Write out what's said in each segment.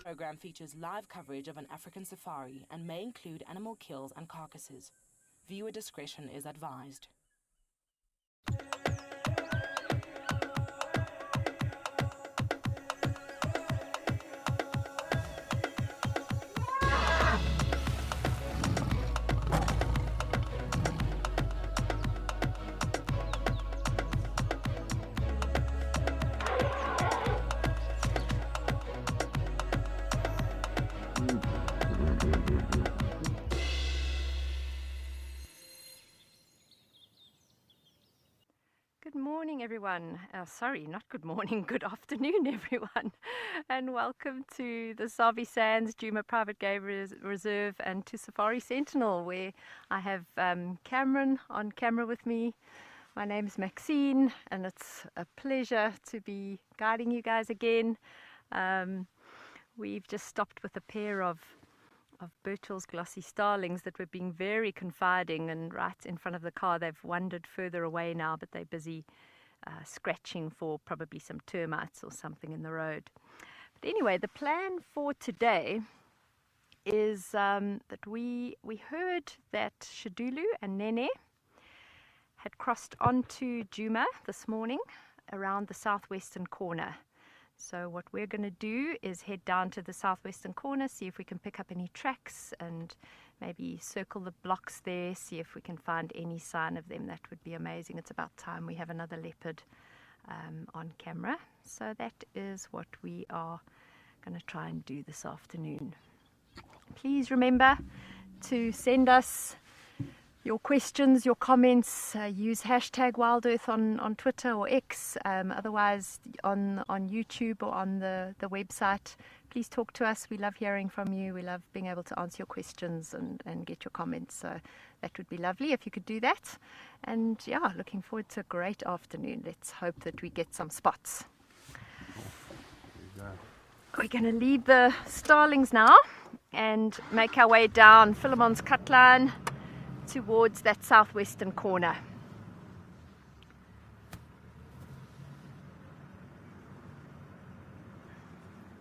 program features live coverage of an African safari and may include animal kills and carcasses. Viewer discretion is advised. Good morning, everyone. Sorry, not good morning, good afternoon, everyone. And welcome to the Sabi Sands Djuma Private Game Reserve and to Safari Sentinel, where I have Cameron on camera with me. My name is Maxine, and it's a pleasure to be guiding you guys again. We've just stopped with a pair of Birchall's glossy starlings that were being very confiding, and right in front of the car. They've wandered further away now, but they're busy scratching for probably some termites or something in the road. But anyway, the plan for today is that we heard that Shadulu and Nene had crossed onto Djuma this morning around the southwestern corner. So what we're going to do is head down to the southwestern corner, see if we can pick up any tracks and maybe circle the blocks there, see if we can find any sign of them. That would be amazing. It's about time we have another leopard on camera. So that is what we are going to try and do this afternoon. Please remember to send us your questions, your comments. Use hashtag WildEarth on Twitter or X, otherwise on YouTube or on the website. Please talk to us. We love hearing from you. We love being able to answer your questions and get your comments. So that would be lovely if you could do that. And yeah, looking forward to a great afternoon. Let's hope that we get some spots. We're going to leave the starlings now and make our way down Philemon's cut line towards that southwestern corner.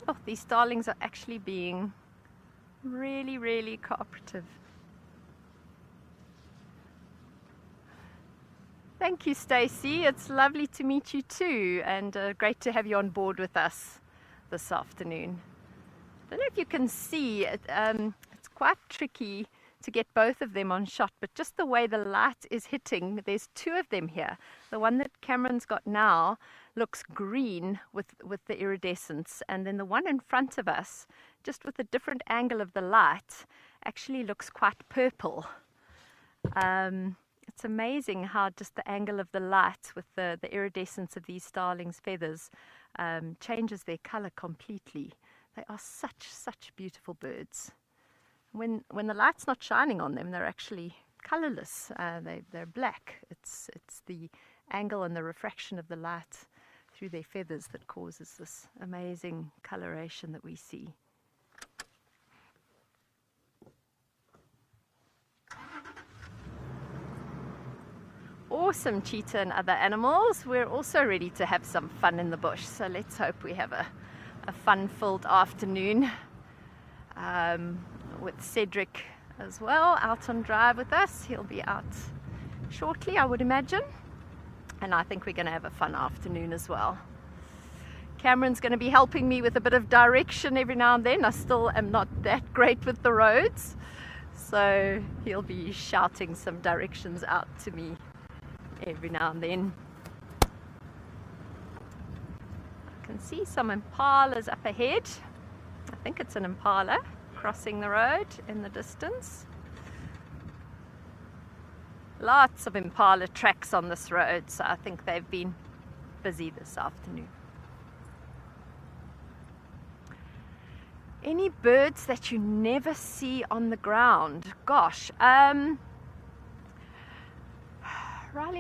Oh, these starlings are actually being really, really cooperative. Thank you, Stacey. It's lovely to meet you too, and great to have you on board with us this afternoon. I don't know if you can see, it's quite tricky to get both of them on shot, but just the way the light is hitting, there's two of them here. The one that Cameron's got now looks green with the iridescence, and then the one in front of us, just with a different angle of the light, actually looks quite purple. It's amazing how just the angle of the light with the iridescence of these starlings' feathers changes their color completely. They are such beautiful birds. When the light's not shining on them, they're actually colorless. They're black. It's the angle and the refraction of the light through their feathers that causes this amazing coloration that we see. Awesome, cheetah and other animals. We're also ready to have some fun in the bush, so let's hope we have a fun-filled afternoon. With Cedric as well out on drive with us. He'll be out shortly, I would imagine, and I think we're going to have a fun afternoon as well. Cameron's going to be helping me with a bit of direction every now and then. I still am not that great with the roads, so he'll be shouting some directions out to me every now and then. I can see some impalas up ahead. I think it's an impala crossing the road in the distance. Lots of impala tracks on this road, so I think they've been busy this afternoon. Any birds that you never see on the ground? Gosh, Riley,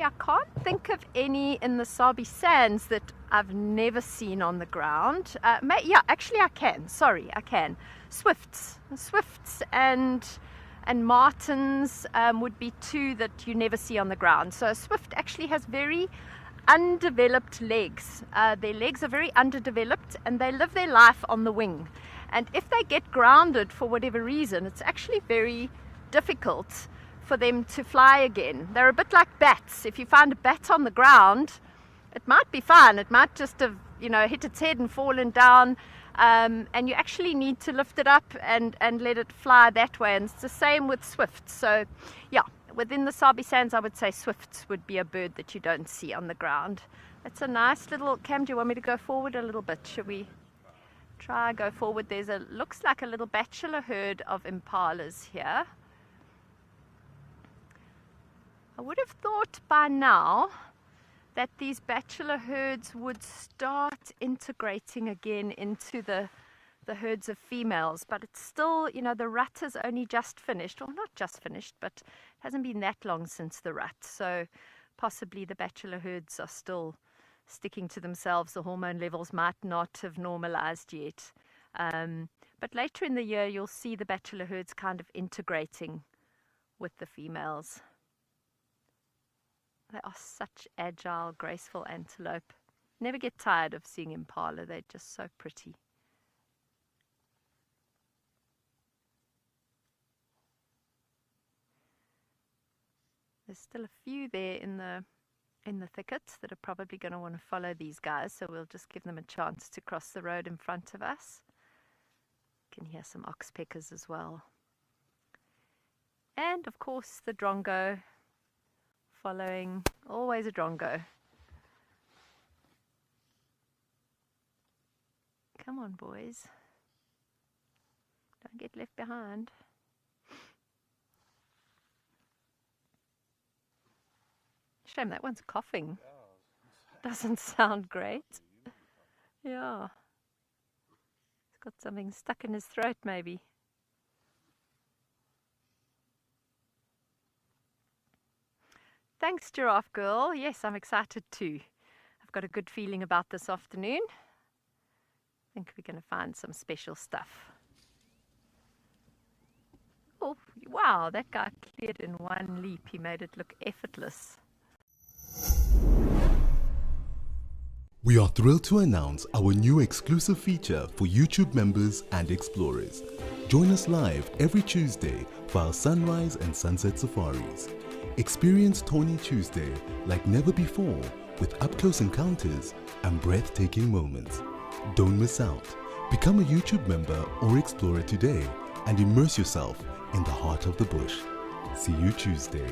I can't think of any in the Sabi Sands that I've never seen on the ground. Yeah, actually I can. Sorry, I can. Swifts and martins would be two that you never see on the ground. So a swift actually has very undeveloped legs. Their legs are very underdeveloped, and they live their life on the wing. And if they get grounded for whatever reason, it's actually very difficult for them to fly again. They're a bit like bats. If you find a bat on the ground, it might be fine. It might just have, hit its head and fallen down. And you actually need to lift it up and let it fly that way. And it's the same with swifts. So yeah, within the Sabi Sands, I would say swifts would be a bird that you don't see on the ground. It's a nice little, Cam, do you want me to go forward a little bit? Should we try go forward? Looks like a little bachelor herd of impalas here. I would have thought by now that these bachelor herds would start integrating again into the herds of females, but it's still, the rut has only just finished, or not just finished, but it hasn't been that long since the rut, so possibly the bachelor herds are still sticking to themselves. The hormone levels might not have normalized yet, but later in the year you'll see the bachelor herds kind of integrating with the females. They are such agile, graceful antelope. Never get tired of seeing impala. They're just so pretty. There's still a few there in the thickets that are probably going to want to follow these guys, so we'll just give them a chance to cross the road in front of us. You can hear some oxpeckers as well. And of course the drongo following, always a drongo. Come on, boys. Don't get left behind. Shame that one's coughing. Doesn't sound great. Yeah. He's got something stuck in his throat, maybe. Thanks, Giraffe Girl. Yes, I'm excited too. I've got a good feeling about this afternoon. I think we're going to find some special stuff. Oh, wow, that guy cleared in one leap. He made it look effortless. We are thrilled to announce our new exclusive feature for YouTube members and explorers. Join us live every Tuesday for our sunrise and sunset safaris. Experience Tawny Tuesday like never before with up-close encounters and breathtaking moments. Don't miss out. Become a YouTube member or explorer today and immerse yourself in the heart of the bush. See you Tuesday.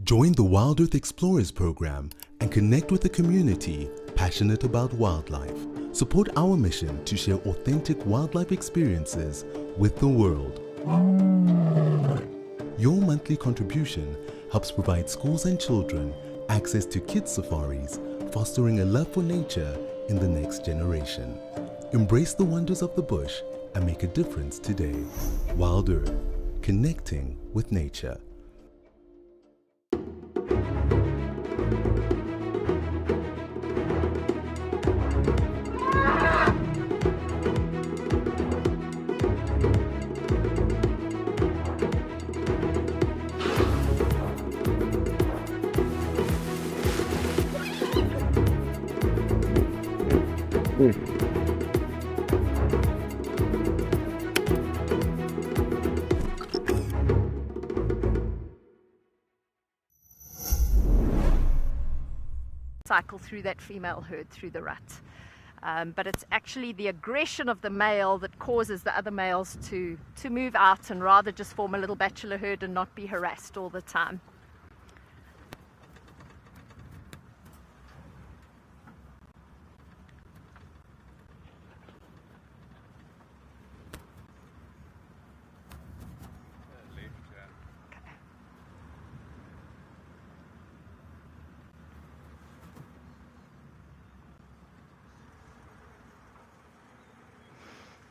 Join the Wild Earth Explorers program and connect with a community passionate about wildlife. Support our mission to share authentic wildlife experiences with the world. Your monthly contribution helps provide schools and children access to kids' safaris, fostering a love for nature in the next generation. Embrace the wonders of the bush and make a difference today. Wild Earth, connecting with nature. cycle through that female herd through the rut. But it's actually the aggression of the male that causes the other males to move out and rather just form a little bachelor herd and not be harassed all the time.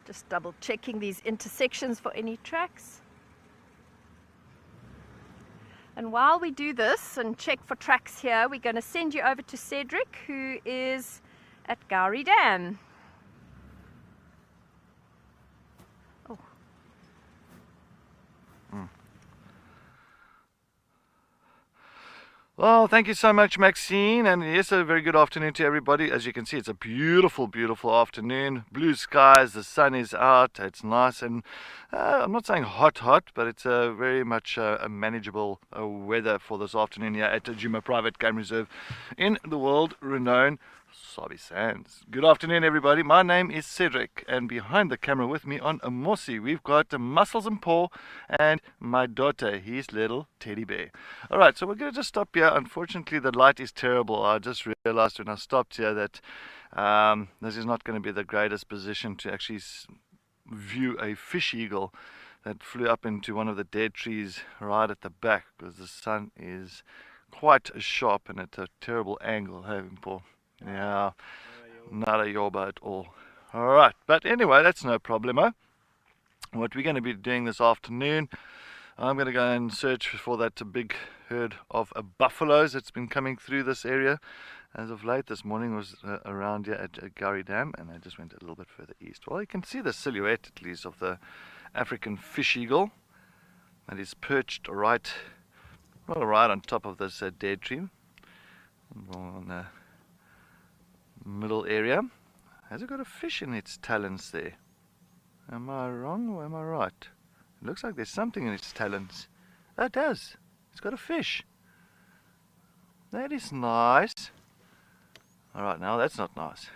Just double checking these intersections for any tracks. And while we do this and check for tracks here, we're going to send you over to Cedric, who is at Gowrie Dam. Oh. Well, thank you so much, Maxine, and yes, a very good afternoon to everybody. As you can see, it's a beautiful, beautiful afternoon. Blue skies, the sun is out, it's nice, and I'm not saying hot, but it's very much a manageable weather for this afternoon here at Djuma Private Game Reserve in the world-renowned Sabi Sands. Good afternoon, everybody. My name is Cedric, and behind the camera with me on Amosi, we've got Muscles and Paul and my daughter, his little teddy bear. All right, so we're going to just stop here. Unfortunately, the light is terrible. I just realized when I stopped here that this is not going to be the greatest position to actually view a fish eagle that flew up into one of the dead trees right at the back, because the sun is quite sharp and at a terrible angle, having Paul. Yeah, not a yorba at all. Alright, but anyway, that's no problemo. What we're going to be doing this afternoon, I'm going to go and search for that big herd of buffaloes that's been coming through this area as of late. This morning was around here at Gowrie Dam, and I just went a little bit further east. Well, you can see the silhouette at least of the African fish eagle that is perched right on top of this dead tree on the middle area. Has it got a fish in its talons there? Am I wrong or am I right? It looks like there's something in its talons. Oh, it does. It's got a fish. That is nice. Alright, now that's not nice.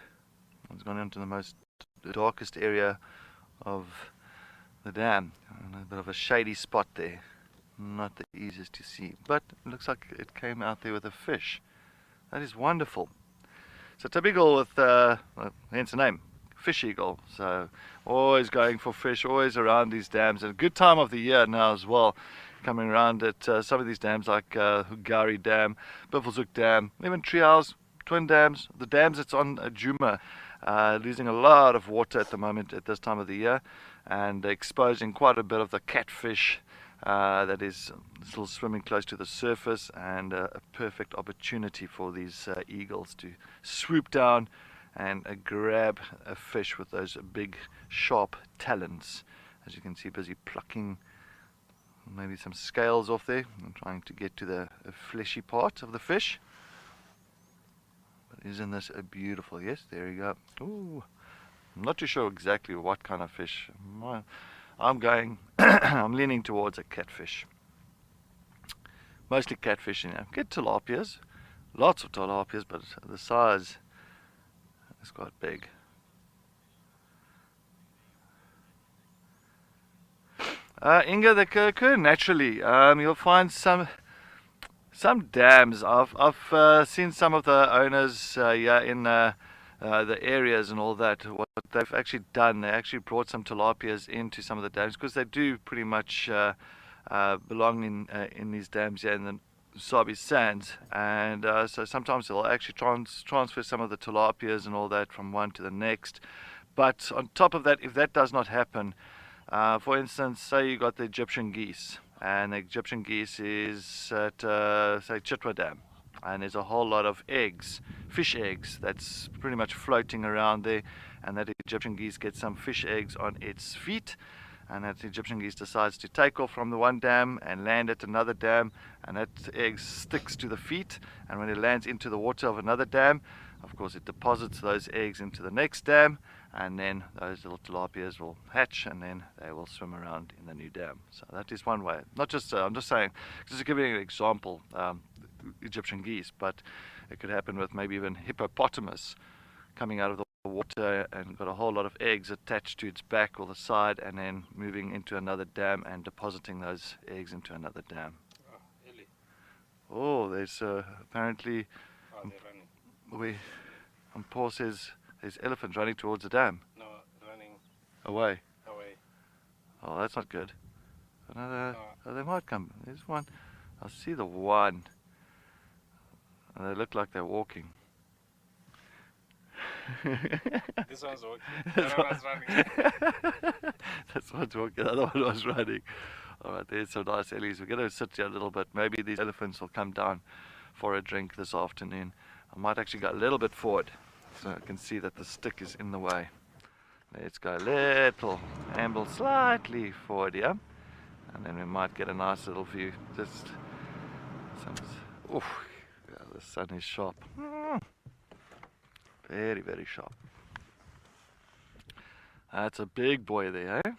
It's gone into the darkest area of the dam. A bit of a shady spot there. Not the easiest to see. But it looks like it came out there with a fish. That is wonderful. So typical with, hence the name, fish eagle. So always going for fish, always around these dams. And a good time of the year now as well, coming around at some of these dams like Gowrie Dam, Buffelshoek Dam, even Treehouse, Twin Dams, the dams that's on Djuma, losing a lot of water at the moment at this time of the year, and exposing quite a bit of the catfish that is still swimming close to the surface, and a perfect opportunity for these eagles to swoop down and grab a fish with those big sharp talons. As you can see, busy plucking maybe some scales off there and trying to get to the fleshy part of the fish. But isn't this a beautiful? Yes, there you go. Ooh, I'm not too sure exactly what kind of fish. I'm leaning towards a catfish. Mostly catfish in here. Get tilapias, lots of tilapias, but the size is quite big. Inga, they occur naturally. You'll find some dams. I've seen some of the owners in the areas and all that. What they've actually done, they actually brought some tilapias into some of the dams, because they do pretty much belong in these dams here in the Sabi Sands, and so sometimes they'll actually transfer some of the tilapias and all that from one to the next. But on top of that, if that does not happen, for instance, say you got the Egyptian geese, and the Egyptian geese is at say Chitwa Dam, and there's a whole lot of eggs, fish eggs, that's pretty much floating around there, and that Egyptian geese gets some fish eggs on its feet, and that Egyptian geese decides to take off from the one dam and land at another dam, and that egg sticks to the feet, and when it lands into the water of another dam, of course it deposits those eggs into the next dam, and then those little tilapias will hatch, and then they will swim around in the new dam. So that is one way. Not just I'm just saying, just to give you an example, Egyptian geese, but it could happen with maybe even hippopotamus coming out of the water and got a whole lot of eggs attached to its back or the side, and then moving into another dam and depositing those eggs into another dam. Oh, really? Oh, there's apparently, Oh, they're running. Paul says there's elephants running towards the dam. No, running Away. away. Oh, that's not good. Another, Oh. oh, they might come. There's one. I see the one. And they look like they're walking. This one's walking. The other one's running. That's one's walking. The other one was running. All right, there's some nice ellies. We're going to sit here a little bit. Maybe these elephants will come down for a drink this afternoon. I might actually go a little bit forward so I can see that the stick is in the way. Let's go a little, amble slightly forward here, and then we might get a nice little view. Just some, oof, yeah, the sun is sharp. Very, very sharp. That's a big boy there, eh?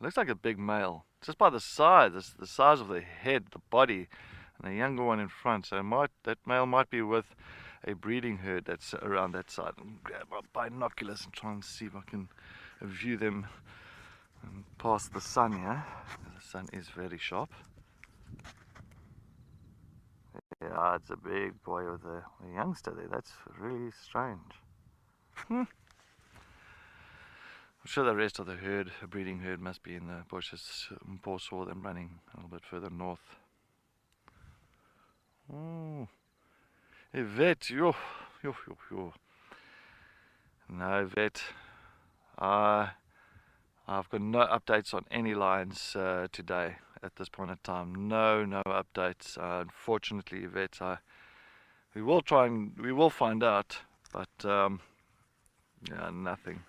Looks like a big male. Just by the size, the size of the head, the body, and the younger one in front. So that male might be with a breeding herd that's around that side. I'll grab my binoculars and try and see if I can view them past the sun here. The sun is very sharp. Yeah, it's a big boy with a youngster there. That's really strange. I'm sure the rest of the herd, a breeding herd, must be in the bushes. Paul saw them running a little bit further north. Oh, Yvette, yo. No, Yvette. I've got no updates on any lions today at this point in time. No updates. Unfortunately, Yvette, we will find out, but yeah, nothing.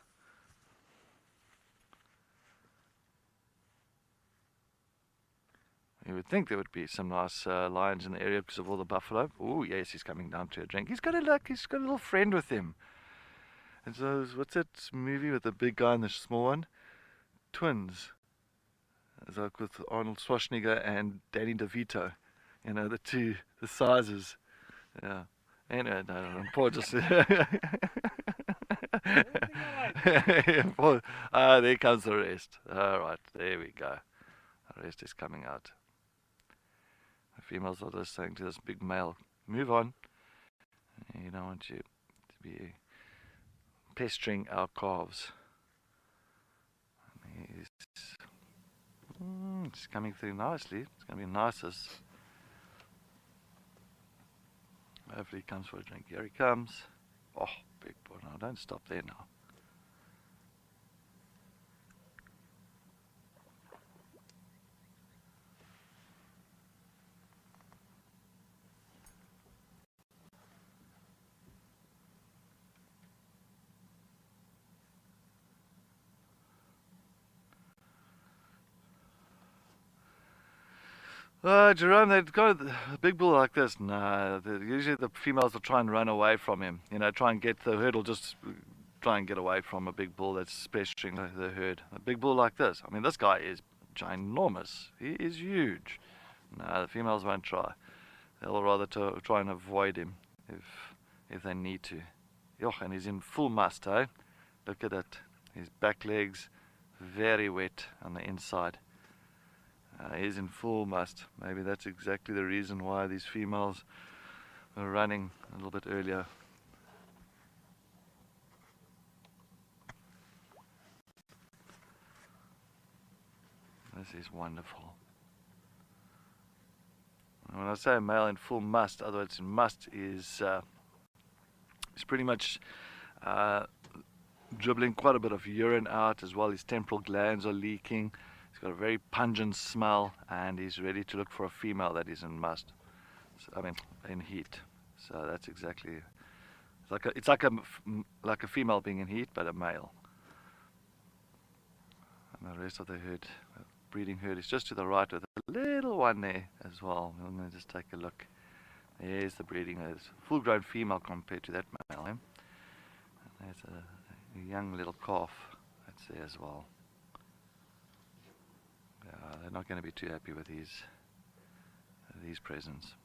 You would think there would be some nice lions in the area because of all the buffalo. Oh yes, he's coming down to a drink. He's got a little friend with him. And so, what's that movie with the big guy and the small one? Twins. It's like with Arnold Schwarzenegger and Danny DeVito. You know, the sizes. Yeah. Anyway, no, Paul just... Paul, there comes the rest. Alright, there we go. The rest is coming out. The females are just saying to this big male, move on. You don't want you to be pestering our calves. It's coming through nicely. It's going to be nicest. Hopefully he comes for a drink. Here he comes. Oh, big boy. No, don't stop there now. Jerome, they've got a big bull like this. No, usually the females will try and run away from him. You know, try and get the herd will just try and get away from a big bull that's pestering the herd. A big bull like this. I mean, this guy is ginormous. He is huge. No, the females won't try. They'll rather try and avoid him if they need to. Yoch, and he's in full must, eh? Look at it. His back legs very wet on the inside. He's in full must. Maybe that's exactly the reason why these females are running a little bit earlier. This is wonderful. And when I say a male in full must, other words, in must is pretty much dribbling quite a bit of urine out as well. His temporal glands are leaking. He's got a very pungent smell, and he's ready to look for a female that is in must. So, I mean, in heat. So that's exactly. It's like a female being in heat, but a male. And the rest of the herd, the breeding herd, is just to the right with a little one there as well. We're going to just take a look. There's the breeding herd. Full-grown female compared to that male. And there's a young little calf that's there as well. They're not going to be too happy with these presents.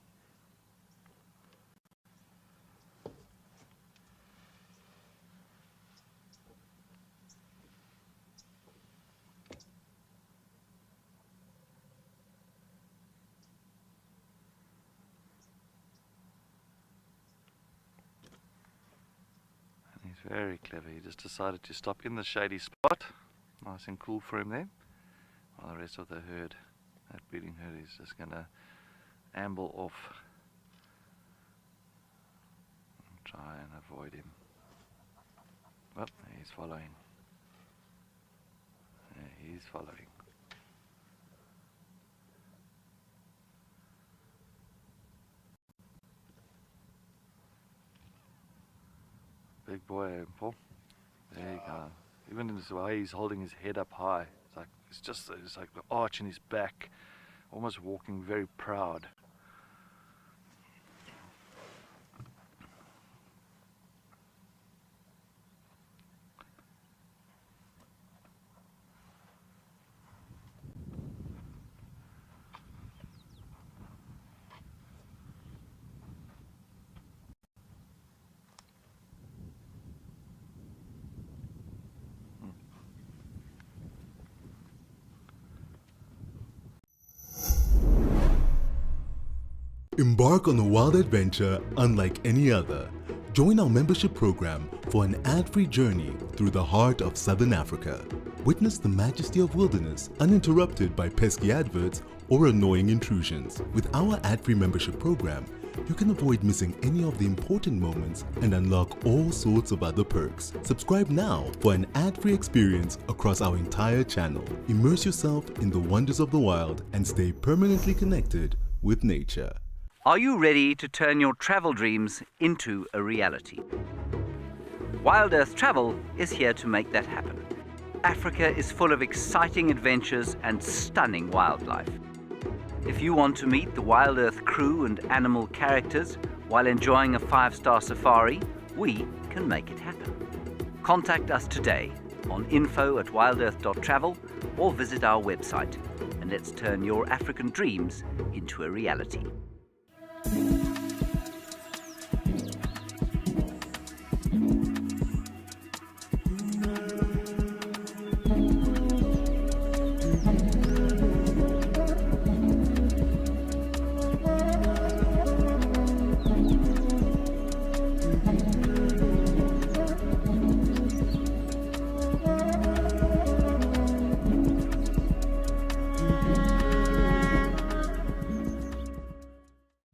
Very clever. He just decided to stop in the shady spot. Nice and cool for him there. While the rest of the herd, that breeding herd, is just going to amble off. Try and avoid him. Oh, he's following. Yeah, he's following. Big boy, Paul. There you go. Even in the way he's holding his head up high, it's like the arch in his back, almost walking very proud. Embark on a wild adventure unlike any other. Join our membership program for an ad-free journey through the heart of Southern Africa. Witness the majesty of wilderness uninterrupted by pesky adverts or annoying intrusions. With our ad-free membership program, you can avoid missing any of the important moments and unlock all sorts of other perks. Subscribe now for an ad-free experience across our entire channel. Immerse yourself in the wonders of the wild and stay permanently connected with nature. Are you ready to turn your travel dreams into a reality? Wild Earth Travel is here to make that happen. Africa is full of exciting adventures and stunning wildlife. If you want to meet the Wild Earth crew and animal characters while enjoying a 5-star safari, we can make it happen. Contact us today on info@wildearth.travel or visit our website, and let's turn your African dreams into a reality.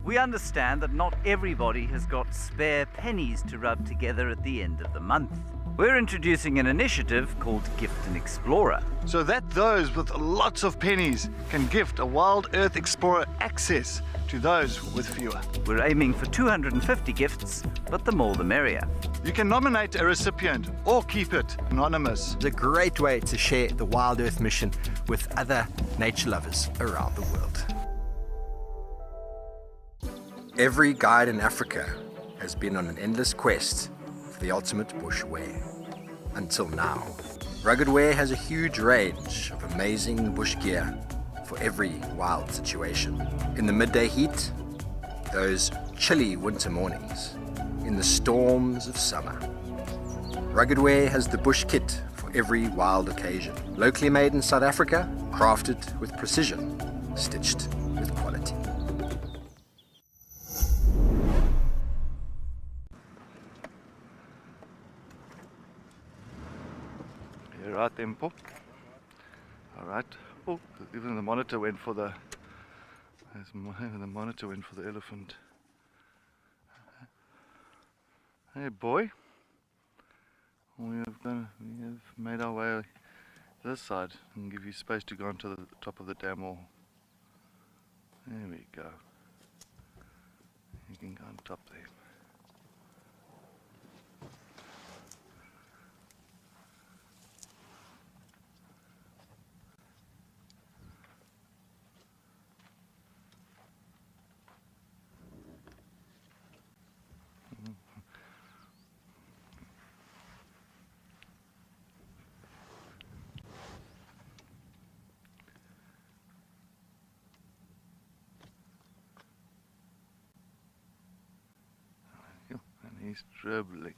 We understand that not everybody has got spare pennies to rub together at the end of the month. We're introducing an initiative called Gift an Explorer. So that those with lots of pennies can gift a Wild Earth Explorer access to those with fewer. We're aiming for 250 gifts, but the more the merrier. You can nominate a recipient or keep it anonymous. It's a great way to share the Wild Earth mission with other nature lovers around the world. Every guide in Africa has been on an endless quest for the ultimate bush wear. Until now, Rugged Wear has a huge range of amazing bush gear for every wild situation. In the midday heat, those chilly winter mornings, in the storms of summer. Rugged Wear has the bush kit for every wild occasion. Locally made in South Africa, crafted with precision, stitched with quality. You're right, Tempo. All right. Oh, even the monitor went for the. The monitor went for the elephant. Hey, boy. We have made our way this side and give you space to go onto the top of the dam wall. There we go. You can go on top there. He's dribbling.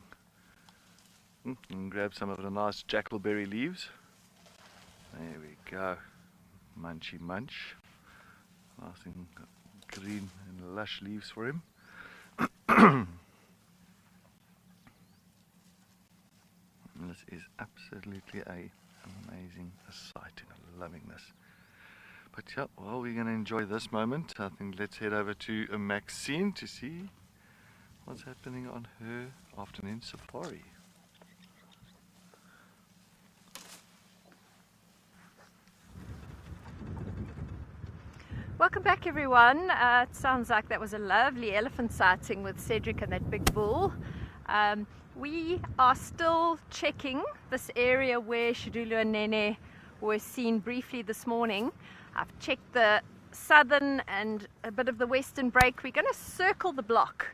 And grab some of the nice jackalberry leaves. There we go. Munchy munch. Nice and green and lush leaves for him. simply an amazing sight, and I'm loving this. But yeah, well, we're going to enjoy this moment. I think let's head over to Maxine to see what's happening on her afternoon safari. Welcome back, everyone. It sounds like that was a lovely elephant sighting with Cedric and that big bull. We are still checking this area where Shidulu and Nene were seen briefly this morning. I've checked the southern and a bit of the western break. We're going to circle the block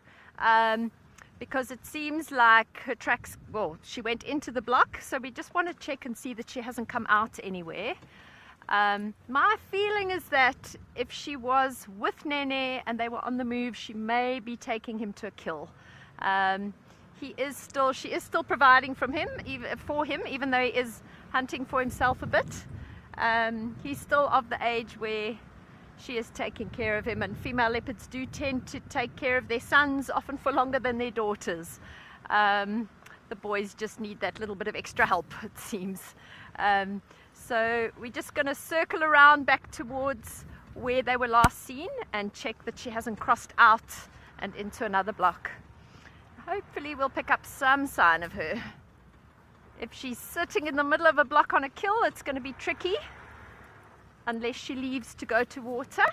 because it seems like her tracks, well, she went into the block, so we just want to check and see that she hasn't come out anywhere. My feeling is that if she was with Nene and they were on the move, she may be taking him to a kill. She is still providing for him, even though he is hunting for himself a bit. He's still of the age where she is taking care of him, and female leopards do tend to take care of their sons often for longer than their daughters. The boys just need that little bit of extra help, it seems. So we're just going to circle around back towards where they were last seen and check that she hasn't crossed out and into another block. Hopefully we'll pick up some sign of her. If she's sitting in the middle of a block on a kill, it's going to be tricky unless she leaves to go to water.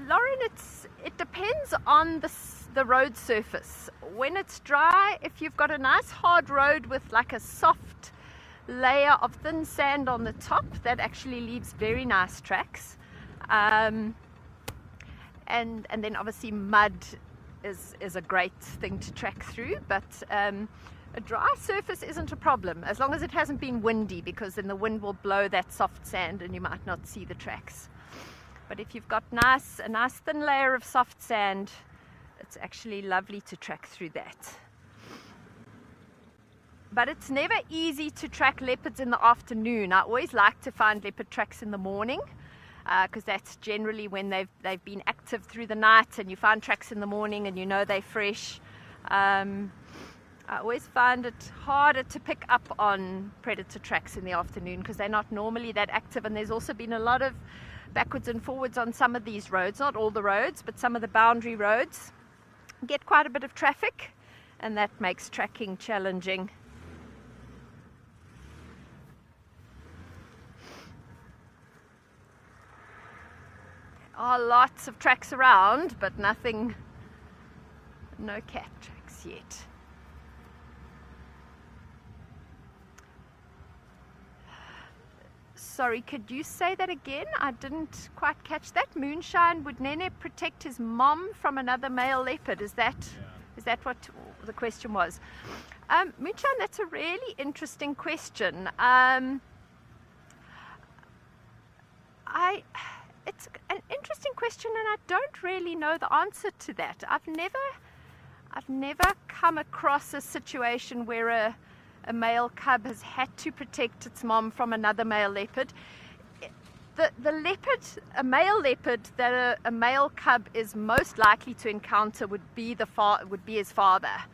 Lauren, it depends on the road surface. When it's dry, if you've got a nice hard road with like a soft layer of thin sand on the top, that actually leaves very nice tracks. And then obviously mud is a great thing to track through, but a dry surface isn't a problem as long as it hasn't been windy, because then the wind will blow that soft sand and you might not see the tracks. But if you've got a nice thin layer of soft sand, it's actually lovely to track through that. But it's never easy to track leopards in the afternoon. I always like to find leopard tracks in the morning, because that's generally when they've been active through the night, and you find tracks in the morning and you know they're fresh. I always find it harder to pick up on predator tracks in the afternoon because they're not normally that active, and there's also been a lot of backwards and forwards on some of these roads, not all the roads, but some of the boundary roads get quite a bit of traffic, and that makes tracking challenging. There are lots of tracks around, but no cat tracks yet. Sorry, could you say that again? I didn't quite catch that. Moonshine, would Nene protect his mom from another male leopard? Is that what the question was? Moonshine, that's a really interesting question. It's an interesting question, and I don't really know the answer to that. I've never come across a situation where a male cub has had to protect its mom from another male leopard. The leopard, a male leopard that a male cub is most likely to encounter would be his father,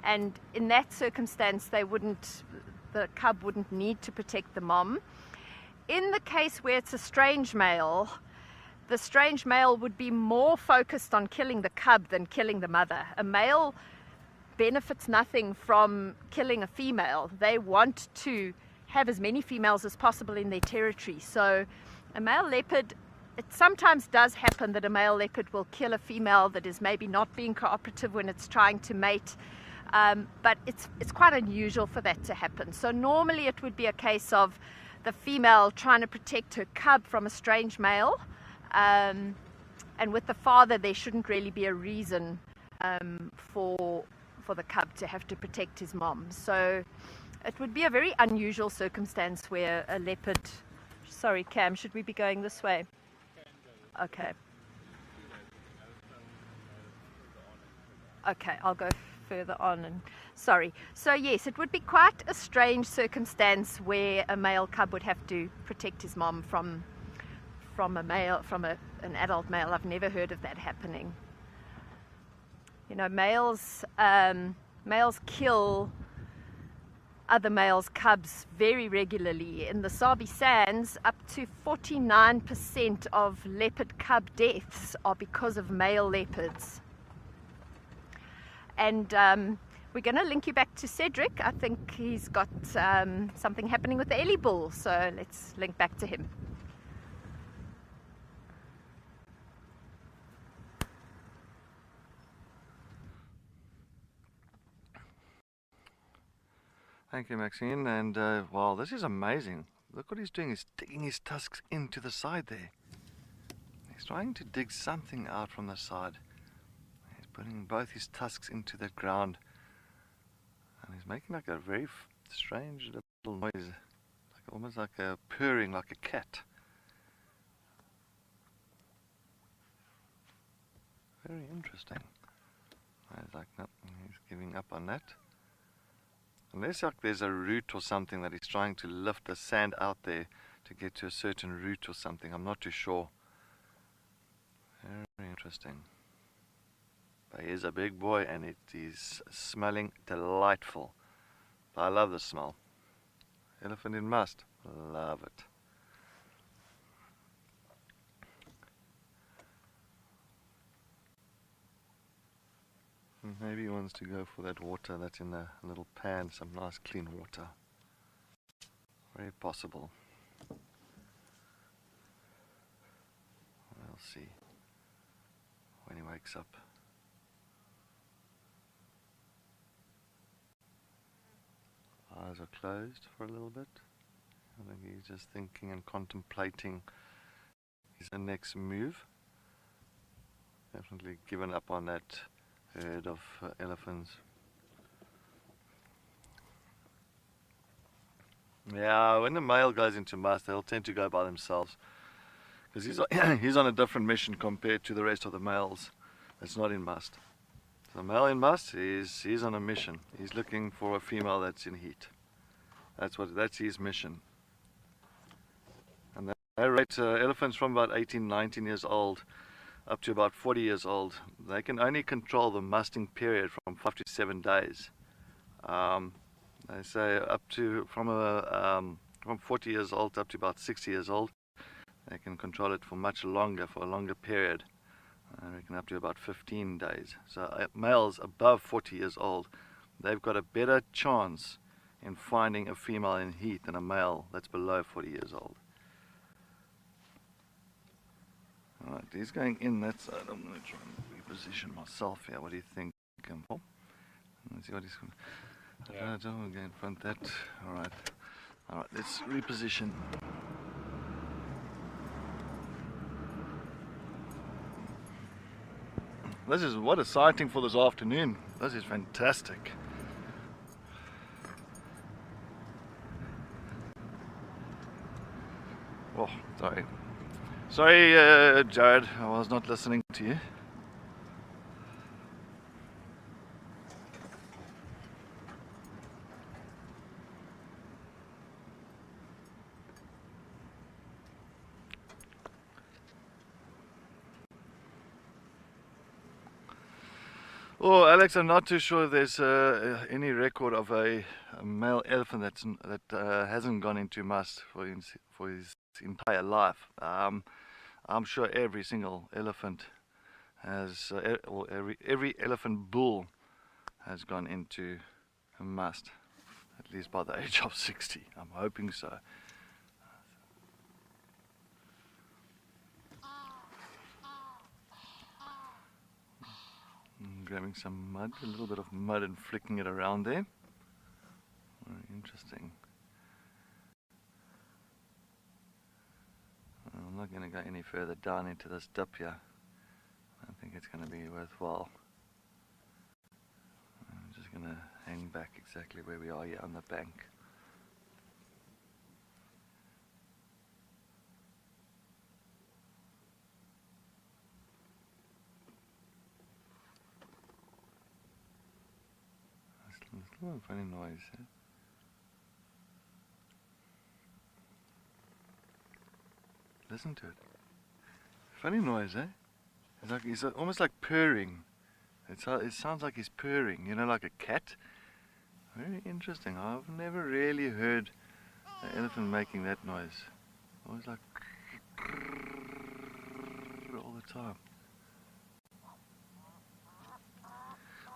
and in that circumstance, the cub wouldn't need to protect the mom. In the case where it's a strange male, the strange male would be more focused on killing the cub than killing the mother. A male benefits nothing from killing a female. They want to have as many females as possible in their territory. So a male leopard, it sometimes does happen that a male leopard will kill a female that is maybe not being cooperative when it's trying to mate, but it's quite unusual for that to happen. So normally it would be a case of the female trying to protect her cub from a strange male, and with the father there shouldn't really be a reason for the cub to have to protect his mom. So it would be a very unusual circumstance where a leopard... Sorry, Cam, should we be going this way? Okay. Okay, I'll go further on. And sorry. So yes, it would be quite a strange circumstance where a male cub would have to protect his mom from an adult male. I've never heard of that happening. You know, males kill other males' cubs very regularly. In the Sabi Sands, up to 49% of leopard cub deaths are because of male leopards. And we're going to link you back to Cedric. I think he's got something happening with the Ellie bull, so let's link back to him. Thank you, Maxine. And wow, this is amazing. Look what he's doing. He's digging his tusks into the side there. He's trying to dig something out from the side. He's putting both his tusks into the ground. And he's making like a very strange little noise. Like almost like a purring like a cat. Very interesting. He's like, no, he's giving up on that. Unless like there's a root or something that he's trying to lift the sand out there to get to a certain root or something. I'm not too sure. Very interesting. But he is a big boy and it is smelling delightful. I love the smell. Elephant in must. Love it. Maybe he wants to go for that water that's in the little pan, some nice clean water. Very possible. We'll see when he wakes up. Eyes are closed for a little bit. I think he's just thinking and contemplating his next move. Definitely given up on that herd of elephants. Yeah, when the male goes into must, they'll tend to go by themselves because he's on a different mission compared to the rest of the males that's not in must. The male in must he's on a mission. He's looking for a female that's in heat. That's his mission. And they rate elephants from about 18, 19 years old up to about 40 years old. They can only control the musting period from 5 to 7 days. They say up to from 40 years old up to about 60 years old. They can control it for much longer, for a longer period. I reckon up to about 15 days. So males above 40 years old, they've got a better chance in finding a female in heat than a male that's below 40 years old. Alright, he's going in that side. I'm going to try and reposition myself here. What do you think, Paul? Let's see what he's going to... I don't want to go in front of that. Alright. Alright, let's reposition. This is what a sighting for this afternoon. This is fantastic. Oh, sorry. Sorry, Jared, I was not listening to you. Oh, Alex, I'm not too sure if there's any record of a male elephant that hasn't gone into must for his entire life. I'm sure every single elephant has, or every elephant bull has gone into a must, at least by the age of 60. I'm hoping so. Grabbing some mud, a little bit of mud and flicking it around there. Very interesting. I'm not going to go any further down into this dip here. I don't think it's going to be worthwhile. I'm just going to hang back exactly where we are here on the bank. It's a little funny noise. Eh? Listen to it. Funny noise, eh? It's almost like purring. It sounds like he's purring, you know, like a cat. Very interesting. I've never really heard an elephant making that noise. Always like all the time.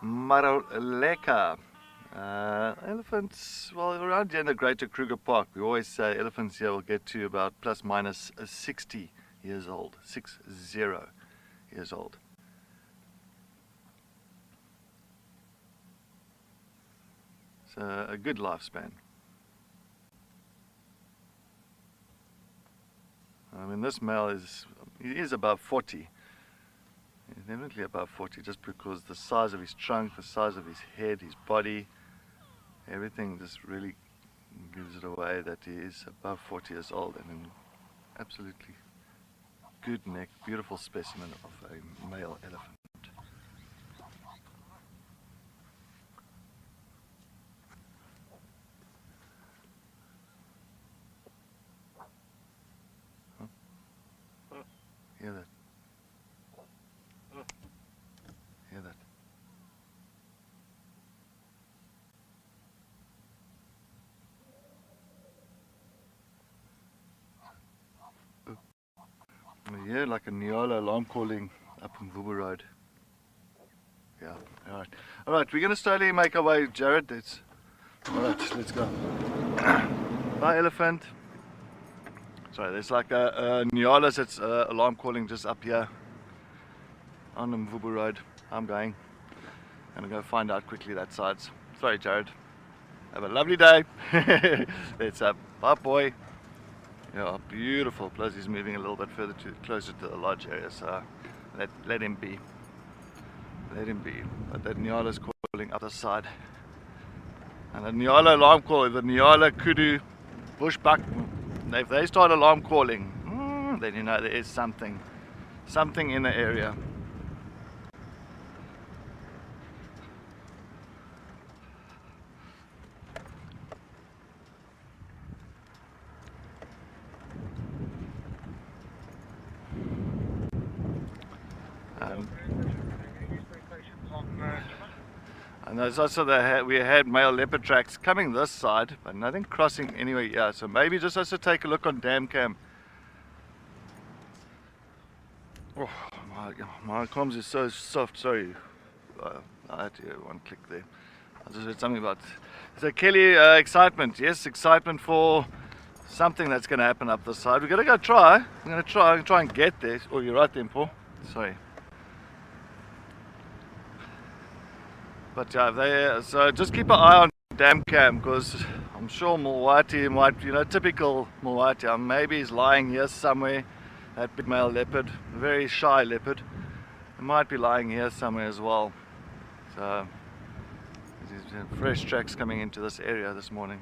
Maroleka. Elephants, well, around here in the Greater Kruger Park, we always say elephants here will get to about plus minus 60 years old. 60 years old. So a good lifespan. I mean, this male he is above 40. He's definitely above 40, just because the size of his trunk, the size of his head, his body, everything just really gives it away that he is above 40 years old, and an absolutely good neck, beautiful specimen of a male elephant. Hear that? Hear that? We hear like a Nyala alarm calling up on Vuba Road. Yeah, alright. Alright, we're going to slowly make our way, Jared. Alright, let's go. Bye, elephant. Sorry, there's like a Nyala's alarm calling just up here on the Mvubu Road. I'm going. I'm going to go find out quickly that side. Sorry, Jared. Have a lovely day. It's up. Bye, boy. Yeah, beautiful. Plus he's moving a little bit closer to the lodge area, so let him be. Let him be. But that Nyala's calling up the side. And the Nyala alarm call, the Nyala Kudu bushbuck, if they start alarm calling, then you know there is something in the area. And there's also we had male leopard tracks coming this side, but nothing crossing anywhere. Yeah, so maybe just also take a look on dam cam. Oh, my comms is so soft. Sorry, I had to one click there. I just heard something about. So Kelly, excitement. Yes, excitement for something that's going to happen up this side. We're going to go try. I'm going to try and get there. Oh, you're right there, Paul. Sorry. But yeah, so just keep an eye on dam cam, because I'm sure Mulwati might, typical Mulwati, maybe he's lying here somewhere, that big male leopard, a very shy leopard. He might be lying here somewhere as well. So there's fresh tracks coming into this area this morning.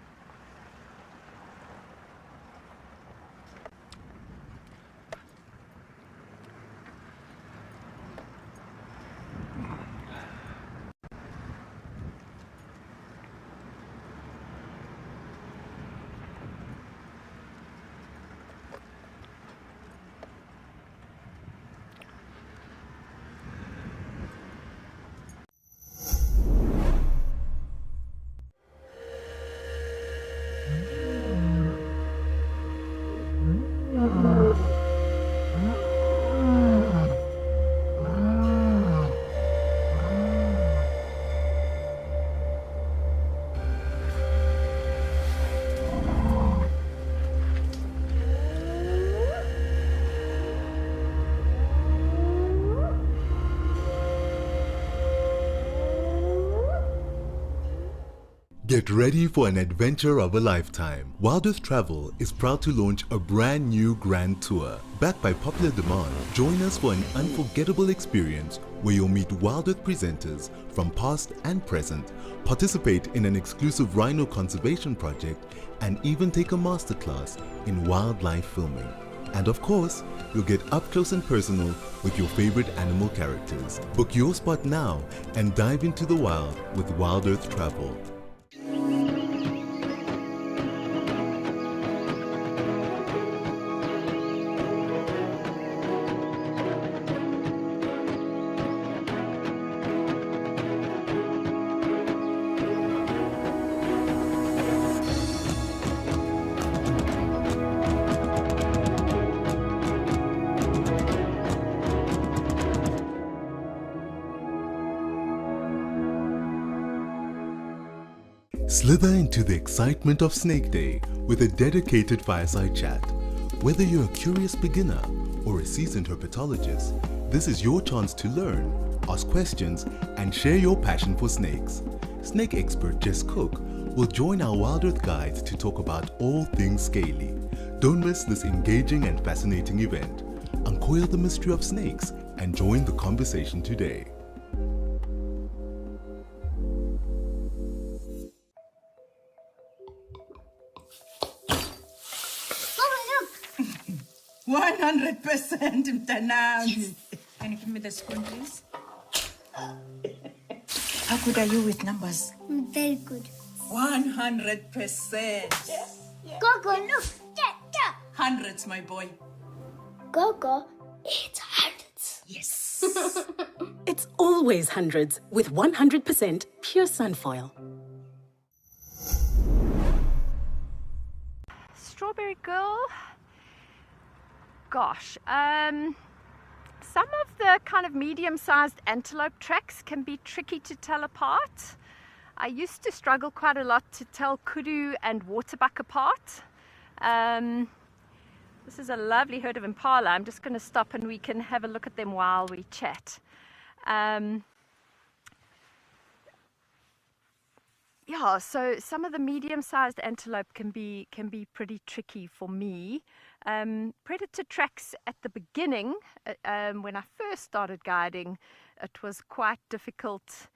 Get ready for an adventure of a lifetime. Wild Earth Travel is proud to launch a brand new grand tour. Backed by popular demand, join us for an unforgettable experience where you'll meet Wild Earth presenters from past and present, participate in an exclusive rhino conservation project, and even take a masterclass in wildlife filming. And of course, you'll get up close and personal with your favorite animal characters. Book your spot now and dive into the wild with Wild Earth Travel. Slither into the excitement of Snake Day with a dedicated fireside chat. Whether you're a curious beginner or a seasoned herpetologist, this is your chance to learn, ask questions, and share your passion for snakes. Snake expert Jess Cook will join our Wild Earth guides to talk about all things scaly. Don't miss this engaging and fascinating event. Uncoil the mystery of snakes and join the conversation today. Look! 100% mtanangu. Yes. Can you give me the spoon, please? How good are you with numbers? Very good. 100%. Gogo, look. Yeah. Hundreds, my boy. Gogo, it's hundreds. Yes. It's always hundreds with 100% pure sunfoil. Strawberry Girl. Gosh, some of the kind of medium-sized antelope tracks can be tricky to tell apart. I used to struggle quite a lot to tell kudu and waterbuck apart. This is a lovely herd of impala. I'm just going to stop and we can have a look at them while we chat. Yeah, so some of the medium-sized antelope can be pretty tricky for me. Predator tracks at the beginning, when I first started guiding, it was quite difficult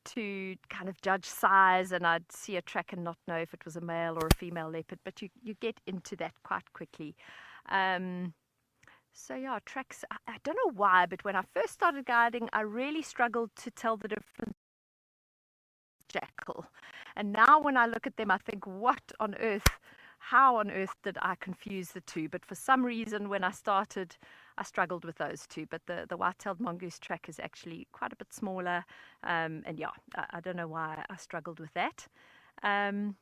to kind of judge size, and I'd see a track and not know if it was a male or a female leopard, but you get into that quite quickly. So yeah, tracks, I don't know why, but when I first started guiding, I really struggled to tell the difference jackal. And now when I look at them, I think, how on earth did I confuse the two? But for some reason, when I started, I struggled with those two. But the white-tailed mongoose track is actually quite a bit smaller. And yeah, I don't know why I struggled with that. Brown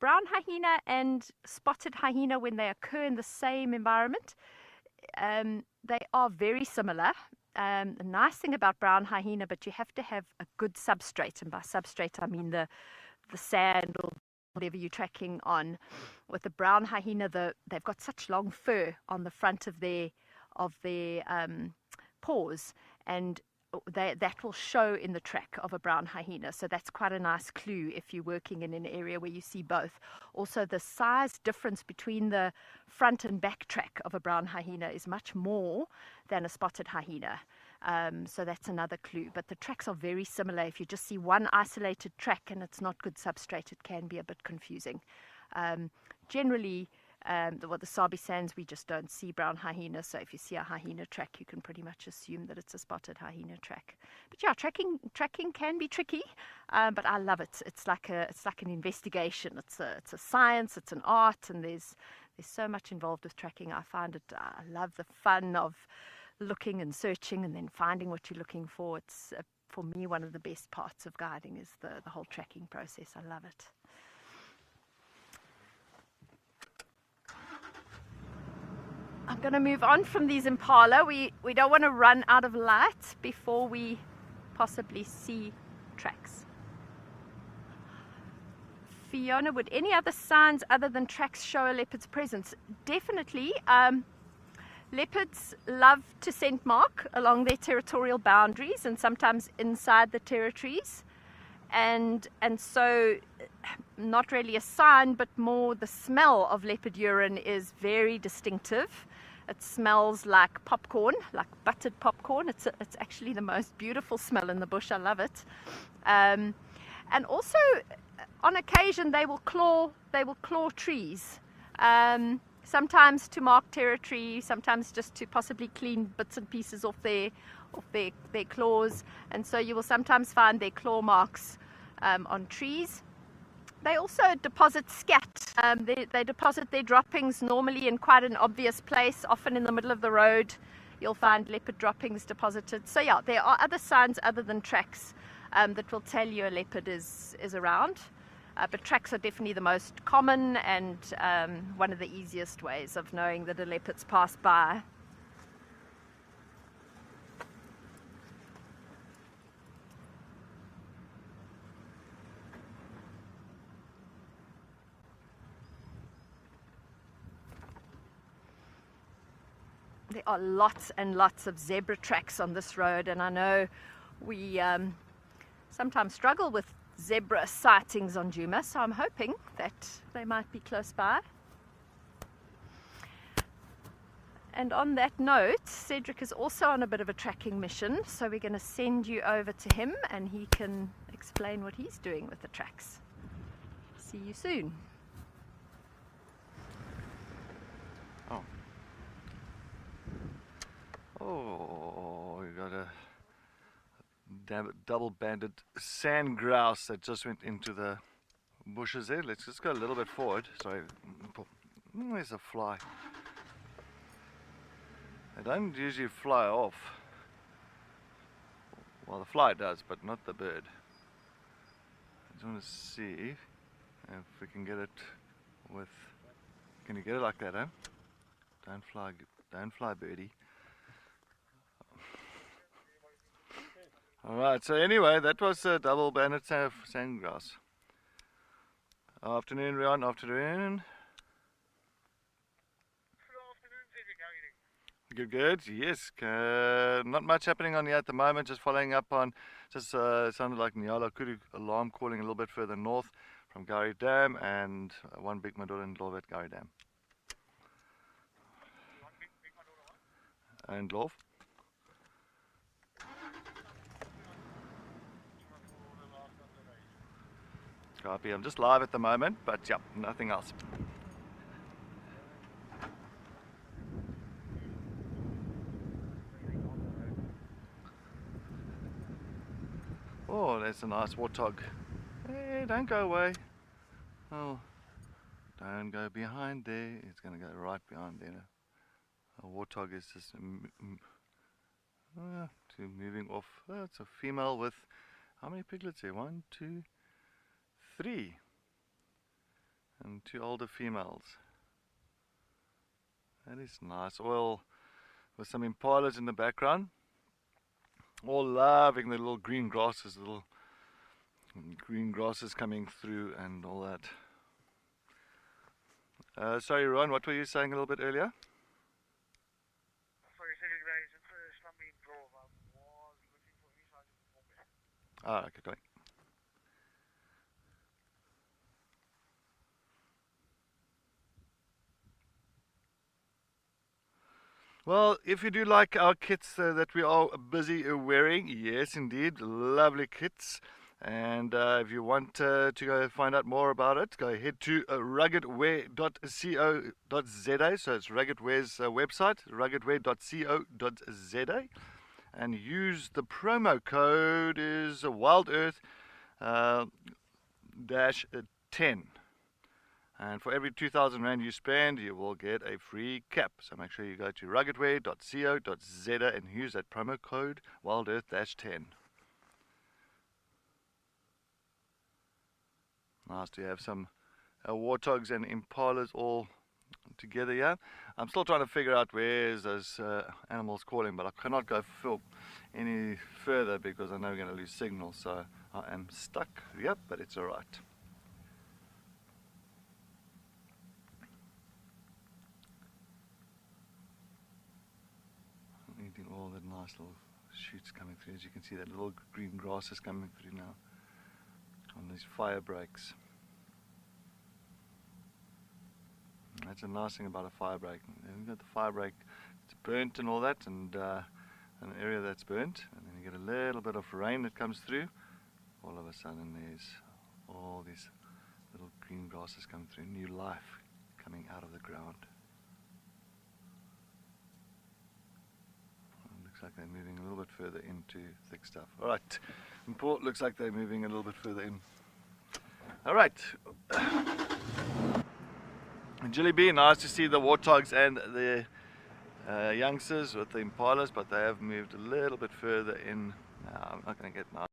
hyena and spotted hyena, when they occur in the same environment, they are very similar. The nice thing about brown hyena, but you have to have a good substrate, and by substrate I mean the sand or whatever you're tracking on. With the brown hyena, they've got such long fur on the front of their paws, and that will show in the track of a brown hyena. So that's quite a nice clue if you're working in an area where you see both. Also, the size difference between the front and back track of a brown hyena is much more than a spotted hyena. So that's another clue. But the tracks are very similar. If you just see one isolated track and it's not good substrate, it can be a bit confusing. Generally, the Sabi Sands, we just don't see brown hyena. So if you see a hyena track, you can pretty much assume that it's a spotted hyena track. But yeah, tracking can be tricky, but I love it. It's like an investigation. It's a science. It's an art, and there's so much involved with tracking. I love the fun of looking and searching and then finding what you're looking for. It's for me one of the best parts of guiding is the whole tracking process. I love it. I'm going to move on from these impala. We don't want to run out of light before we possibly see tracks. Fiona, would any other signs other than tracks show a leopard's presence? Definitely. Leopards love to scent mark along their territorial boundaries and sometimes inside the territories. And so not really a sign, but more the smell of leopard urine is very distinctive. It smells like popcorn, like buttered popcorn. It's actually the most beautiful smell in the bush. I love it. And also, on occasion, they will claw trees. Sometimes to mark territory, sometimes just to possibly clean bits and pieces off their claws. And so you will sometimes find their claw marks on trees. They also deposit scat. They deposit their droppings normally in quite an obvious place, often in the middle of the road. You'll find leopard droppings deposited. So yeah, there are other signs other than tracks that will tell you a leopard is around. But tracks are definitely the most common and one of the easiest ways of knowing that a leopard's passed by. there are lots and lots of zebra tracks on this road, and I know we sometimes struggle with zebra sightings on Djuma, so I'm hoping that they might be close by. And on that note, Cedric is also on a bit of a tracking mission, so we're going to send you over to him and he can explain what he's doing with the tracks. See you soon. Oh, we got a double-banded sand grouse that just went into the bushes there. Let's just go a little bit forward. Sorry, there's a fly. They don't usually fly off. Well, the fly does, but not the bird. I just want to see if we can get it with... Can you get it like that, huh? Don't fly, birdie. Alright, so anyway, that was a double-banded sandgrass. Afternoon, Rian, afternoon. Good, yes. Not much happening on here at the moment, just following up on, sounded like Nyala Kuru alarm calling a little bit further north from Gary Dam, and one big Madura and Love at Gary Dam. And Love. Copy, I'm just live at the moment, but yeah, nothing else. Oh, that's a nice warthog. Hey, don't go away. Oh, don't go behind there. It's going to go right behind there. A warthog is just moving off. Oh, it's a female with how many piglets here? 1, 2, 3. And 2 older females. That is nice. Oil with some impalas in the background. All loving the little green grasses, coming through and all that. Sorry, Ron, what were you saying a little bit earlier? Ah, okay, great. Well, if you do like our kits that we are busy wearing, yes indeed, lovely kits. And if you want to go find out more about it, go ahead to ruggedwear.co.za. So it's Ruggedwear's website, ruggedwear.co.za. And use the promo code is WildEarth-10. And for every 2,000 Rand you spend, you will get a free cap. So make sure you go to ruggedwear.co.za and use that promo code WildEarth-10. Nice to have some warthogs and impalas all together here. I'm still trying to figure out where's those animals calling, but I cannot go any further because I know we're going to lose signal. So I am stuck. Yep, but it's alright. Eating all the nice little shoots coming through. As you can see, that little green grass is coming through now on these fire breaks. That's a nice thing about a fire break. You've got the fire break, it's burnt and all that, and an area that's burnt, and then you get a little bit of rain that comes through. All of a sudden there's all these little green grasses coming through, new life coming out of the ground. Looks like they're moving a little bit further into thick stuff. Alright, Port looks like they're moving a little bit further in. Alright. Jilly Bee, nice to see the warthogs and the youngsters with the impalas, but they have moved a little bit further in. I'm not going to get nice.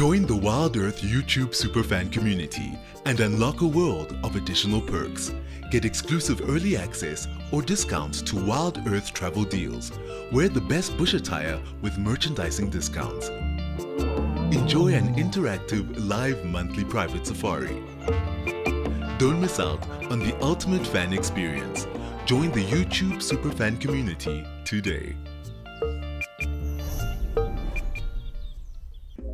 Join the Wild Earth YouTube Superfan community and unlock a world of additional perks. Get exclusive early access or discounts to Wild Earth travel deals. Wear the best bush attire with merchandising discounts. Enjoy an interactive live monthly private safari. Don't miss out on the ultimate fan experience. Join the YouTube Superfan community today.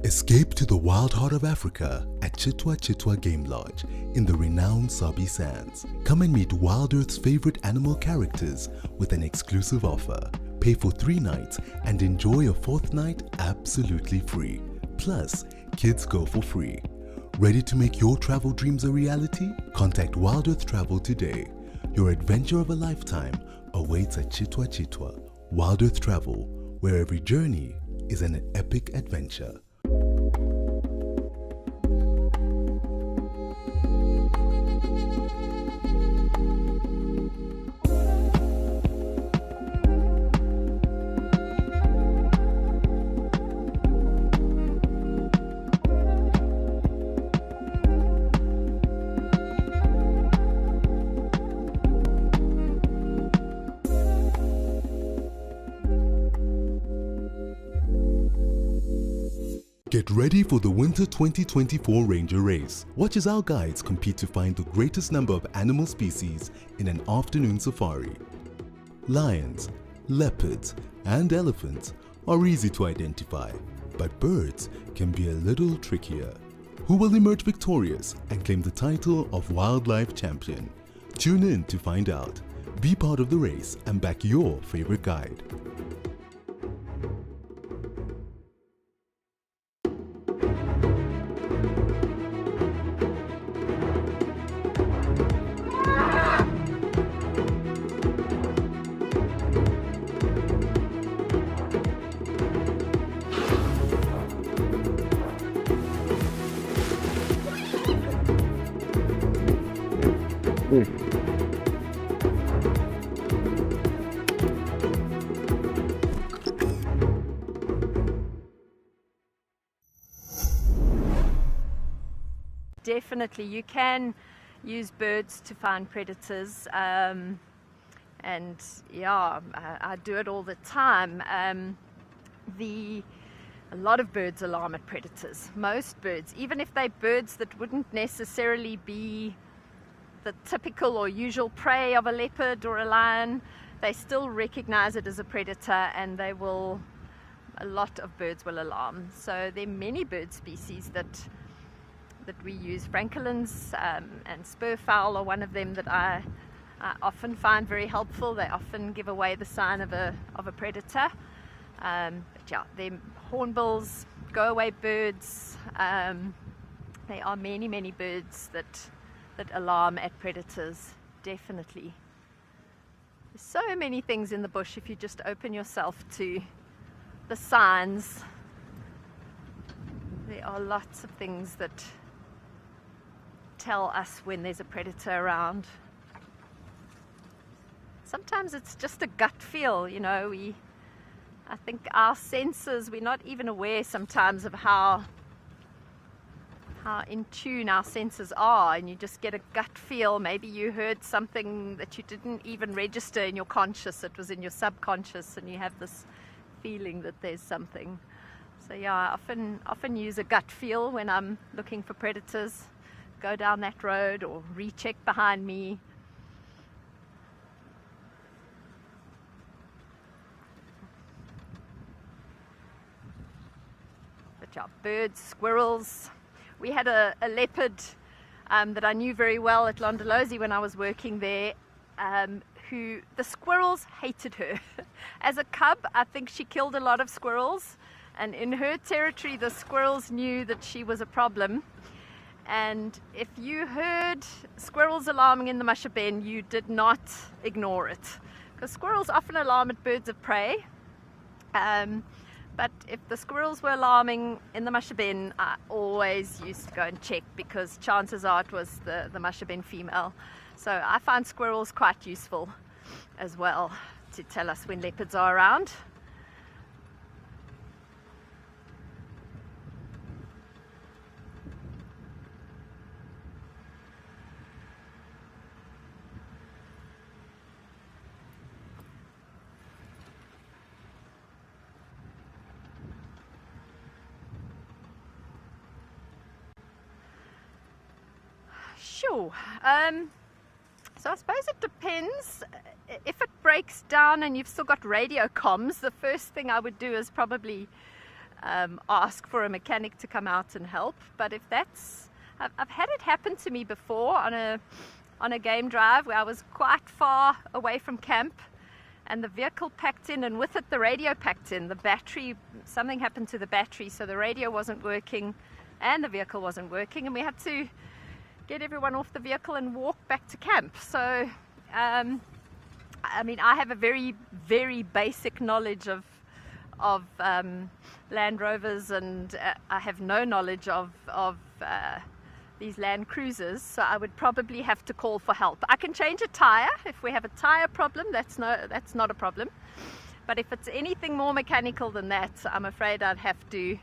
Escape to the wild heart of Africa at Chitwa Chitwa Game Lodge in the renowned Sabi Sands. Come and meet Wild Earth's favorite animal characters with an exclusive offer. Pay for 3 nights and enjoy a 4th night absolutely free. Plus, kids go for free. Ready to make your travel dreams a reality? Contact Wild Earth Travel today. Your adventure of a lifetime awaits at Chitwa Chitwa. Wild Earth Travel, where every journey is an epic adventure. Get ready for the Winter 2024 Ranger Race. Watch as our guides compete to find the greatest number of animal species in an afternoon safari. Lions, leopards, and elephants are easy to identify, but birds can be a little trickier. Who will emerge victorious and claim the title of Wildlife Champion? Tune in to find out. Be part of the race and back your favorite guide. Definitely, you can use birds to find predators, and yeah, I do it all the time. A lot of birds alarm at predators. Most birds, even if they're birds that wouldn't necessarily be the typical or usual prey of a leopard or a lion, they still recognize it as a predator, and a lot of birds will alarm. So there are many bird species that we use. Francolins and spurfowl are one of them that I often find very helpful. They often give away the sign of a predator. But yeah, they're hornbills, go-away birds. There are many birds that alarm at predators, definitely. There's so many things in the bush if you just open yourself to the signs. There are lots of things that tell us when there's a predator around. Sometimes it's just a gut feel, you know. I think our senses, we're not even aware sometimes of how in tune our senses are, and you just get a gut feel. Maybe you heard something that you didn't even register in your conscious, it was in your subconscious, and you have this feeling that there's something. So yeah, I often use a gut feel when I'm looking for predators. Go down that road or recheck behind me. But yeah, birds, squirrels. We had a leopard that I knew very well at Londolozi when I was working there, who the squirrels hated her. As a cub, I think she killed a lot of squirrels, and in her territory the squirrels knew that she was a problem. And if you heard squirrels alarming in the Mashabane, you did not ignore it, because squirrels often alarm at birds of prey. But if the squirrels were alarming in the Mashabane, I always used to go and check, because chances are it was the Mashabane female. So I find squirrels quite useful as well to tell us when leopards are around. Sure. So I suppose it depends. If it breaks down and you've still got radio comms, the first thing I would do is probably ask for a mechanic to come out and help. But if that's, I've had it happen to me before on a game drive where I was quite far away from camp and the vehicle packed in, and with it the radio packed in. The battery, something happened to the battery, so the radio wasn't working and the vehicle wasn't working, and we had to get everyone off the vehicle and walk back to camp. So I mean, I have a very, very basic knowledge of Land Rovers, and I have no knowledge of these Land Cruisers, so I would probably have to call for help. I can change a tire. If we have a tire problem, that's not a problem. But if it's anything more mechanical than that, I'm afraid I'd have to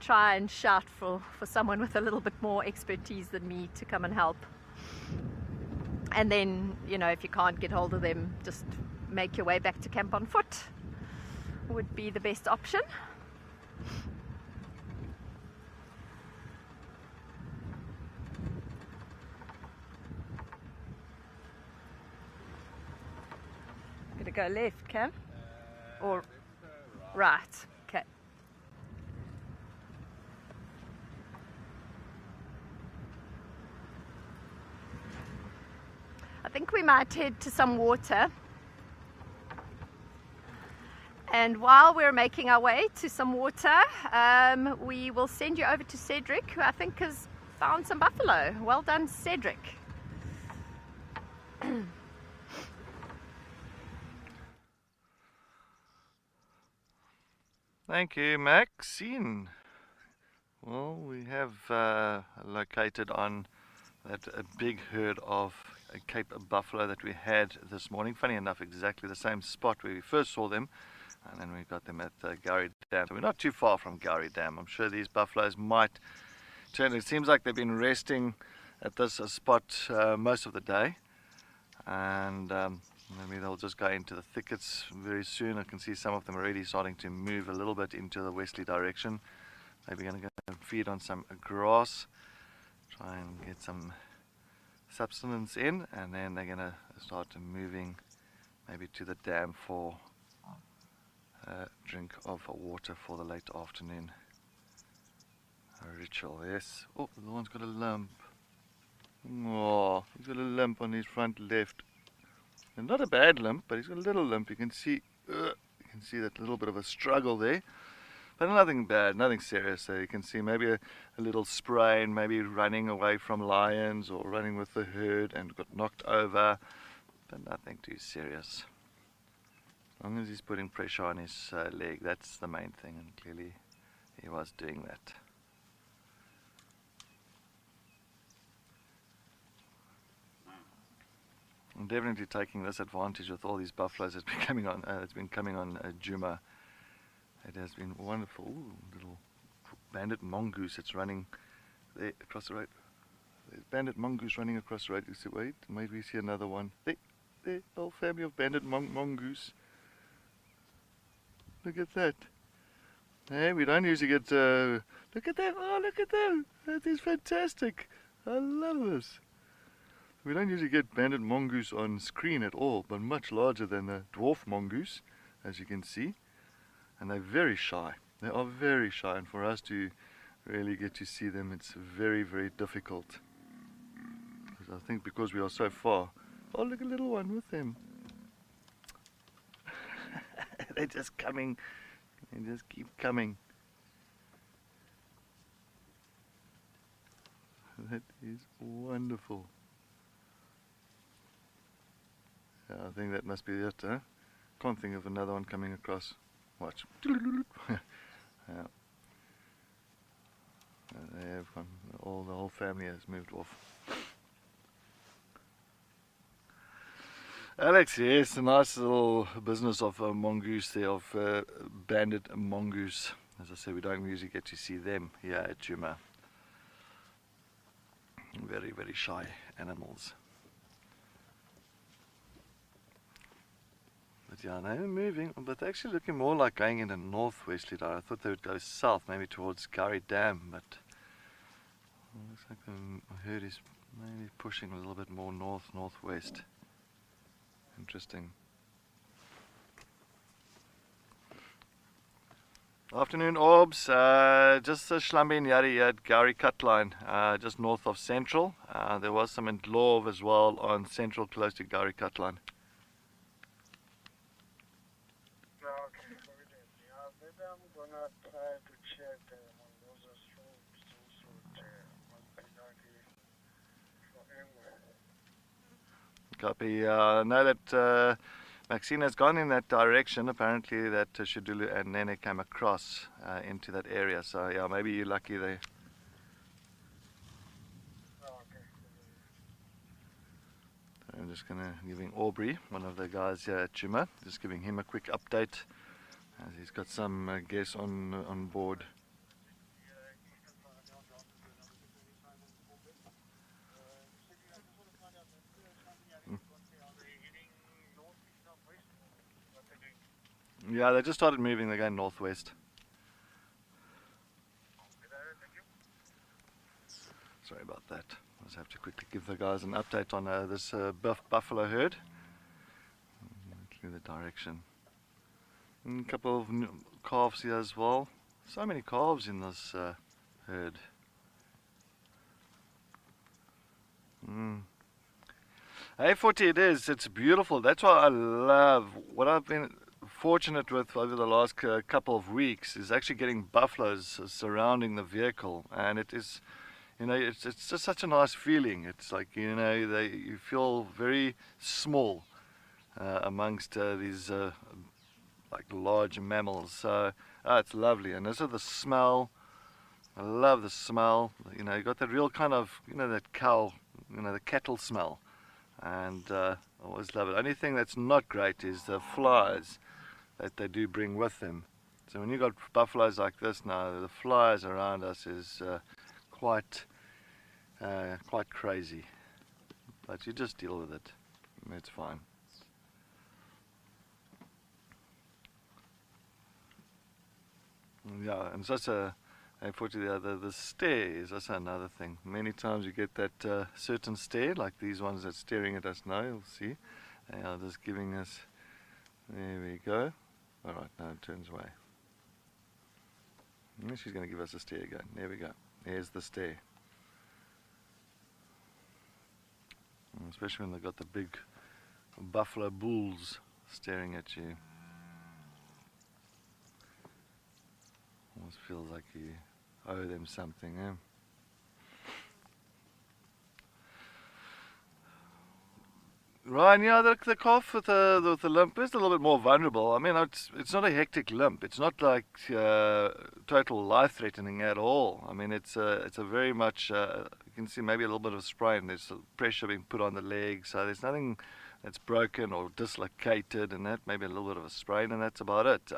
try and shout for someone with a little bit more expertise than me to come and help. And then, you know, if you can't get hold of them, just make your way back to camp on foot would be the best option. Gonna go left, Cam? Or right? Okay. I think we might head to some water. And while we're making our way to some water, we will send you over to Cedric, who I think has found some buffalo. Well done, Cedric. Thank you, Maxine. Well, we have located on that a big herd of Cape buffalo that we had this morning. Funny enough, exactly the same spot where we first saw them, and then we got them at Gowrie Dam. So we're not too far from Gowrie Dam. I'm sure these buffaloes might turn. It seems like they've been resting at this spot most of the day, and maybe they'll just go into the thickets very soon. I can see some of them already starting to move a little bit into the westerly direction. Maybe going to go feed on some grass, try and get some substance in, and then they're going to start moving maybe to the dam for a drink of water for the late afternoon ritual. Yes. Oh, the one's got a lump. Oh, he's got a lump on his front left. And not a bad lump, but he's got a little lump. You can see that little bit of a struggle there, but nothing bad, nothing serious. So you can see maybe a little sprain, maybe running away from lions or running with the herd and got knocked over, but nothing too serious. As long as he's putting pressure on his leg, that's the main thing, and clearly he was doing that. I'm definitely taking this advantage with all these buffaloes that's been coming on. It's been coming on Juma. It has been wonderful. Ooh, little banded mongoose that's running there across the road. There's banded mongoose running across the road. You see, wait, maybe we see another one. There, whole family of banded mongoose. Look at that. Hey, we don't usually get. Look at that! Oh, look at them! That is fantastic. I love this. We don't usually get banded mongoose on screen at all, but much larger than the dwarf mongoose, as you can see. And they're very shy. They are very shy, and for us to really get to see them, it's very, very difficult. I think because we are so far. Oh, look, a little one with them. They're just coming. They just keep coming. That is wonderful. Yeah, I think that must be it, huh? Can't think of another one coming across. Watch. Yeah. They have gone. The whole family has moved off. Alex, yes, a nice little business of mongoose there, of banded mongoose. As I say, we don't usually get to see them here at Juma. Very, very shy animals. But yeah, they're moving, but they're actually looking more like going in a northwesterly direction. I thought they would go south, maybe towards Gowrie Dam, but looks like the herd is Maybe pushing a little bit more northwest. Interesting. Afternoon, Orbs. Just Shlambin Yari at Gowrie Cut Line, just north of Central. There was some in Dlorv as well on Central, close to Gowrie Cut Line. Maybe I'm gonna try to check on those roads also Copy. I know that Maxine has gone in that direction. Apparently that Shidulu and Nene came across into that area. So yeah, maybe you're lucky there. I'm just giving Aubrey, one of the guys here at Chuma, just giving him a quick update as he's got some guests on board. Yeah, they just started moving. They're going northwest. Sorry about that. I just have to quickly give the guys an update on this buffalo herd. Clear the direction. And a couple of calves here as well. So many calves in this herd. A40 it is. It's beautiful. That's what I love. What I've been fortunate with over the last couple of weeks is actually getting buffaloes surrounding the vehicle, and it is, you know, it's just such a nice feeling. It's like, you know, you feel very small amongst these like large mammals. So it's lovely, and this is the smell. I love the smell. You know, you got that real kind of, you know, that cow, you know, the cattle smell, and I always love it. Only thing that's not great is the flies that they do bring with them. So when you got buffaloes like this now, the flies around us is quite crazy. But you just deal with it. It's fine. Yeah, and such unfortunately the stare is also another thing. Many times you get that certain stare, like these ones that's staring at us now. You'll see. They are just giving us. There we go. Alright, now it turns away. She's going to give us a stare again. There we go. There's the stare. Especially when they've got the big buffalo bulls staring at you. Almost feels like you owe them something, eh? Ryan, yeah, the calf with the limp is a little bit more vulnerable. I mean, it's not a hectic limp. It's not like total life-threatening at all. I mean, it's a very much. You can see maybe a little bit of sprain. There's pressure being put on the leg, so there's nothing that's broken or dislocated, and that maybe a little bit of a sprain, and that's about it.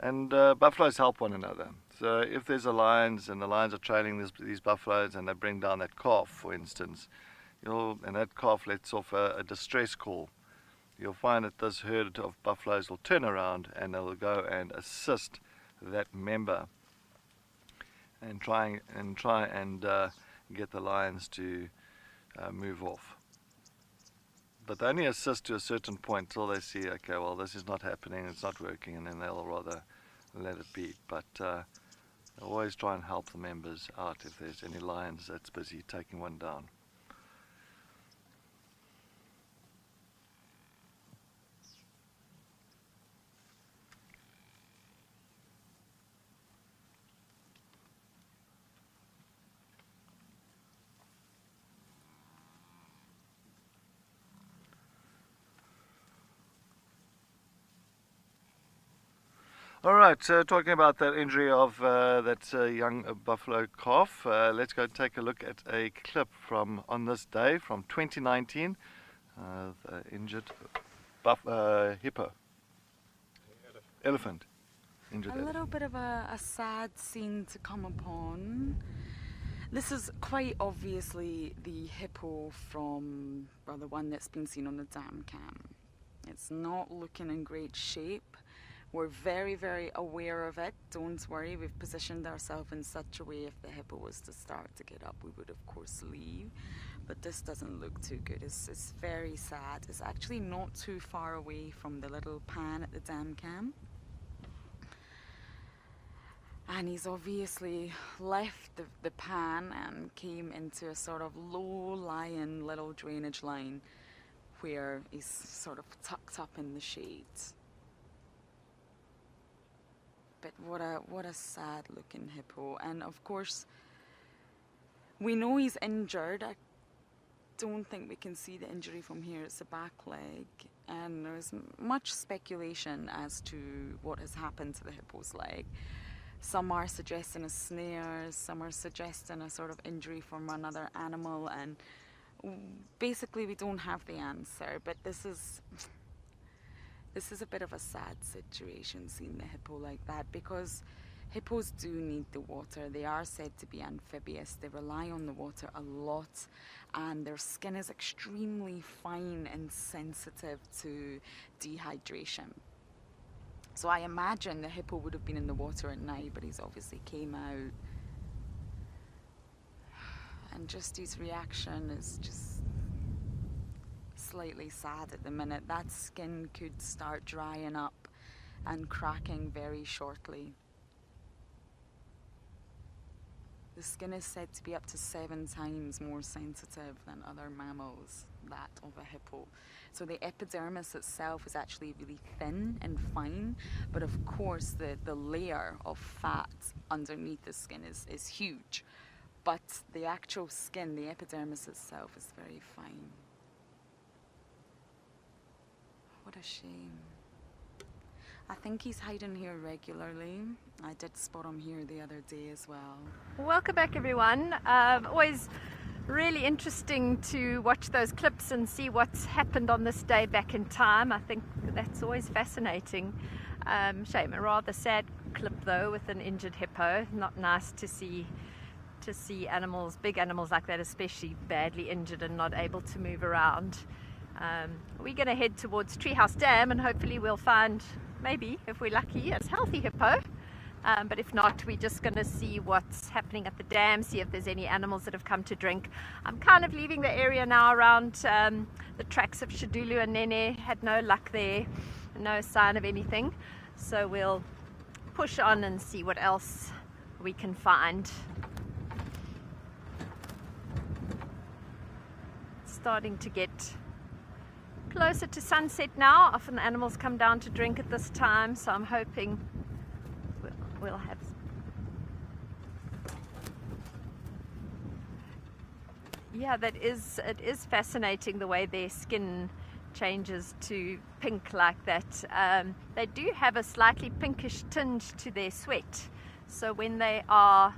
And buffaloes help one another. So if there's a lions and the lions are trailing these buffaloes, and they bring down that calf, for instance. And that calf lets off a distress call. You'll find that this herd of buffaloes will turn around and they'll go and assist that member and try and get the lions to move off. But they only assist to a certain point till they see, okay, well, this is not happening, it's not working, and then they'll rather let it be. But always try and help the members out if there's any lions that's busy taking one down. All right, so talking about that injury of that young buffalo calf, let's go take a look at a clip from on this day from 2019, the injured elephant. Injured a little bit of a sad scene to come upon. This is quite obviously the hippo from, well, the one that's been seen on the dam cam. It's not looking in great shape. We're very, very aware of it. Don't worry, we've positioned ourselves in such a way if the hippo was to start to get up, we would of course leave. But this doesn't look too good. It's very sad. It's actually not too far away from the little pan at the dam cam. And he's obviously left the pan and came into a sort of low-lying little drainage line where he's sort of tucked up in the shade. But what a sad looking hippo. And of course we know he's injured. I don't think we can see the injury from here. It's the back leg, and there's much speculation as to what has happened to the hippo's leg. Some are suggesting a snare, some are suggesting a sort of injury from another animal, and basically we don't have the answer. But this is a bit of a sad situation, seeing the hippo like that, because hippos do need the water. They are said to be amphibious. They rely on the water a lot, and their skin is extremely fine and sensitive to dehydration. So I imagine the hippo would have been in the water at night, but he's obviously came out. And just his reaction is just slightly sad at the minute. That skin could start drying up and cracking very shortly. The skin is said to be up to 7 times more sensitive than other mammals, that of a hippo. So the epidermis itself is actually really thin and fine, but of course the layer of fat underneath the skin is huge. But the actual skin, the epidermis itself, is very fine. What a shame. I think he's hiding here regularly. I did spot him here the other day as well. Welcome back, everyone. Always really interesting to watch those clips and see what's happened on this day back in time. I think that's always fascinating. Shame, a rather sad clip though, with an injured hippo. Not nice to see animals, big animals like that, especially badly injured and not able to move around. We're going to head towards Treehouse Dam, and hopefully we'll find, maybe if we're lucky, a healthy hippo. But if not, we're just going to see what's happening at the dam, see if there's any animals that have come to drink. I'm kind of leaving the area now around the tracks of Shadulu and Nene. Had no luck there, no sign of anything. So we'll push on and see what else we can find. It's starting to get closer to sunset now. Often animals come down to drink at this time, so I'm hoping we'll have. Yeah, it is fascinating the way their skin changes to pink like that. They do have a slightly pinkish tinge to their sweat, so when they are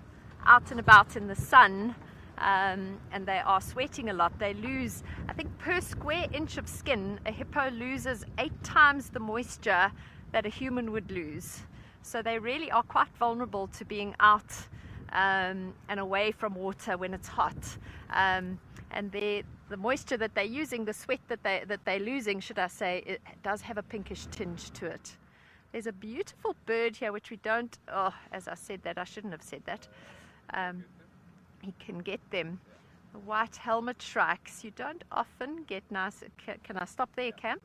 out and about in the sun and they are sweating a lot, they lose, I think per square inch of skin, a hippo loses 8 times the moisture that a human would lose. So they really are quite vulnerable to being out and away from water when it's hot. And the moisture that they're using, the sweat that they're losing, should I say, it does have a pinkish tinge to it. There's a beautiful bird here which we don't, oh, as I said that, I shouldn't have said that. He can get them. The white helmet shrikes. You don't often get nice. Can I stop there, Cam?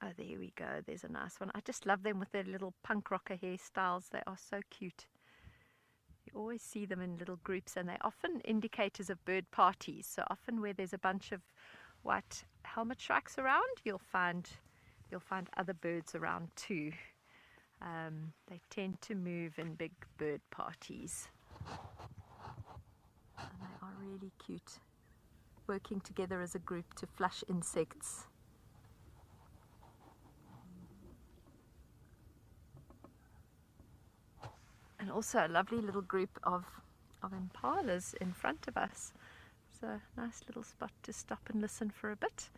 Oh, there we go. There's a nice one. I just love them with their little punk rocker hairstyles. They are so cute. You always see them in little groups, and they're often indicators of bird parties. So often where there's a bunch of white helmet shrikes around, you'll find other birds around too. They tend to move in big bird parties. And they are really cute, working together as a group to flush insects. And also a lovely little group of impalas in front of us. It's a nice little spot to stop and listen for a bit.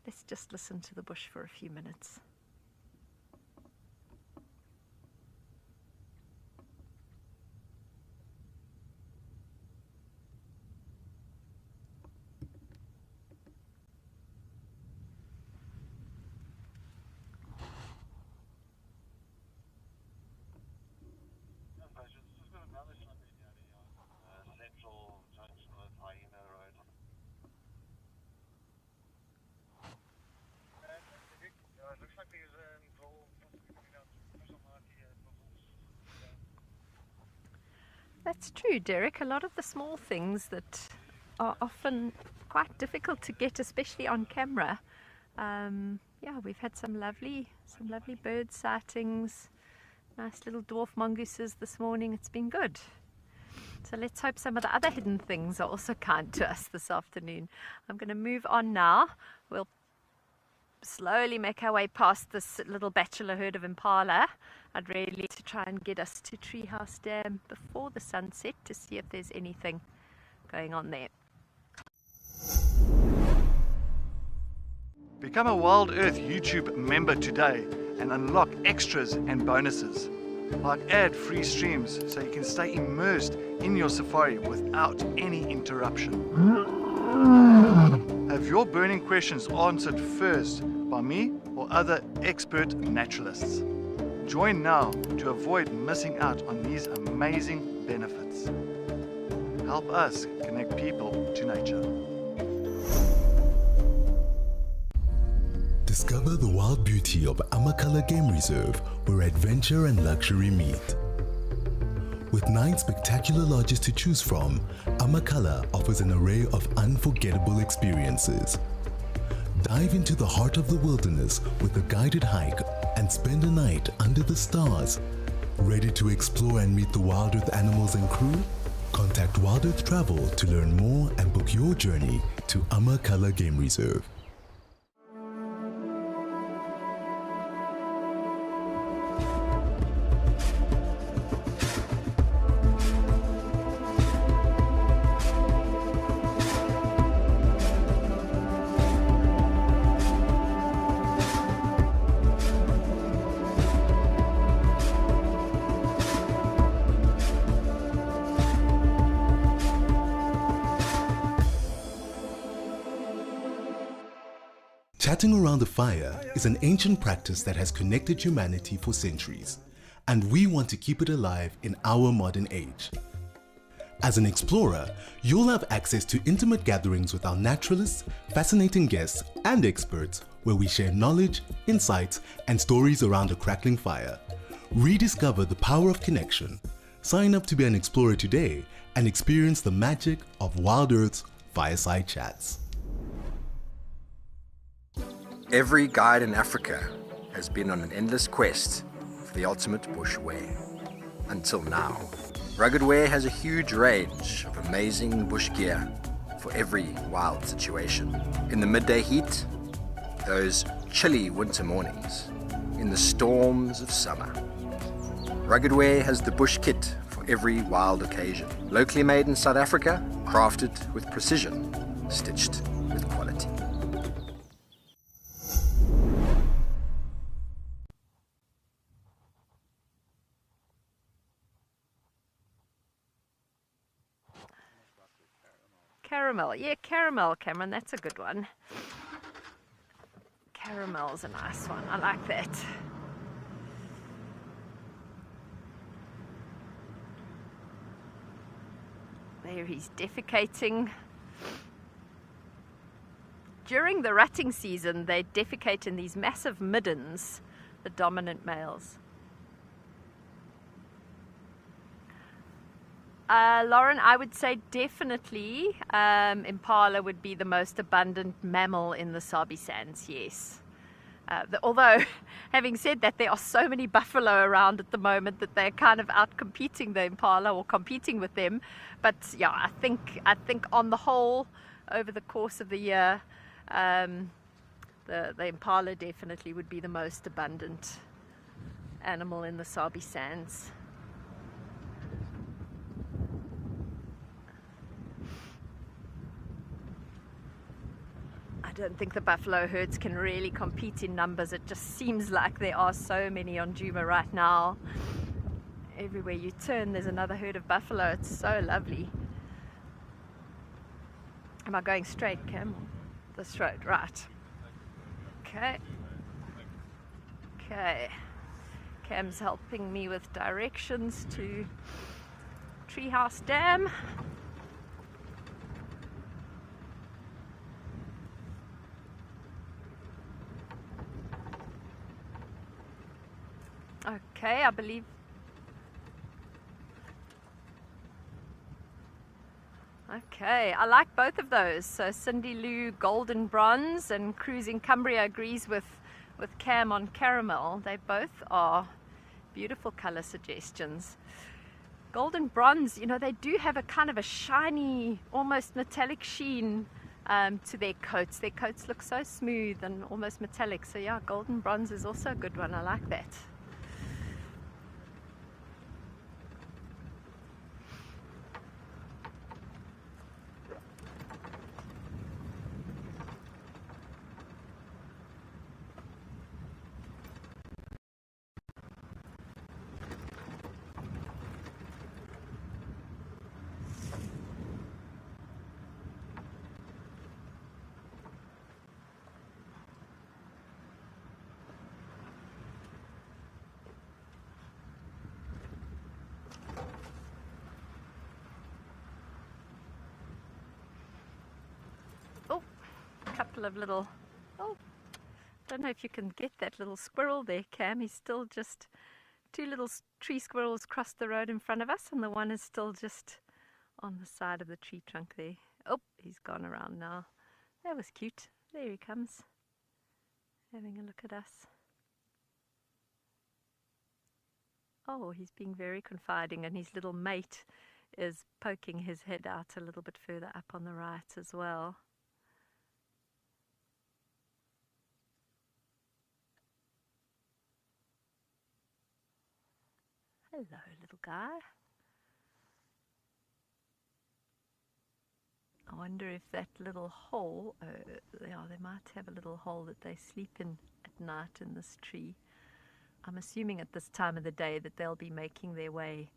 Let's just listen to the bush for a few minutes. that's true, Derek. A lot of the small things that are often quite difficult to get, especially on camera. Yeah, we've had some lovely bird sightings, nice little dwarf mongooses this morning. It's been good. So let's hope some of the other hidden things are also kind to us this afternoon. I'm going to move on now. We'll slowly make our way past this little bachelor herd of impala. I'd really like to try and get us to Treehouse Dam before the sunset to see if there's anything going on there. Become a Wild Earth YouTube member today and unlock extras and bonuses, like ad-free streams so you can stay immersed in your safari without any interruption. Have your burning questions answered first by me or other expert naturalists. Join now to avoid missing out on these amazing benefits. Help us connect people to nature. Discover the wild beauty of Amakhala Game Reserve, where adventure and luxury meet. With 9 spectacular lodges to choose from, Amakhala offers an array of unforgettable experiences. Dive into the heart of the wilderness with a guided hike and spend a night under the stars. Ready to explore and meet the Wild Earth animals and crew? Contact Wild Earth Travel to learn more and book your journey to Amakhala Game Reserve. Chatting around the fire is an ancient practice that has connected humanity for centuries, and we want to keep it alive in our modern age. As an explorer, you'll have access to intimate gatherings with our naturalists, fascinating guests, and experts where we share knowledge, insights, and stories around a crackling fire. Rediscover the power of connection. Sign up to be an explorer today and experience the magic of Wild Earth's Fireside Chats. Every guide in Africa has been on an endless quest for the ultimate bush wear. Until now, Rugged Wear has a huge range of amazing bush gear for every wild situation. In the midday heat, those chilly winter mornings, in the storms of summer. Rugged Wear has the bush kit for every wild occasion. Locally made in South Africa, crafted with precision, stitched with quality. Caramel. Yeah, caramel, Cameron. That's a good one. Caramel's a nice one. I like that. There he's defecating. During the rutting season, they defecate in these massive middens, the dominant males. Lauren, I would say definitely impala would be the most abundant mammal in the Sabi Sands, yes. Although, having said that, there are so many buffalo around at the moment that they're kind of out competing the impala or competing with them. But yeah, I think on the whole, over the course of the year, the impala definitely would be the most abundant animal in the Sabi Sands. I don't think the buffalo herds can really compete in numbers. It just seems like there are so many on Djuma right now. Everywhere you turn, there's another herd of buffalo. It's so lovely. Am I going straight, Cam? This road, right. Okay. Okay. Cam's helping me with directions to Treehouse Dam. Okay, I believe. Okay, I like both of those. So Cindy Lou Golden Bronze and Cruising Cumbria agrees with Cam on Caramel. They both are beautiful color suggestions. Golden Bronze, you know, they do have a kind of a shiny, almost metallic sheen to their coats. Their coats look so smooth and almost metallic. So yeah, Golden Bronze is also a good one. I like that. Couple of little, oh, don't know if you can get that little squirrel there, Cam. He's still just, two little tree squirrels crossed the road in front of us, and the one is still just on the side of the tree trunk there. Oh, he's gone around now. That was cute. There he comes, having a look at us. Oh, he's being very confiding, and his little mate is poking his head out a little bit further up on the right as well. Hello, little guy. I wonder if that little hole, yeah, they might have a little hole that they sleep in at night in this tree. I'm assuming at this time of the day that they'll be making their way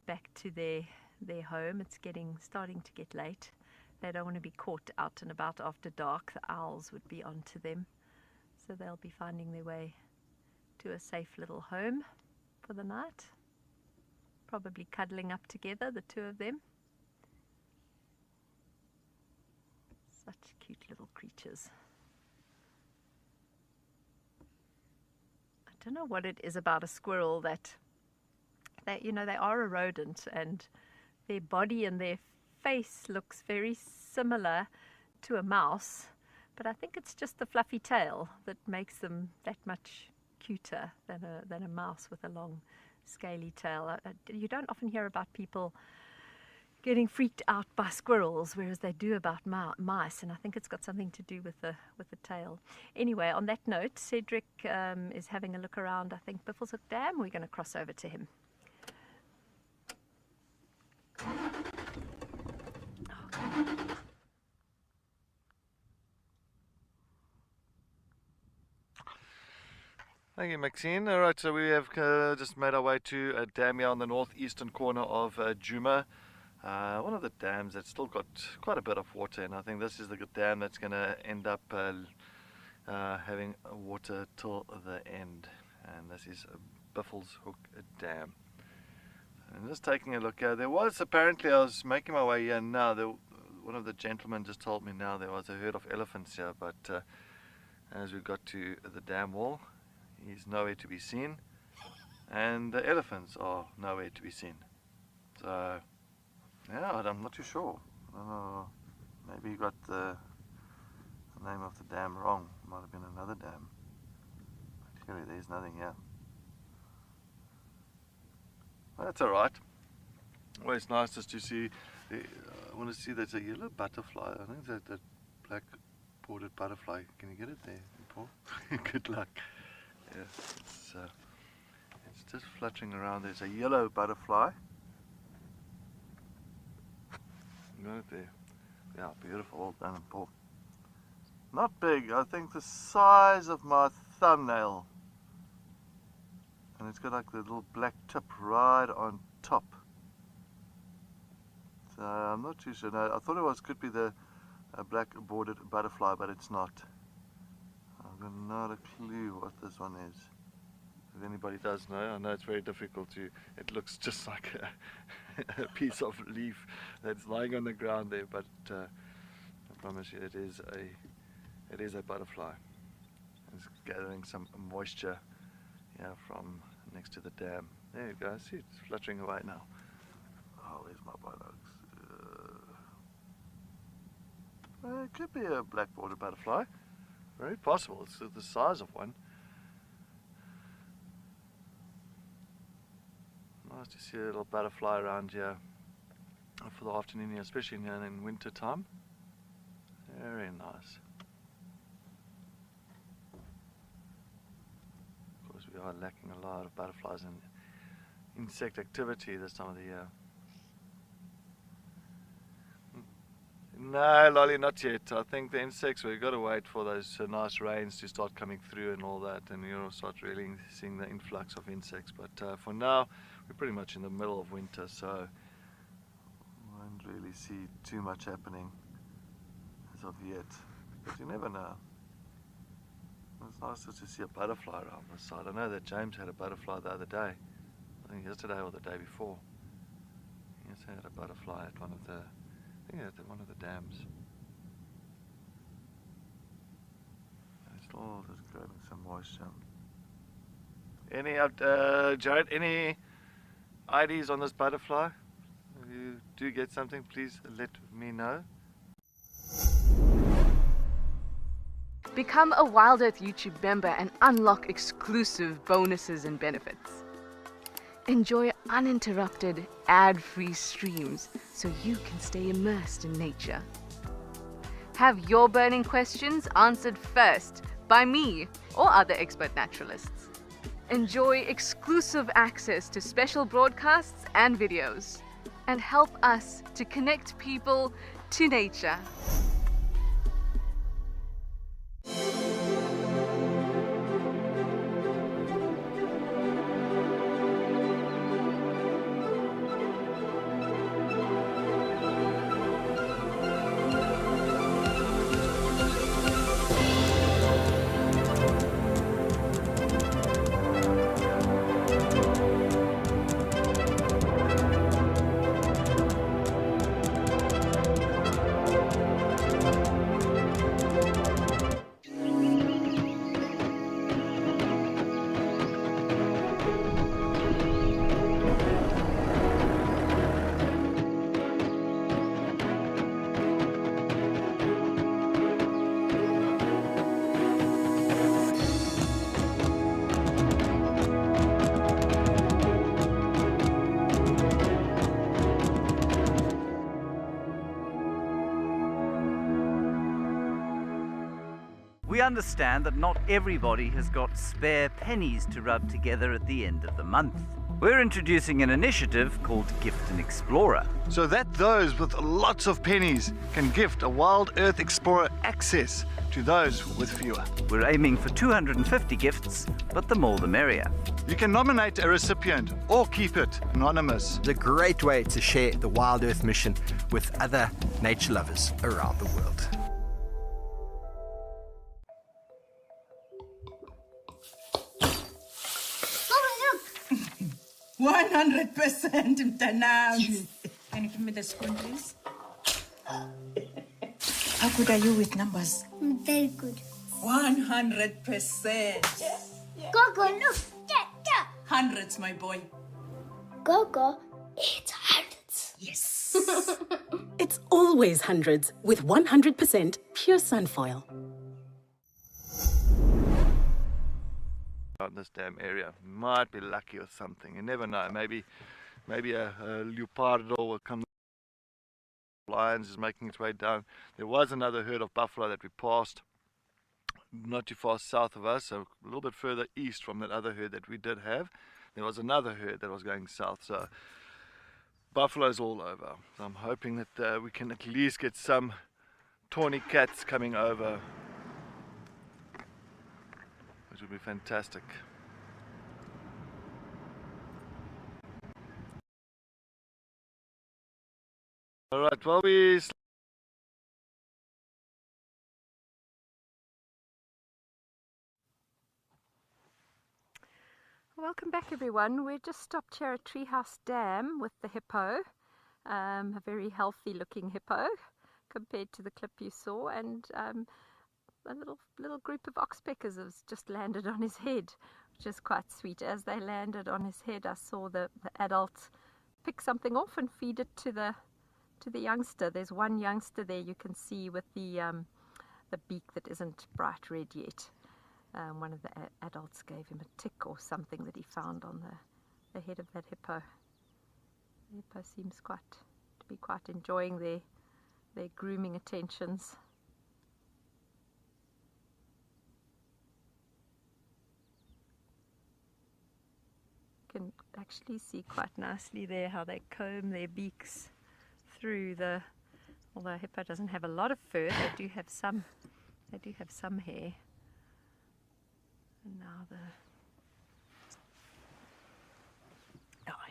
back to their home. It's starting to get late. They don't want to be caught out and about after dark. The owls would be onto them. So they'll be finding their way to a safe little home for the night. Probably cuddling up together, the two of them. Such cute little creatures. I don't know what it is about a squirrel that you know, they are a rodent, and their body and their face looks very similar to a mouse, but I think it's just the fluffy tail that makes them that much cuter than a mouse with a long scaly tail. You don't often hear about people getting freaked out by squirrels, whereas they do about mice, and I think it's got something to do with the tail. Anyway, on that note, Cedric is having a look around, I think, Buffelshoek Dam. We're going to cross over to him. Thank you, Maxine. All right, so we have just made our way to a dam here on the northeastern corner of Djuma. One of the dams that's still got quite a bit of water, and I think this is the dam that's going to end up having water till the end. And this is Buffelshoek Dam. And just taking a look here, there was apparently, I was making my way here now, one of the gentlemen just told me now there was a herd of elephants here, but as we got to the dam wall, he's nowhere to be seen, and the elephants are nowhere to be seen. So yeah, I'm not too sure. Maybe he got the name of the dam wrong. Might have been another dam. But clearly there's nothing here. Well, that's alright. Always nice just to see. I want to see there's a yellow butterfly. I think that black bordered butterfly. Can you get it there, Paul? Good luck. Yeah, it's just fluttering around. There's a yellow butterfly. Got it there. Yeah, beautiful. All done, Paul. Not big. I think the size of my thumbnail. And it's got like the little black tip right on top. So I'm not too sure. No, I thought it could be the black bordered butterfly, but it's not. I've got not a clue what this one is. If anybody does know, I know it's very difficult to. It looks just like a piece of leaf that's lying on the ground there, but I promise you, it is a butterfly. It's gathering some moisture, yeah, from next to the dam. There you go. See, it's fluttering away now. Oh, there's my binocs. It could be a black border butterfly. Very possible. It's the size of one. Nice to see a little butterfly around here for the afternoon here, especially in winter time. Very nice. Of course, we are lacking a lot of butterflies and insect activity this time of the year. No, Lolly, not yet. I think the insects, we've got to wait for those nice rains to start coming through and all that, and you'll start really seeing the influx of insects. But for now, we're pretty much in the middle of winter, so we won't really see too much happening as of yet. But you never know. It's nice just to see a butterfly around the side. I know that James had a butterfly the other day. I think yesterday or the day before. He also had a butterfly at one of the dams. It's all just grabbing some moisture. Jared, any IDs on this butterfly? If you do get something, please let me know. Become a Wild Earth YouTube member and unlock exclusive bonuses and benefits. Enjoy uninterrupted, ad-free streams so you can stay immersed in nature. Have your burning questions answered first by me or other expert naturalists. Enjoy exclusive access to special broadcasts and videos. And help us to connect people to nature. We understand that not everybody has got spare pennies to rub together at the end of the month. We're introducing an initiative called Gift an Explorer. So that those with lots of pennies can gift a Wild Earth Explorer access to those with fewer. We're aiming for 250 gifts, but the more the merrier. You can nominate a recipient or keep it anonymous. It's a great way to share the Wild Earth mission with other nature lovers around the world. 100% mtanam. Yes. Can you give me the spoon, please? How good are you with numbers? Very good. 100%. Gogo, look. Yeah. Hundreds, my boy. Gogo, it's hundreds. Yes. It's always hundreds with 100% pure sunfoil. Out in this damn area, might be lucky with something. You never know. Maybe a leopardo will come. Lions is making its way down. There was another herd of buffalo that we passed not too far south of us, so a little bit further east from that other herd that we did have. There was another herd that was going south, so buffaloes all over. So I'm hoping that we can at least get some tawny cats coming over, which would be fantastic. All right, well, Welcome back, everyone. We just stopped here at Treehouse Dam with the hippo, a very healthy looking hippo compared to the clip you saw, and a little group of oxpeckers has just landed on his head, which is quite sweet. As they landed on his head, I saw the adult pick something off and feed it to the to the youngster. There's one youngster there you can see with the beak that isn't bright red yet. One of the adults gave him a tick or something that he found on the head of that hippo. The hippo seems to be quite enjoying their grooming attentions. You can actually see quite nicely there how they comb their beaks through although a hippo doesn't have a lot of fur, they do have some hair. And now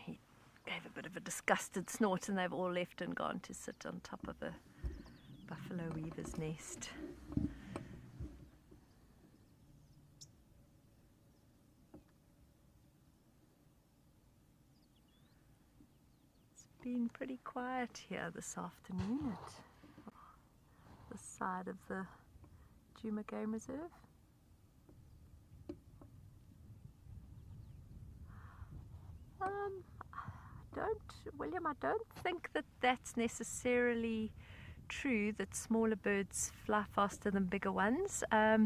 he gave a bit of a disgusted snort, and they've all left and gone to sit on top of a buffalo weaver's nest. It's been pretty quiet here this afternoon at the side of the Djuma Game Reserve. William, I don't think that that's necessarily true, that smaller birds fly faster than bigger ones. I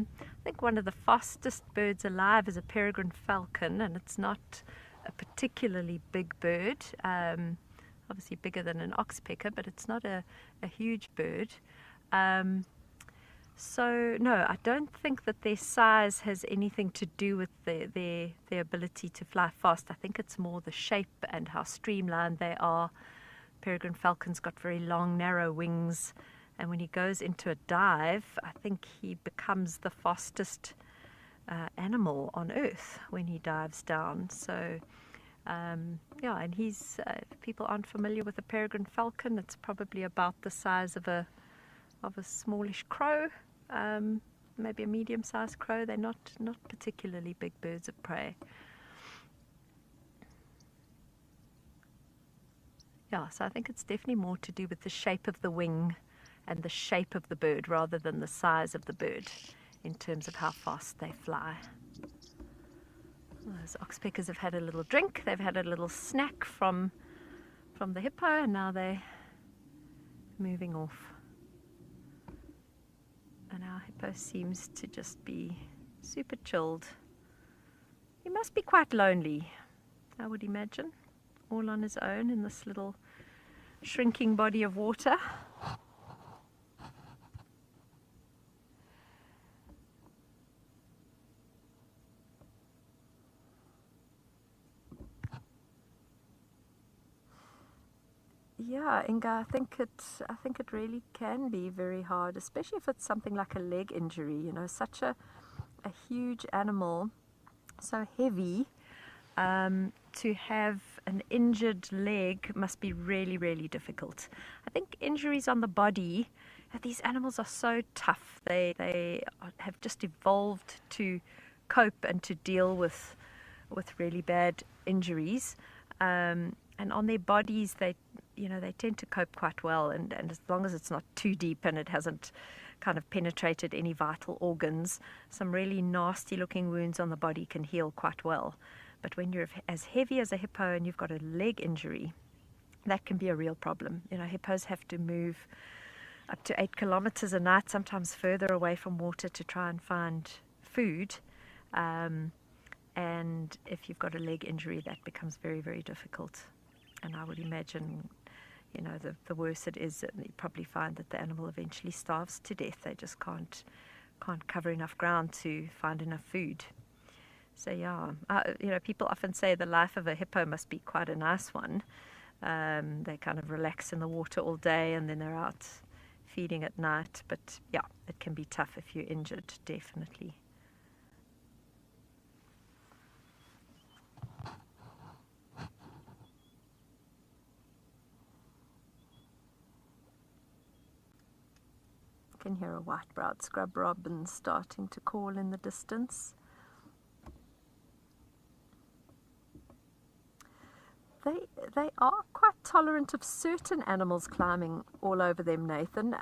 think one of the fastest birds alive is a peregrine falcon, and it's not a particularly big bird. Obviously bigger than an oxpecker, but it's not a huge bird. So no, I don't think that their size has anything to do with their ability to fly fast. I think it's more the shape and how streamlined they are. Peregrine falcon's got very long, narrow wings, and when he goes into a dive, I think he becomes the fastest animal on Earth when he dives down. So yeah, and if people aren't familiar with a peregrine falcon, it's probably about the size of a smallish crow. Maybe a medium-sized crow. They're not particularly big birds of prey. Yeah, so I think it's definitely more to do with the shape of the wing and the shape of the bird rather than the size of the bird in terms of how fast they fly. Those oxpeckers have had a little drink. They've had a little snack from the hippo, and now they're moving off. And our hippo seems to just be super chilled. He must be quite lonely, I would imagine, all on his own in this little shrinking body of water. Yeah, Inga, I think it really can be very hard, especially if it's something like a leg injury. You know, such a huge animal, so heavy, to have an injured leg must be really, really difficult. I think injuries on the body, these animals are so tough. They have just evolved to cope and to deal with really bad injuries. And on their bodies, they tend to cope quite well, and as long as it's not too deep and it hasn't kind of penetrated any vital organs, some really nasty looking wounds on the body can heal quite well. But when you're as heavy as a hippo and you've got a leg injury, that can be a real problem. You know, hippos have to move up to 8 kilometers a night, sometimes further away from water, to try and find food. And if you've got a leg injury, that becomes very, very difficult. And I would imagine, you know, the worse it is, you probably find that the animal eventually starves to death. They just can't cover enough ground to find enough food. So yeah, you know, people often say the life of a hippo must be quite a nice one. They kind of relax in the water all day and then they're out feeding at night. But yeah, it can be tough if you're injured, definitely. You can hear a white-browed scrub robin starting to call in the distance. They are quite tolerant of certain animals climbing all over them, Nathan.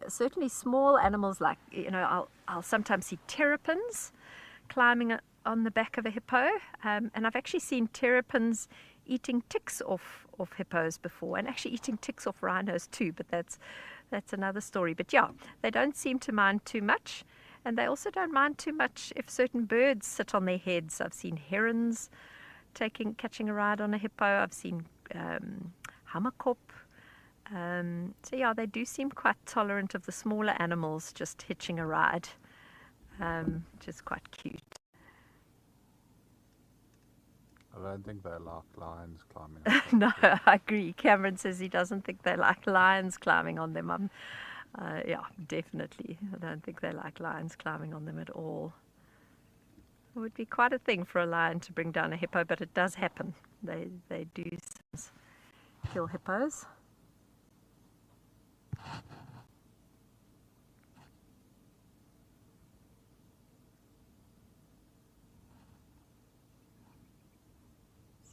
Certainly small animals, like, you know, I'll sometimes see terrapins climbing on the back of a hippo, and I've actually seen terrapins eating ticks off hippos before, and actually eating ticks off rhinos too, but that's another story. But yeah, they don't seem to mind too much, and they also don't mind too much if certain birds sit on their heads. I've seen herons catching a ride on a hippo. I've seen hammerkop. So yeah, they do seem quite tolerant of the smaller animals just hitching a ride, which is quite cute. I don't think they like lions climbing on them. No, I agree. Cameron says he doesn't think they like lions climbing on them. Yeah, definitely. I don't think they like lions climbing on them at all. It would be quite a thing for a lion to bring down a hippo, but it does happen. They do kill hippos.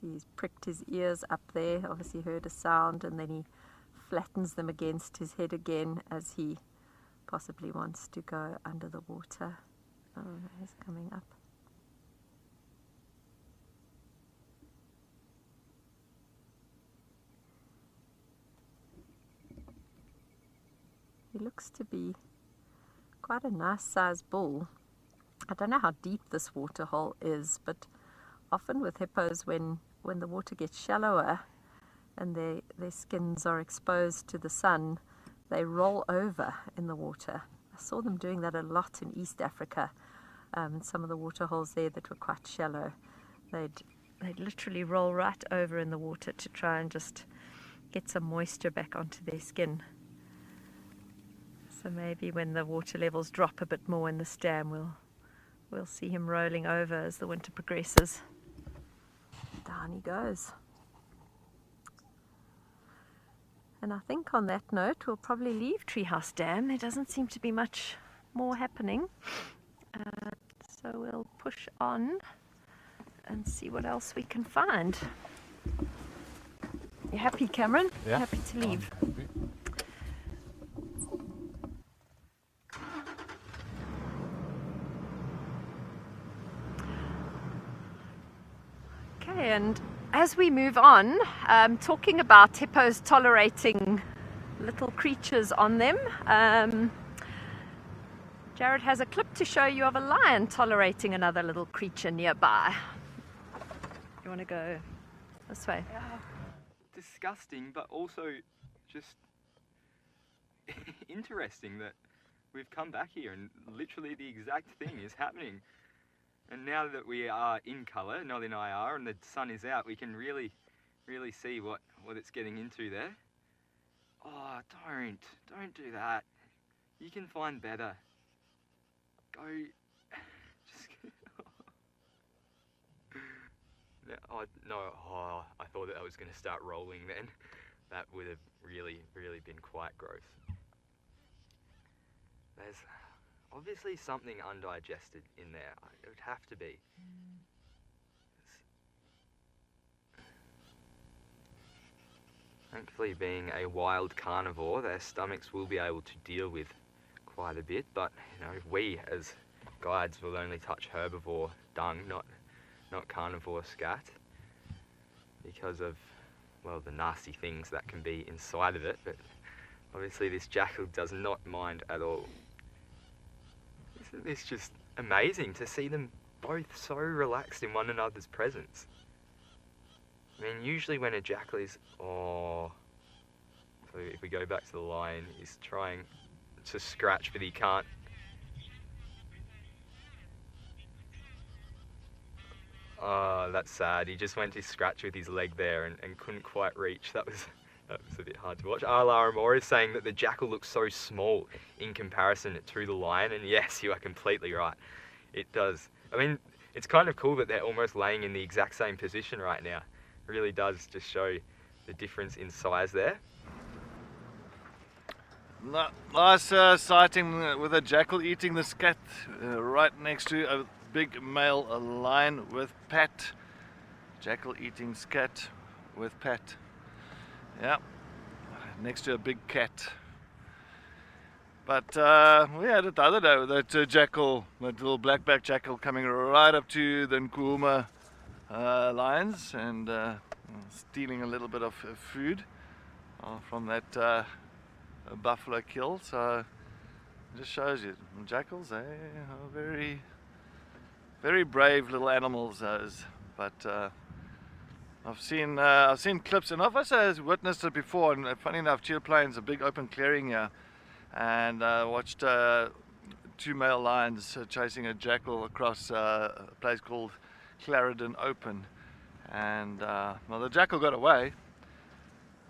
See, he's pricked his ears up there, obviously heard a sound, and then he flattens them against his head again as he possibly wants to go under the water. Oh, he's coming up. He looks to be quite a nice sized bull. I don't know how deep this waterhole is, but often with hippos, when the water gets shallower and their skins are exposed to the sun, they roll over in the water. I saw them doing that a lot in East Africa. Some of the waterholes there that were quite shallow, they'd literally roll right over in the water to try and just get some moisture back onto their skin. So maybe when the water levels drop a bit more in this dam, we'll see him rolling over as the winter progresses. Down he goes. And I think on that note, we'll probably leave Treehouse Dam. There doesn't seem to be much more happening. So we'll push on and see what else we can find. You happy, Cameron? Yeah. Happy to leave? Okay, and as we move on, talking about hippos tolerating little creatures on them, Jared has a clip to show you of a lion tolerating another little creature nearby. You want to go this way? Yeah. Disgusting, but also just interesting that we've come back here and literally the exact thing is happening. And now that we are in colour, Nolly and I are, and the sun is out, we can really see what it's getting into there. Oh, don't do that. You can find better. Go, just... Oh, I thought that I was going to start rolling then. That would have really been quite gross. There's obviously something undigested in there. It would have to be. Thankfully, being a wild carnivore, their stomachs will be able to deal with quite a bit, but you know, we as guides will only touch herbivore dung, not carnivore scat, because of, well, the nasty things that can be inside of it. But obviously this jackal does not mind at all. Isn't this just amazing to see them both so relaxed in one another's presence? I mean, usually when a jackal is, so if we go back to the lion, he's trying to scratch, but he can't. Oh, that's sad. He just went to scratch with his leg there and couldn't quite reach. That was a bit hard to watch. Lara Moore is saying that the jackal looks so small in comparison to the lion, and yes, you are completely right. It does. I mean, it's kind of cool that they're almost laying in the exact same position right now. It really does just show the difference in size there. Nice sighting with a jackal eating the scat right next to a big male lion with Pat. Jackal eating scat with Pat. Yeah, next to a big cat. But we had it the other day with that jackal, that little black-backed jackal coming right up to the Nkuhuma lions, and stealing a little bit of food from that buffalo kill. So it just shows you, jackals, they are very, very brave little animals, those. But I've seen clips, and I've also witnessed it before. And funny enough, Teal Plains, a big open clearing here, and watched 2 male lions chasing a jackal across a place called Clarendon Open, and well, the jackal got away,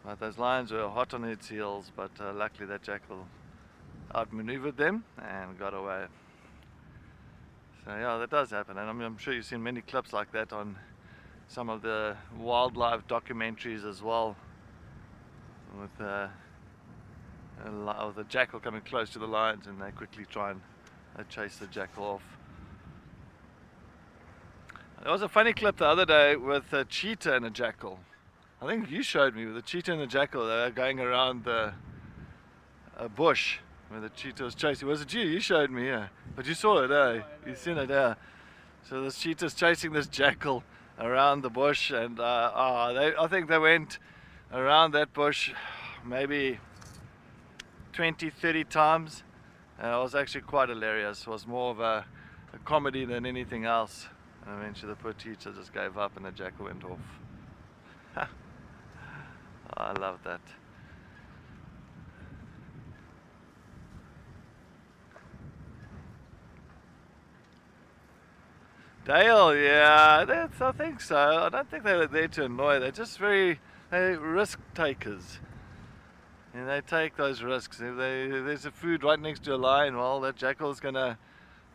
but those lions were hot on its heels. But luckily, that jackal outmaneuvered them and got away. So yeah, that does happen, and I'm sure you've seen many clips like that on some of the wildlife documentaries as well, with the jackal coming close to the lions, and they quickly try and chase the jackal off. There was a funny clip the other day with a cheetah and a jackal. I think you showed me with the cheetah and the jackal. They were going around a bush where the cheetah was chasing. Was it you? You showed me, yeah. But you saw it, eh? You seen it, yeah. So this cheetah's chasing this jackal around the bush, and I think they went around that bush maybe 20-30 times. It was actually quite hilarious. It was more of a comedy than anything else. And eventually the poor teacher just gave up and the jackal went off. I love that. Dale, yeah, I think so. I don't think they're there to annoy. They're just they're risk takers. And they take those risks. If there's a food right next to a lion, well, that jackal's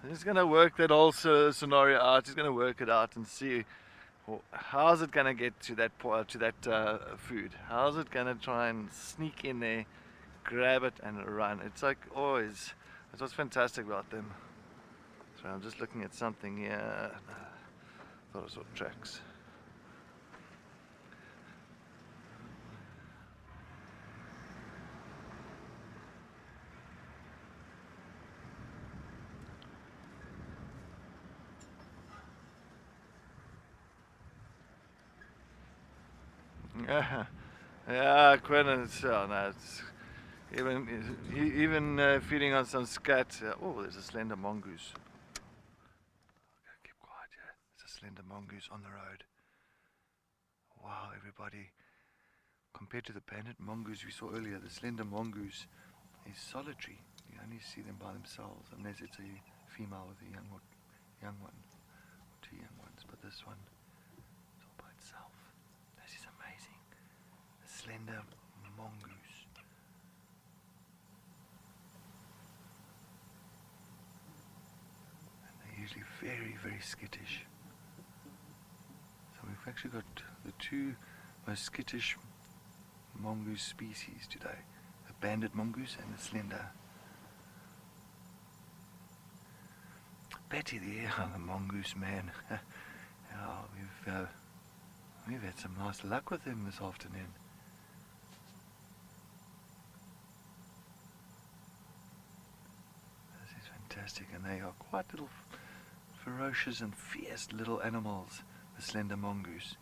he's gonna work that whole scenario out. He's gonna work it out and see how's it gonna get to that food. How's it gonna try and sneak in there, grab it, and run? It's like always. That's what's fantastic about them. So I'm just looking at something here. Thought I saw tracks. Yeah, Quinn, it's even feeding on some scat. Oh, there's a slender mongoose. Okay, keep quiet, yeah. There's a slender mongoose on the road. Wow, everybody. Compared to the banded mongoose we saw earlier, the slender mongoose is solitary. You only see them by themselves, unless it's a female with a young one, or 2 young ones. But this one is all by itself. This is amazing. A slender mongoose. And they're usually very, very skittish. So we've actually got the 2 most skittish mongoose species today. The banded mongoose and the slender. Betty the mongoose man. Yeah, we've had some nice luck with him this afternoon. This is fantastic, and they are quite little ferocious and fierce little animals, the slender mongoose,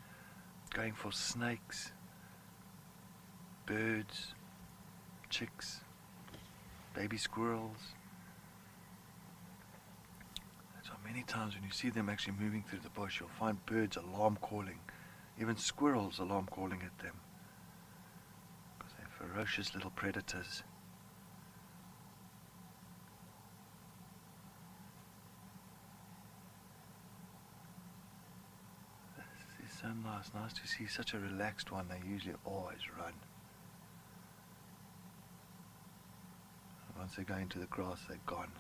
going for snakes, birds, chicks, baby squirrels. So many times when you see them actually moving through the bush, you'll find birds alarm calling, even squirrels alarm calling at them, because they're ferocious little predators. This is so nice to see such a relaxed one. They usually always run. Once they go into the grass, they're gone.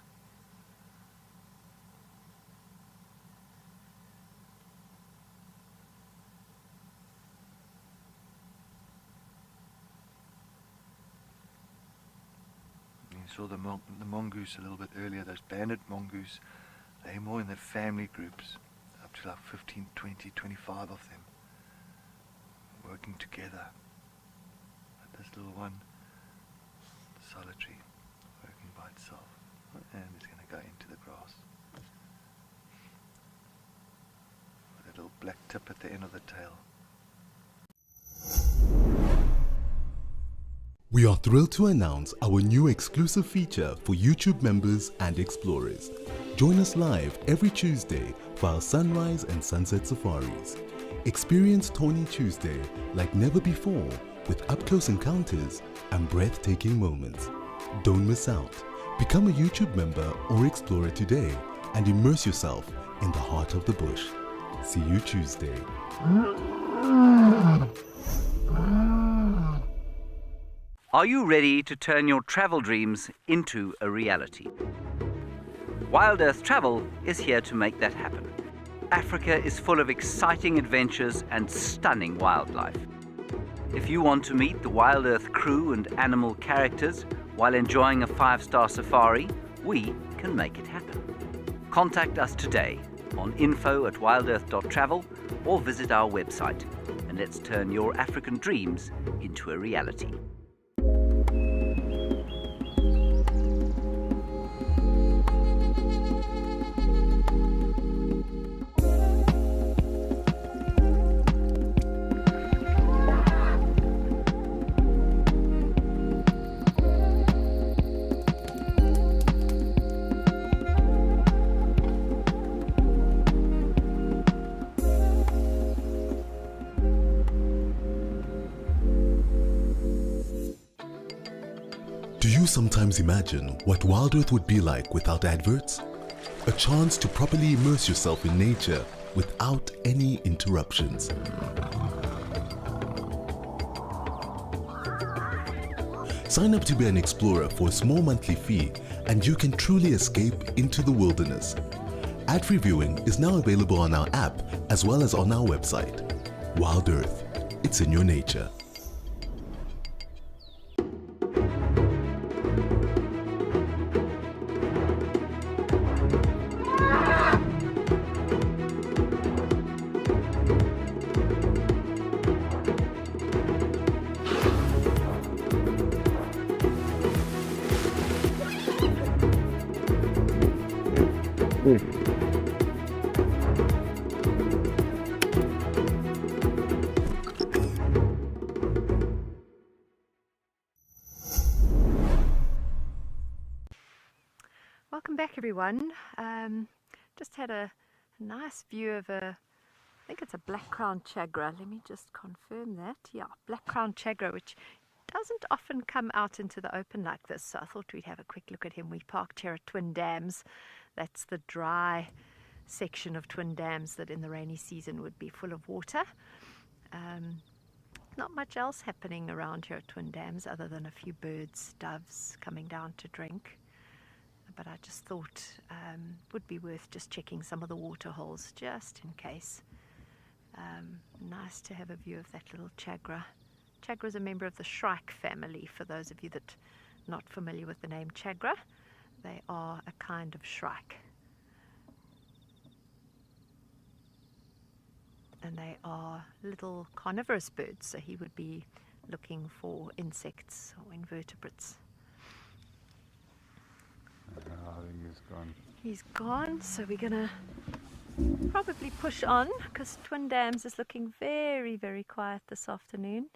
You saw the mongoose a little bit earlier, those banded mongoose. They're more in the family groups, up to like 15, 20, 25 of them, working together. But this little one, solitary, working by itself, and it's going to go into the grass. With a little black tip at the end of the tail. We are thrilled to announce our new exclusive feature for YouTube members and explorers. Join us live every Tuesday for our sunrise and sunset safaris. Experience Tawny Tuesday like never before with up-close encounters and breathtaking moments. Don't miss out. Become a YouTube member or explorer today and immerse yourself in the heart of the bush. See you Tuesday. Are you ready to turn your travel dreams into a reality? Wild Earth Travel is here to make that happen. Africa is full of exciting adventures and stunning wildlife. If you want to meet the Wild Earth crew and animal characters while enjoying a 5-star safari, we can make it happen. Contact us today on info@wildearth.travel or visit our website, and let's turn your African dreams into a reality. Do you sometimes imagine what Wild Earth would be like without adverts? A chance to properly immerse yourself in nature without any interruptions. Sign up to be an explorer for a small monthly fee and you can truly escape into the wilderness. Ad-free viewing is now available on our app as well as on our website. Wild Earth, it's in your nature. Welcome back, everyone. Just had a nice view of I think it's a black-crowned chagra. Let me just confirm that. Yeah, black-crowned chagra, which doesn't often come out into the open like this. So I thought we'd have a quick look at him. We parked here at Twin Dams. That's the dry section of Twin Dams that in the rainy season would be full of water. Not much else happening around here at Twin Dams other than a few birds, doves coming down to drink. But I just thought would be worth just checking some of the water holes just in case. Nice to have a view of that little chagra. Chagra is a member of the shrike family, for those of you that are not familiar with the name chagra. They are a kind of shrike. And they are little carnivorous birds, so he would be looking for insects or invertebrates. I think he's gone. He's gone, so we're gonna probably push on because Twin Dams is looking very, very quiet this afternoon.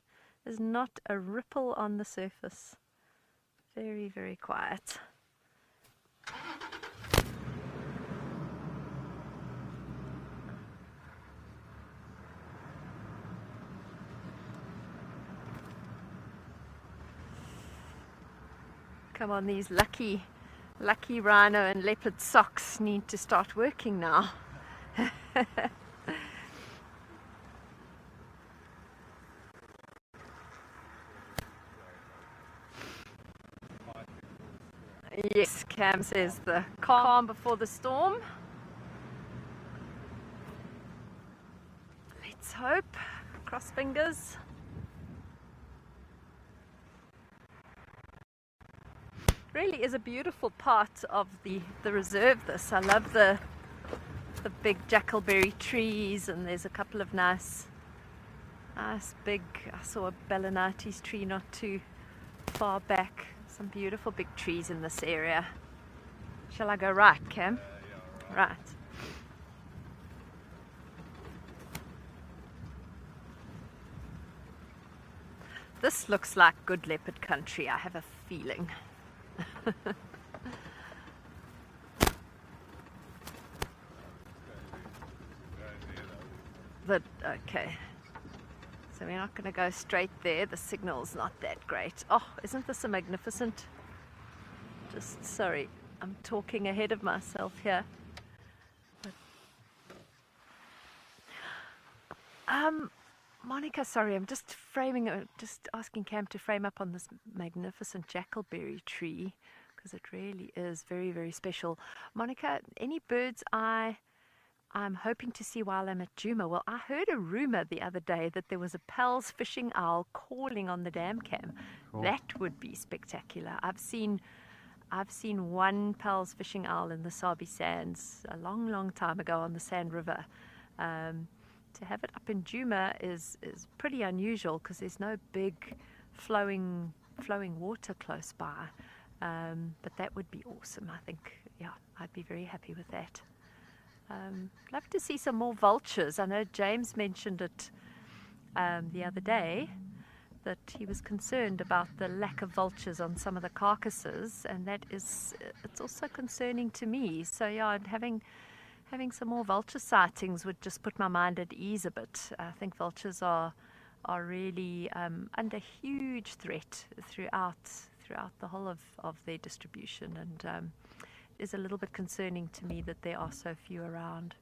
There's not a ripple on the surface. Very, very quiet. Come on, these lucky rhino and leopard socks need to start working now. Yes, Cam says the calm before the storm. Let's hope. Cross fingers. Really is a beautiful part of the reserve, this. I love the big jackalberry trees, and there's a couple of nice big, I saw a Balanites tree not too far back. Some beautiful big trees in this area. Shall I go right, Cam? Right. This looks like good leopard country, I have a feeling. Okay. So we're not going to go straight there. The signal's not that great. Oh, isn't this a magnificent? Just, sorry, I'm talking ahead of myself here. Monica, sorry, I'm just just asking Cam to frame up on this magnificent jackalberry tree, because it really is very, very special. Monica, any birds I'm hoping to see while I'm at Djuma? Well, I heard a rumor the other day that there was a Pell's fishing owl calling on the dam cam. Cool. That would be spectacular. I've seen one Pell's fishing owl in the Sabi Sands a long, long time ago on the Sand River. To have it up in Djuma is pretty unusual because there's no big flowing water close by. But that would be awesome. I think, yeah, I'd be very happy with that. Love to see some more vultures. I know James mentioned it the other day, that he was concerned about the lack of vultures on some of the carcasses, and it's also concerning to me. So yeah, having some more vulture sightings would just put my mind at ease a bit. I think vultures are really under huge threat throughout the whole of their distribution, and it is a little bit concerning to me that there are so few around.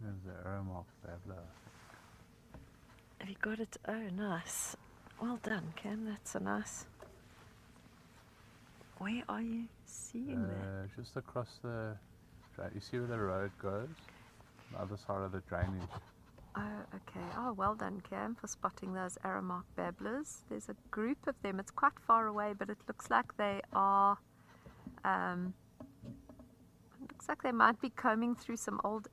There's the Aramark babbler. Have you got it? Oh, nice. Well done, Cam. That's a nice. Where are you seeing that? Just across the. You see where the road goes? The other side of the drainage. Oh, okay. Oh, well done, Cam, for spotting those Aramark babblers. There's a group of them. It's quite far away, but it looks like they are. It looks like they might be combing through some old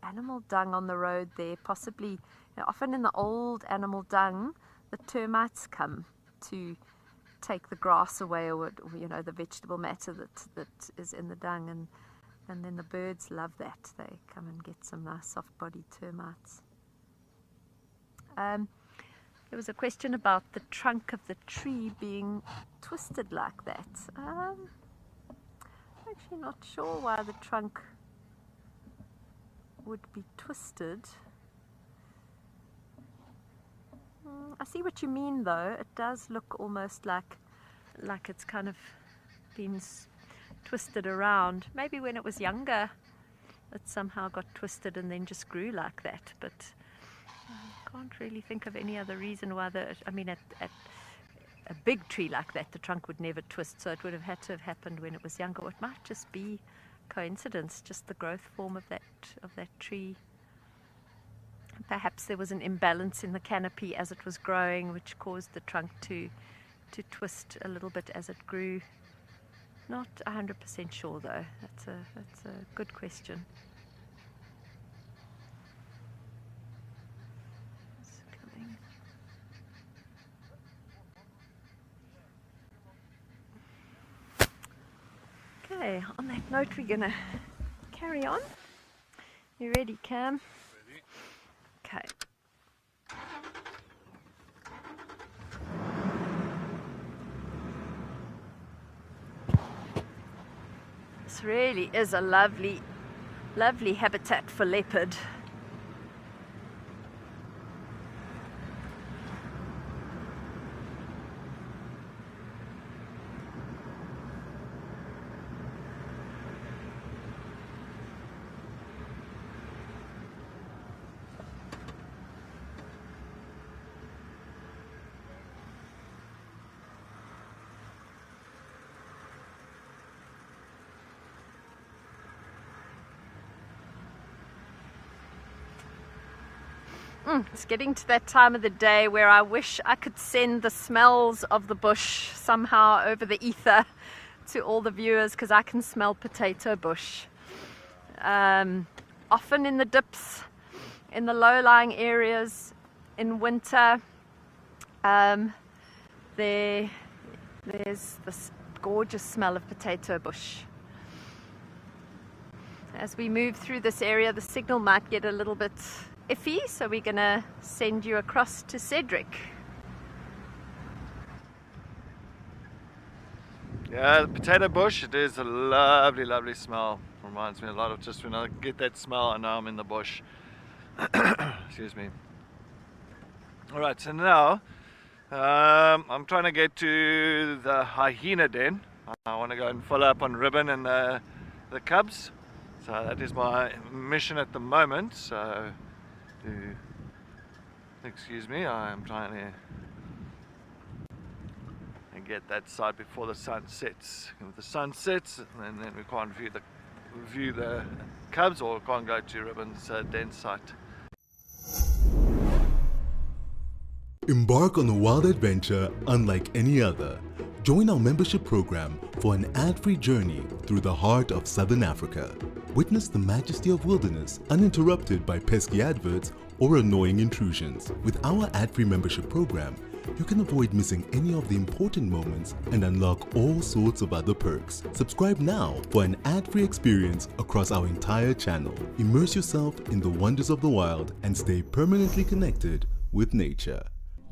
animal dung on the road there. Possibly, you know, often in the old animal dung, the termites come to take the grass away, or you know, the vegetable matter that is in the dung, and then the birds love that. They come and get some nice soft-bodied termites. There was a question about the trunk of the tree being twisted like that. I'm actually not sure why the trunk would be twisted. I see what you mean, though. It does look almost like it's kind of been twisted around. Maybe when it was younger it somehow got twisted and then just grew like that, but I can't really think of any other reason why I mean, at a big tree like that, the trunk would never twist, so it would have had to have happened when it was younger. Or it might just be coincidence, just the growth form of that tree. Perhaps there was an imbalance in the canopy as it was growing, which caused the trunk to twist a little bit as it grew. Not 100% sure, though. That's a good question. Okay, on that note, we're gonna carry on. You ready, Cam? Ready. Okay. This really is a lovely, lovely habitat for leopard. It's getting to that time of the day where I wish I could send the smells of the bush somehow over the ether to all the viewers, because I can smell potato bush. Often in the dips, in the low-lying areas, in winter, there's this gorgeous smell of potato bush. As we move through this area, the signal might get a little bit iffy, so we're gonna send you across to Cedric. Yeah, the potato bush, it is a lovely, lovely smell. Reminds me a lot of just when I get that smell, I know I'm in the bush. Excuse me. Alright, so now I'm trying to get to the hyena den. I want to go and follow up on Ribbon and the cubs. So that is my mission at the moment. So, excuse me, I am trying to get that side before the sun sets. If the sun sets, then we can't view the cubs, or can't go to Ribbon's den site. Embark on a wild adventure unlike any other. Join our membership program for an ad-free journey through the heart of Southern Africa. Witness the majesty of wilderness uninterrupted by pesky adverts or annoying intrusions. With our ad-free membership program, you can avoid missing any of the important moments and unlock all sorts of other perks. Subscribe now for an ad-free experience across our entire channel. Immerse yourself in the wonders of the wild and stay permanently connected with nature.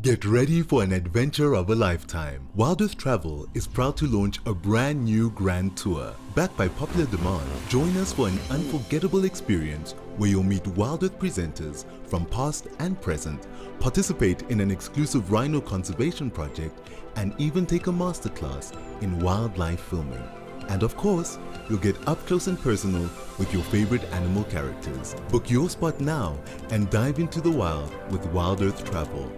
Get ready for an adventure of a lifetime. Wild Earth Travel is proud to launch a brand new grand tour. Backed by popular demand, join us for an unforgettable experience where you'll meet Wild Earth presenters from past and present, participate in an exclusive rhino conservation project, and even take a masterclass in wildlife filming. And of course, you'll get up close and personal with your favorite animal characters. Book your spot now and dive into the wild with Wild Earth Travel.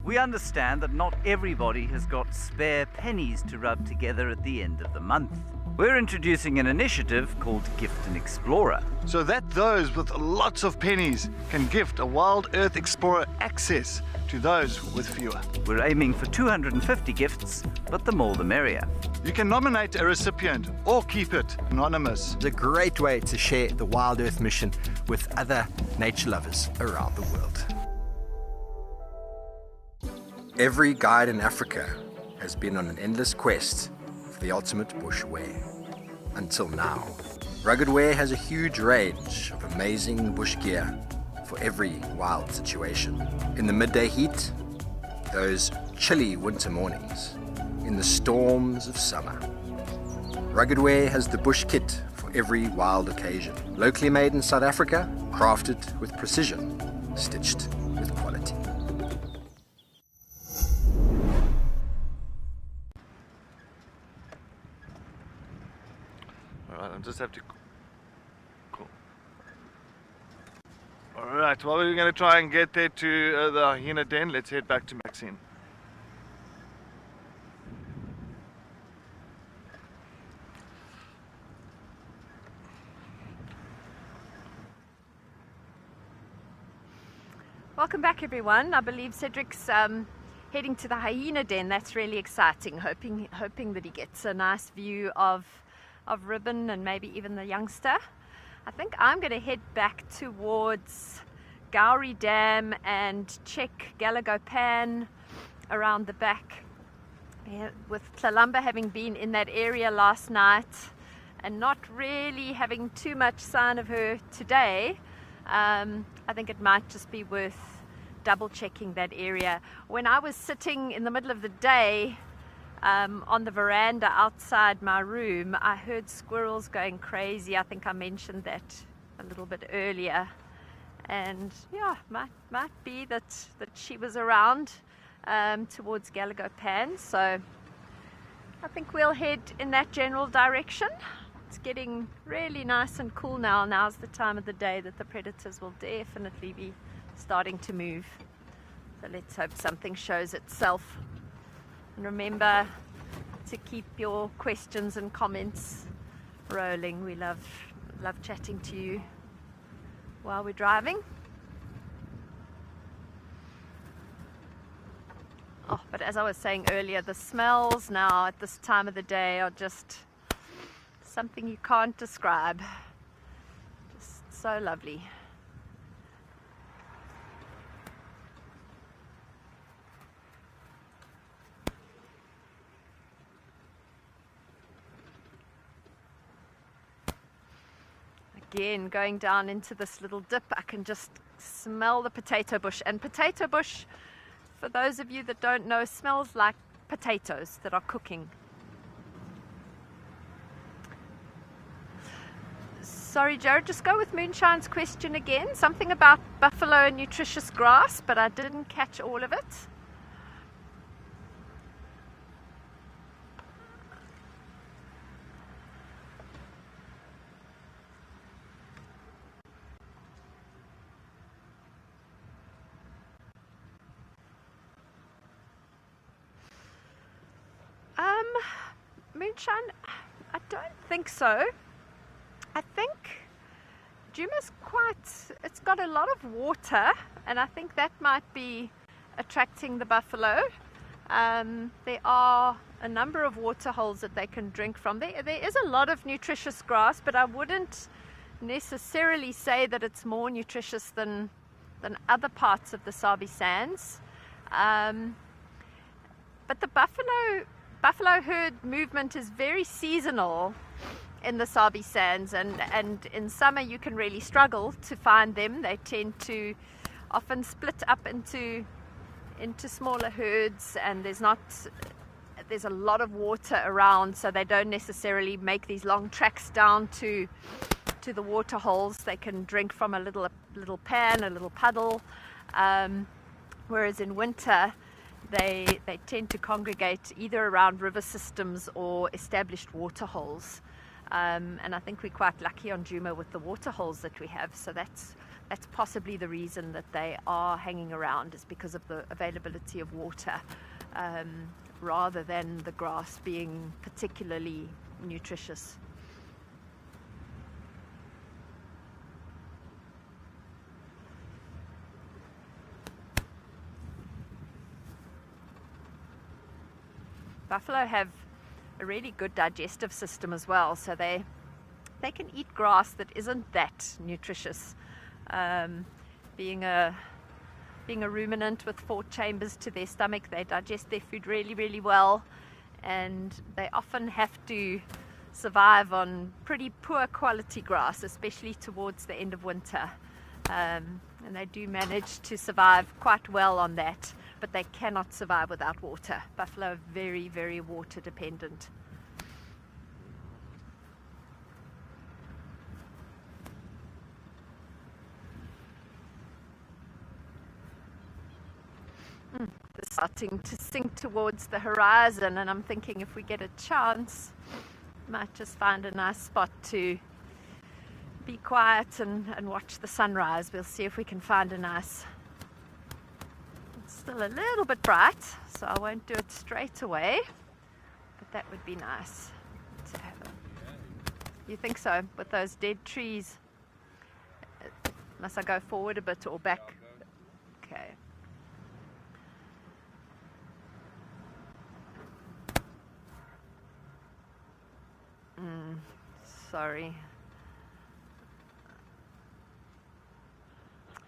We understand that not everybody has got spare pennies to rub together at the end of the month. We're introducing an initiative called Gift an Explorer. So that those with lots of pennies can gift a Wild Earth Explorer access to those with fewer. We're aiming for 250 gifts, but the more the merrier. You can nominate a recipient or keep it anonymous. It's a great way to share the Wild Earth mission with other nature lovers around the world. Every guide in Africa has been on an endless quest for the ultimate bush wear. Until now, Rugged Wear has a huge range of amazing bush gear for every wild situation. In the midday heat, those chilly winter mornings, in the storms of summer. Rugged Wear has the bush kit for every wild occasion. Locally made in South Africa, crafted with precision, stitched with quality. Alright, I'll just have to... Cool. Alright, well, we're going to try and get there to the hyena den. Let's head back to Maxine. Welcome back, everyone. I believe Cedric's heading to the hyena den. That's really exciting. Hoping that he gets a nice view of Ribbon and maybe even the youngster. I think I'm going to head back towards Gowrie Dam and check Galago Pan around the back. Yeah, with Tlalamba having been in that area last night and not really having too much sign of her today, I think it might just be worth double checking that area. When I was sitting in the middle of the day on the veranda outside my room, I heard squirrels going crazy. I think I mentioned that a little bit earlier, and yeah, might be that she was around towards Galago Pan. So I think we'll head in that general direction. It's getting really nice and cool now. Now's the time of the day that the predators will definitely be starting to move. So let's hope something shows itself. And remember to keep your questions and comments rolling. We love chatting to you while we're driving. Oh, but as I was saying earlier, the smells now at this time of the day are just something you can't describe. Just so lovely. Again, going down into this little dip, I can just smell the potato bush. And potato bush, for those of you that don't know, smells like potatoes that are cooking. Sorry, Jared, just go with Moonshine's question again. Something about buffalo and nutritious grass, but I didn't catch all of it. Moonshine, I don't think so. I think Djuma's it's got a lot of water, and I think that might be attracting the buffalo. There are a number of water holes that they can drink from. There is a lot of nutritious grass, but I wouldn't necessarily say that it's more nutritious than other parts of the Sabi Sands. But the buffalo herd movement is very seasonal in the Sabi Sands, and in summer you can really struggle to find them. They tend to often split up into smaller herds, and there's a lot of water around, so they don't necessarily make these long treks down to the water holes. They can drink from a little pan, a little puddle, whereas in winter they tend to congregate either around river systems or established water holes. And I think we're quite lucky on Djuma with the water holes that we have, so that's possibly the reason that they are hanging around, is because of the availability of water, rather than the grass being particularly nutritious. Buffalo have a really good digestive system as well, so they can eat grass that isn't that nutritious. Being a ruminant with 4 chambers to their stomach, they digest their food really, really well, and they often have to survive on pretty poor quality grass, especially towards the end of winter. And they do manage to survive quite well on that, but they cannot survive without water. Buffalo are very, very water dependent. They're starting to sink towards the horizon, and I'm thinking if we get a chance, might just find a nice spot to be quiet and watch the sunrise. We'll see if we can find a nice... It's still a little bit bright, so I won't do it straight away, but that would be nice to have. You think so? With those dead trees? Must I go forward a bit or back? Okay. Sorry.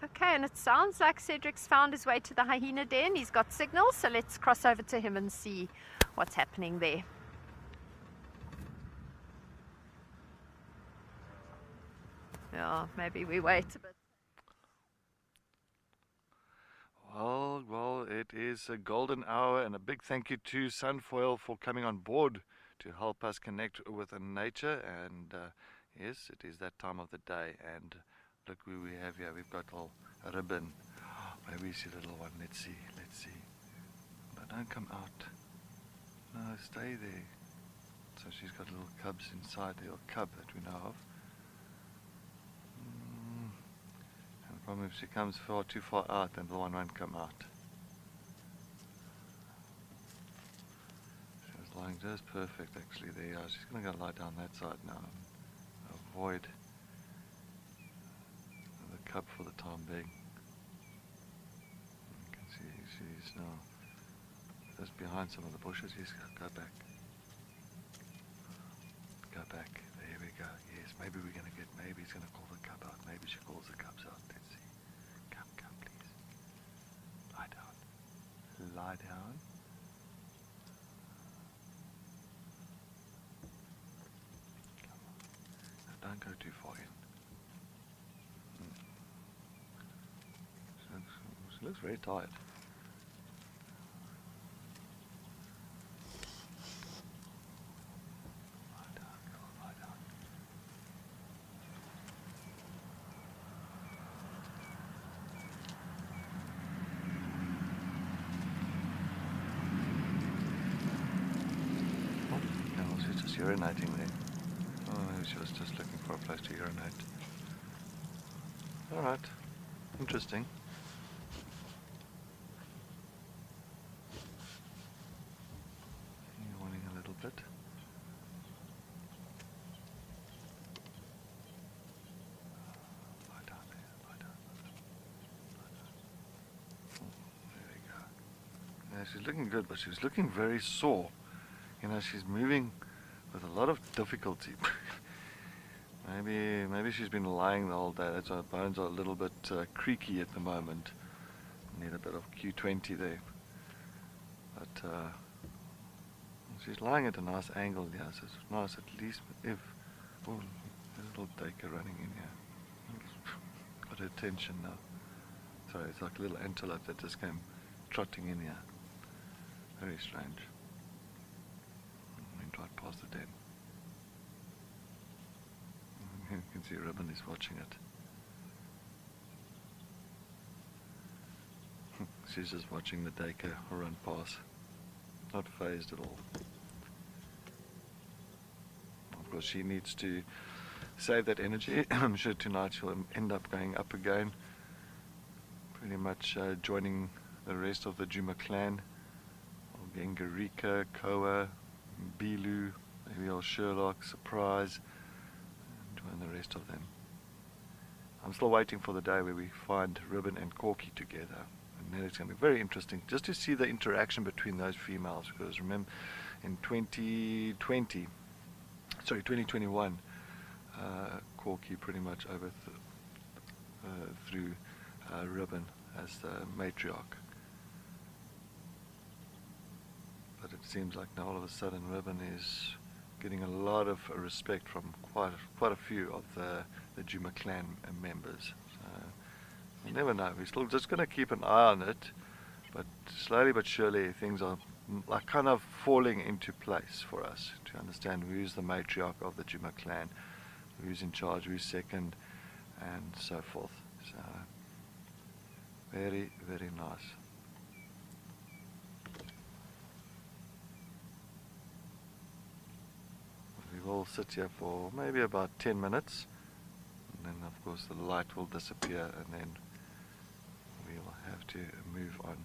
Okay, and it sounds like Cedric's found his way to the hyena den. He's got signal, so let's cross over to him and see what's happening there. Yeah, maybe we wait a bit. Well, it is a golden hour, and a big thank you to Sunfoil for coming on board to help us connect with nature. And yes, it is that time of the day, and look who we have here. We've got a ribbon. Maybe we see a little one. Let's see. No, don't come out. No, stay there. So she's got little cubs inside there, or cub that we know of. And the problem, if she comes too far out, then the one won't come out. She was lying just perfect, actually. There you are. She's going to go lie down that side now and avoid the cub for the time being. You can see she's now Just behind some of the bushes. Yes, go back. Go back. There we go. Yes, maybe we're going to get, maybe he's going to call the cub out. Maybe she calls the cubs out. Let's see. Come, please. Lie down. Lie down. Come on. Now don't go too far in. She looks very tired. She's just urinating there. Oh, maybe she was just looking for a place to urinate. Alright, interesting. Yawning a little bit. Lie down there, lie down. There we go. Yeah, she's looking good, but she's looking very sore. You know, she's moving with a lot of difficulty. maybe she's been lying the whole day. That's why her bones are a little bit creaky at the moment. Need a bit of Q20 there. But she's lying at a nice angle here, so it's nice at least if... Oh, there's a little daker running in here. Got her attention now. Sorry, it's like a little antelope that just came trotting in here. Very strange. Right past the den. You can see Ribbon is watching it. She's just watching the daker run past. Not phased at all. Of course she needs to save that energy. I'm sure tonight she'll end up going up again. Pretty much joining the rest of the Juma clan. Gengarika, Koa, Bilu, maybe old Sherlock, Surprise, and the rest of them. I'm still waiting for the day where we find Ribbon and Corky together, and then it's going to be very interesting just to see the interaction between those females, because remember in 2021 Corky pretty much overthrew Ribbon as the matriarch. But it seems like now all of a sudden Ribbon is getting a lot of respect from quite a few of the Juma clan members. So you never know. We're still just going to keep an eye on it, but slowly but surely things are like kind of falling into place for us to understand who's the matriarch of the Juma clan, who's in charge, who's second, and so forth. So very, very nice. We will sit here for maybe about 10 minutes, and then of course the light will disappear, and then we will have to move on.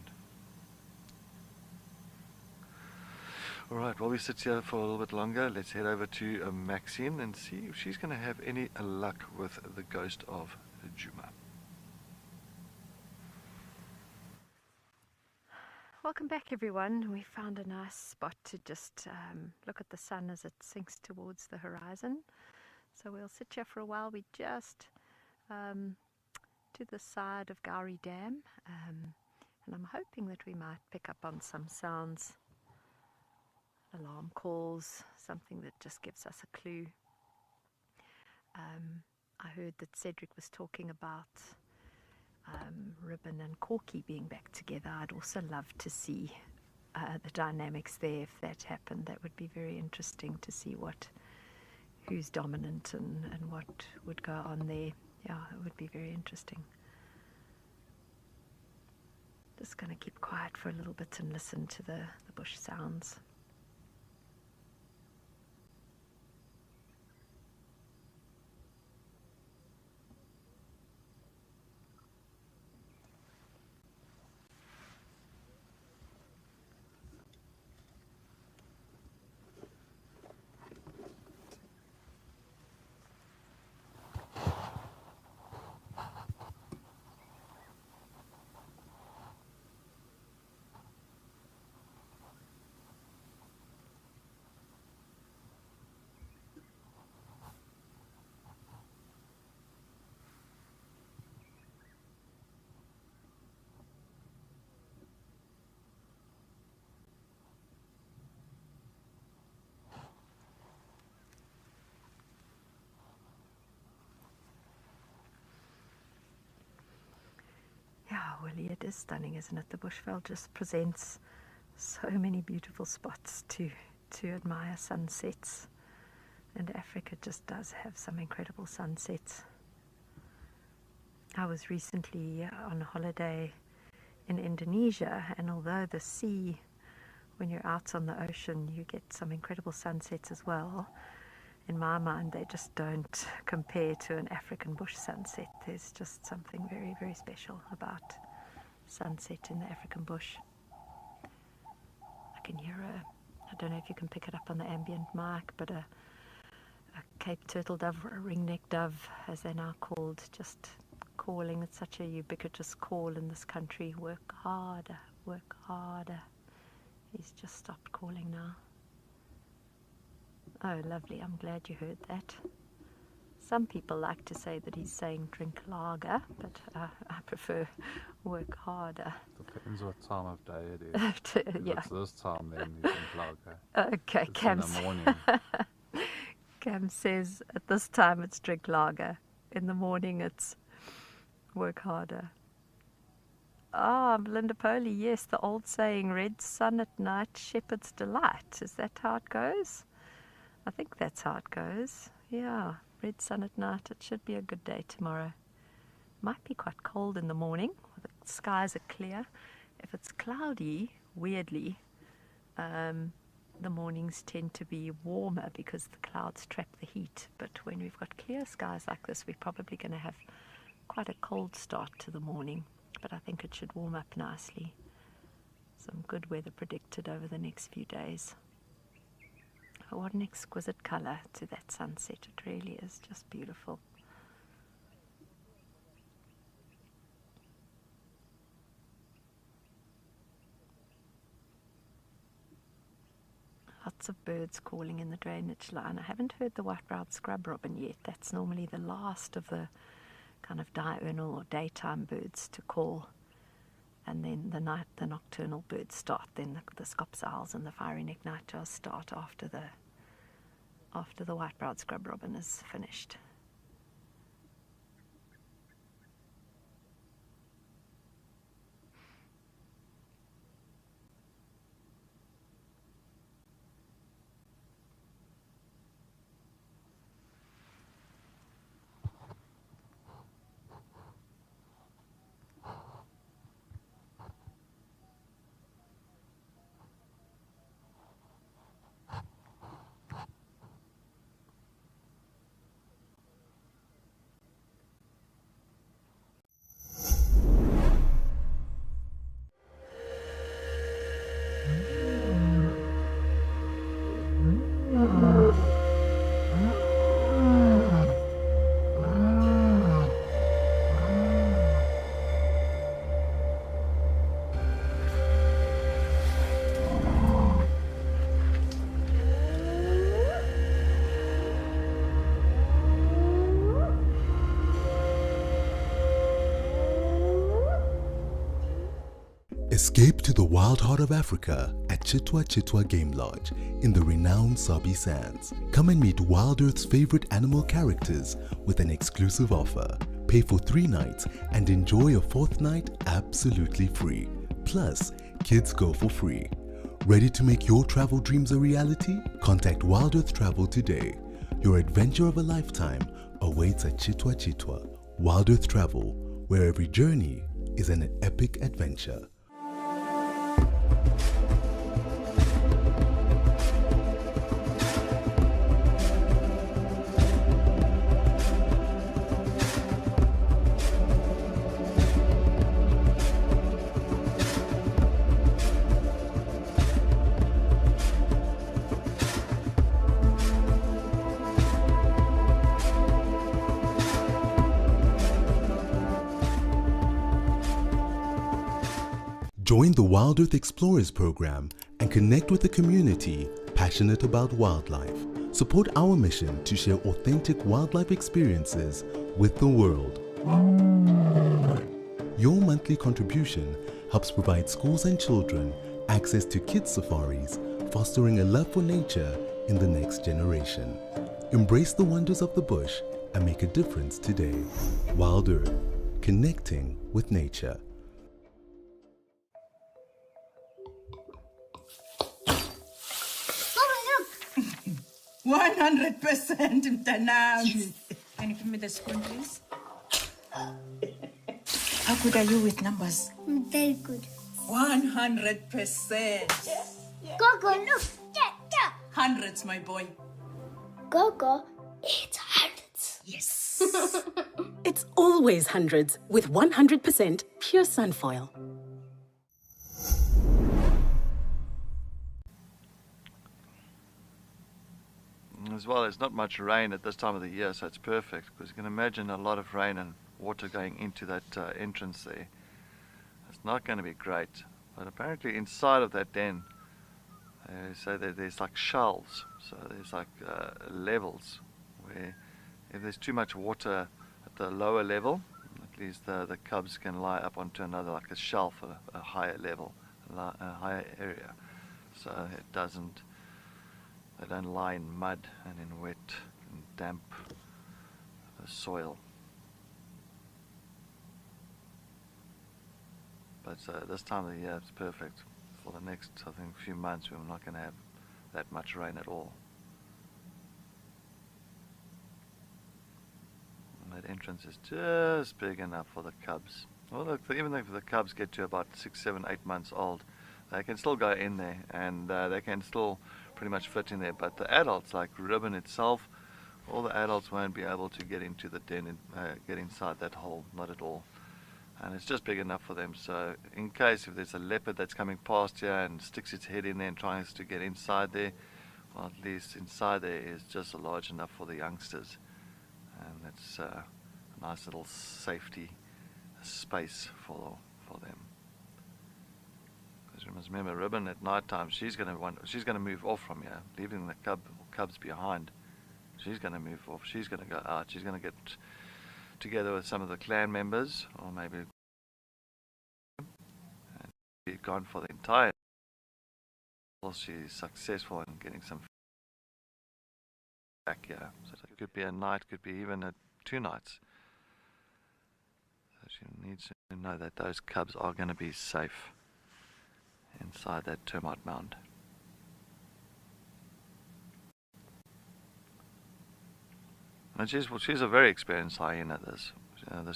Alright, while we sit here for a little bit longer, let's head over to Maxine and see if she's going to have any luck with the ghost of Juma. Welcome back, everyone. We found a nice spot to just look at the sun as it sinks towards the horizon. So we'll sit here for a while. We just to the side of Gowrie Dam, and I'm hoping that we might pick up on some sounds, alarm calls, something that just gives us a clue. I heard that Cedric was talking about Ribbon and Corky being back together. I'd also love to see the dynamics there if that happened. That would be very interesting to see who's dominant and what would go on there. Yeah, it would be very interesting. Just going to keep quiet for a little bit and listen to the bush sounds. Willie, it is stunning, isn't it? The Bushveld just presents so many beautiful spots to admire sunsets. And Africa just does have some incredible sunsets. I was recently on holiday in Indonesia, and although the sea, when you're out on the ocean, you get some incredible sunsets as well, in my mind they just don't compare to an African bush sunset. There's just something very, very special about sunset in the African bush. I can hear I don't know if you can pick it up on the ambient mic, but a Cape turtle dove, or a ringneck dove as they're now called, just calling. It's such a ubiquitous call in this country. Work harder, work harder. He's just stopped calling now. Oh, lovely. I'm glad you heard that. Some people like to say that he's saying drink lager, but I prefer work harder. Depends what time of day it is. If Yeah. it's this time, then you drink lager. Okay, It's Cam. in the morning. Cam says at this time it's drink lager. In the morning it's work harder. Ah, Belinda Poley, yes, the old saying, red sun at night, shepherd's delight. Is that how it goes? I think that's how it goes. Yeah, red sun at night. It should be a good day tomorrow. Might be quite cold in the morning. The skies are clear. If it's cloudy, weirdly, the mornings tend to be warmer because the clouds trap the heat. But when we've got clear skies like this, we're probably going to have quite a cold start to the morning. But I think it should warm up nicely. Some good weather predicted over the next few days. Oh, what an exquisite colour to that sunset. It really is just beautiful. Lots of birds calling in the drainage line. I haven't heard the white-browed scrub robin yet. That's normally the last of the kind of diurnal or daytime birds to call. And then the nocturnal birds start. Then the scops owls and the fiery-necked nightjars start after the white-browed scrub robin is finished. Escape to the wild heart of Africa at Chitwa Chitwa Game Lodge in the renowned Sabi Sands. Come and meet Wild Earth's favorite animal characters with an exclusive offer. Pay for 3 nights and enjoy a 4th night absolutely free. Plus, kids go for free. Ready to make your travel dreams a reality? Contact Wild Earth Travel today. Your adventure of a lifetime awaits at Chitwa Chitwa. Wild Earth Travel, where every journey is an epic adventure. Join the Wild Earth Explorers program and connect with a community passionate about wildlife. Support our mission to share authentic wildlife experiences with the world. Your monthly contribution helps provide schools and children access to kids' safaris, fostering a love for nature in the next generation. Embrace the wonders of the bush and make a difference today. Wild Earth, connecting with nature. 100% mtanami. Can you give me the spoon, please? How good are you with numbers? Very good. 100%. Gogo, look. Yeah. Hundreds, my boy. Gogo, it's hundreds. Yes. It's always hundreds with 100% pure sunfoil. As well, there's not much rain at this time of the year, so it's perfect, because you can imagine a lot of rain and water going into that entrance there. It's not going to be great, but apparently inside of that den, so there's like shelves, so there's like levels where if there's too much water at the lower level, at least the cubs can lie up onto another, like a shelf, a higher level, a higher area, so they don't lie in mud and in wet and damp soil. But this time of the year it's perfect. For the next, I think, few months we're not going to have that much rain at all. And that entrance is just big enough for the cubs. Well, look, even if the cubs get to about 6, 7, 8 months old, they can still go in there, and they can still pretty much fit in there. But the adults, like Ribbon itself, all the adults won't be able to get into the den and get inside that hole, not at all. And it's just big enough for them, so in case if there's a leopard that's coming past here and sticks its head in there and tries to get inside there, well, at least inside there is just large enough for the youngsters, and it's a nice little safety space for them. Because we must remember, Ribbon at night time, she's going to move off from here, leaving the cubs behind. She's going to move off. She's going to go out. She's going to get together with some of the clan members, or maybe and be gone for the entire. Well, she's successful in getting some back here. So it could be a night, could be even 2 nights. So she needs to know that those cubs are going to be safe inside that termite mound. And she's a very experienced hyena, this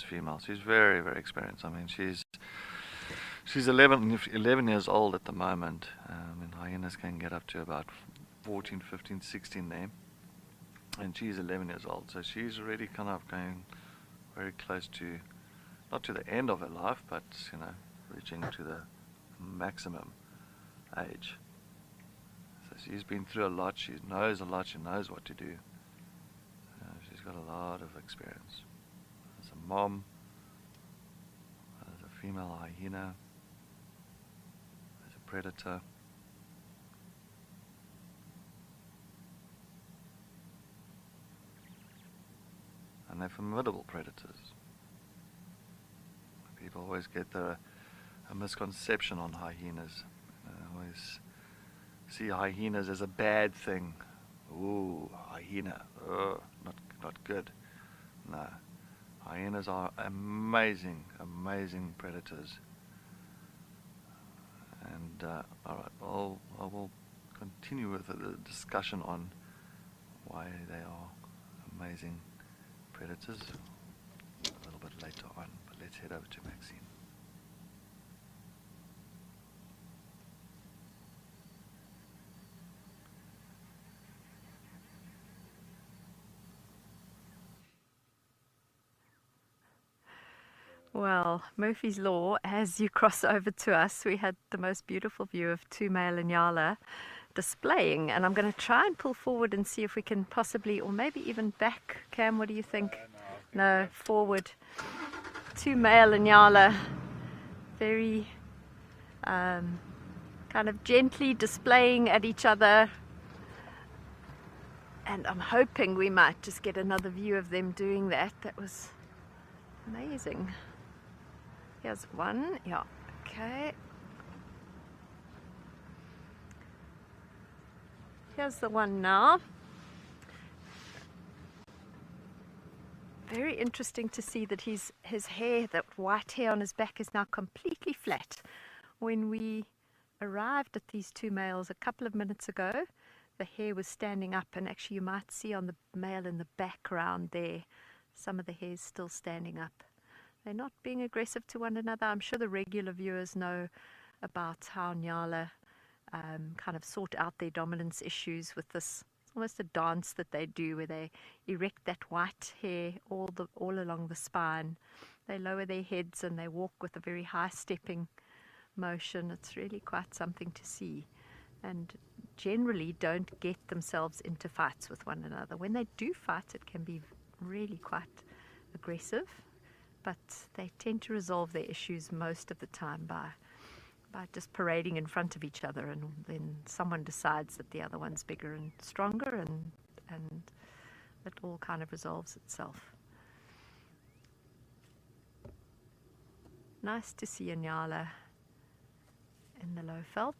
female. She's very, very experienced. I mean, she's 11 years old at the moment. And hyenas can get up to about 14, 15, 16 there. And she's 11 years old. So she's already kind of going very close to, not to the end of her life, but, you know, reaching to the maximum age. So she's been through a lot. She knows a lot. She knows what to do. She's got a lot of experience. As a mom, as a female hyena, as a predator. And they're formidable predators. People always get a misconception on hyenas. Always see hyenas as a bad thing. Ooh, hyena, not good. No, hyenas are amazing, amazing predators. And alright, I will continue with the discussion on why they are amazing predators a little bit later on, but let's head over to Maxine. Well, Murphy's Law, as you cross over to us, we had the most beautiful view of 2 male Inyala displaying, and I'm going to try and pull forward and see if we can possibly, or maybe even back. Cam, what do you think? No, forward. 2 male Inyala, very kind of gently displaying at each other, and I'm hoping we might just get another view of them doing that. That was amazing. Here's one, yeah, okay. Here's the one now. Very interesting to see that his hair, that white hair on his back, is now completely flat. When we arrived at these 2 males a couple of minutes ago, the hair was standing up, and actually you might see on the male in the background there, some of the hair's still standing up. They're not being aggressive to one another. I'm sure the regular viewers know about how Nyala kind of sort out their dominance issues with this. It's almost a dance that they do where they erect that white hair all along the spine. They lower their heads and they walk with a very high stepping motion. It's really quite something to see, and generally don't get themselves into fights with one another. When they do fight, it can be really quite aggressive, but they tend to resolve their issues most of the time by just parading in front of each other, and then someone decides that the other one's bigger and stronger, and it all kind of resolves itself. Nice to see a Nyala in the low veld.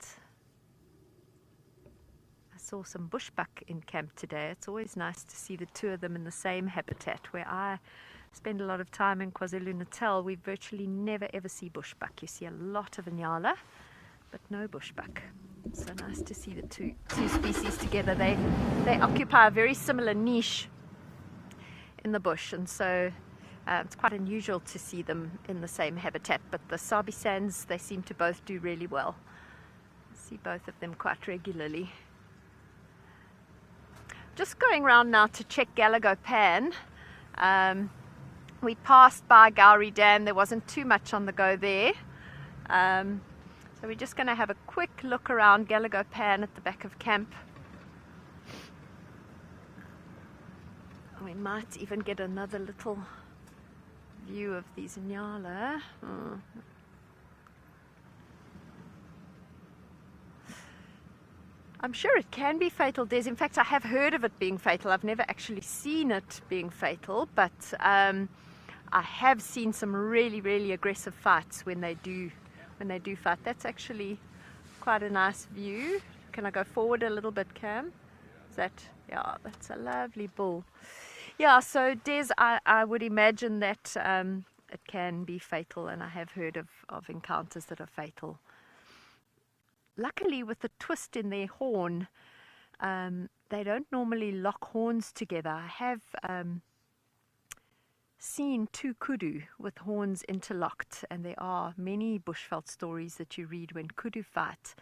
I saw some bushbuck in camp today. It's always nice to see the two of them in the same habitat. Where I spend a lot of time in KwaZulu-Natal, we virtually never ever see bushbuck. You see a lot of Nyala, but no bushbuck. So nice to see the two species together. They occupy a very similar niche in the bush, and so it's quite unusual to see them in the same habitat, but the Sabi Sands, they seem to both do really well. I see both of them quite regularly. Just going around now to check Galago Pan. We passed by Gowrie Dam. There wasn't too much on the go there. So we're just going to have a quick look around Galago Pan at the back of camp. We might even get another little view of these Nyala. I'm sure it can be fatal, Des. In fact, I have heard of it being fatal. I've never actually seen it being fatal, but I have seen some really, really aggressive fights when they do fight. That's actually quite a nice view. Can I go forward a little bit, Cam? Is that, yeah, that's a lovely bull. Yeah, so Des, I would imagine that it can be fatal, and I have heard of encounters that are fatal. Luckily, with the twist in their horn, they don't normally lock horns together. I have seen two kudu with horns interlocked, and there are many bushveld stories that you read when kudu fight.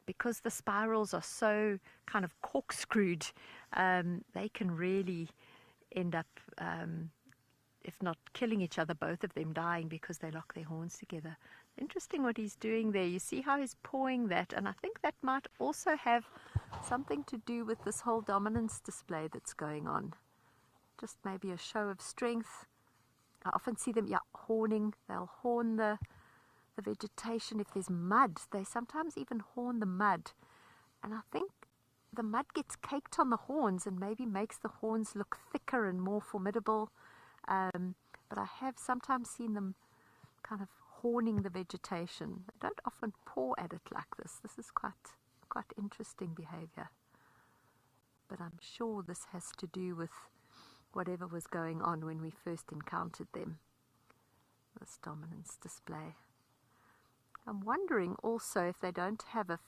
Because the spirals are so kind of corkscrewed, they can really end up, if not killing each other, both of them dying because they lock their horns together. Interesting what he's doing there. You see how he's pawing that, and I think that might also have something to do with this whole dominance display that's going on. Just maybe a show of strength. I often see them, horning. They'll horn the vegetation. If there's mud, they sometimes even horn the mud, and I think the mud gets caked on the horns and maybe makes the horns look thicker and more formidable. But I have sometimes seen them kind of horning the vegetation. They don't often paw at it like this. This is quite interesting behavior. But I'm sure this has to do with whatever was going on when we first encountered them. This dominance display. I'm wondering also if they don't have a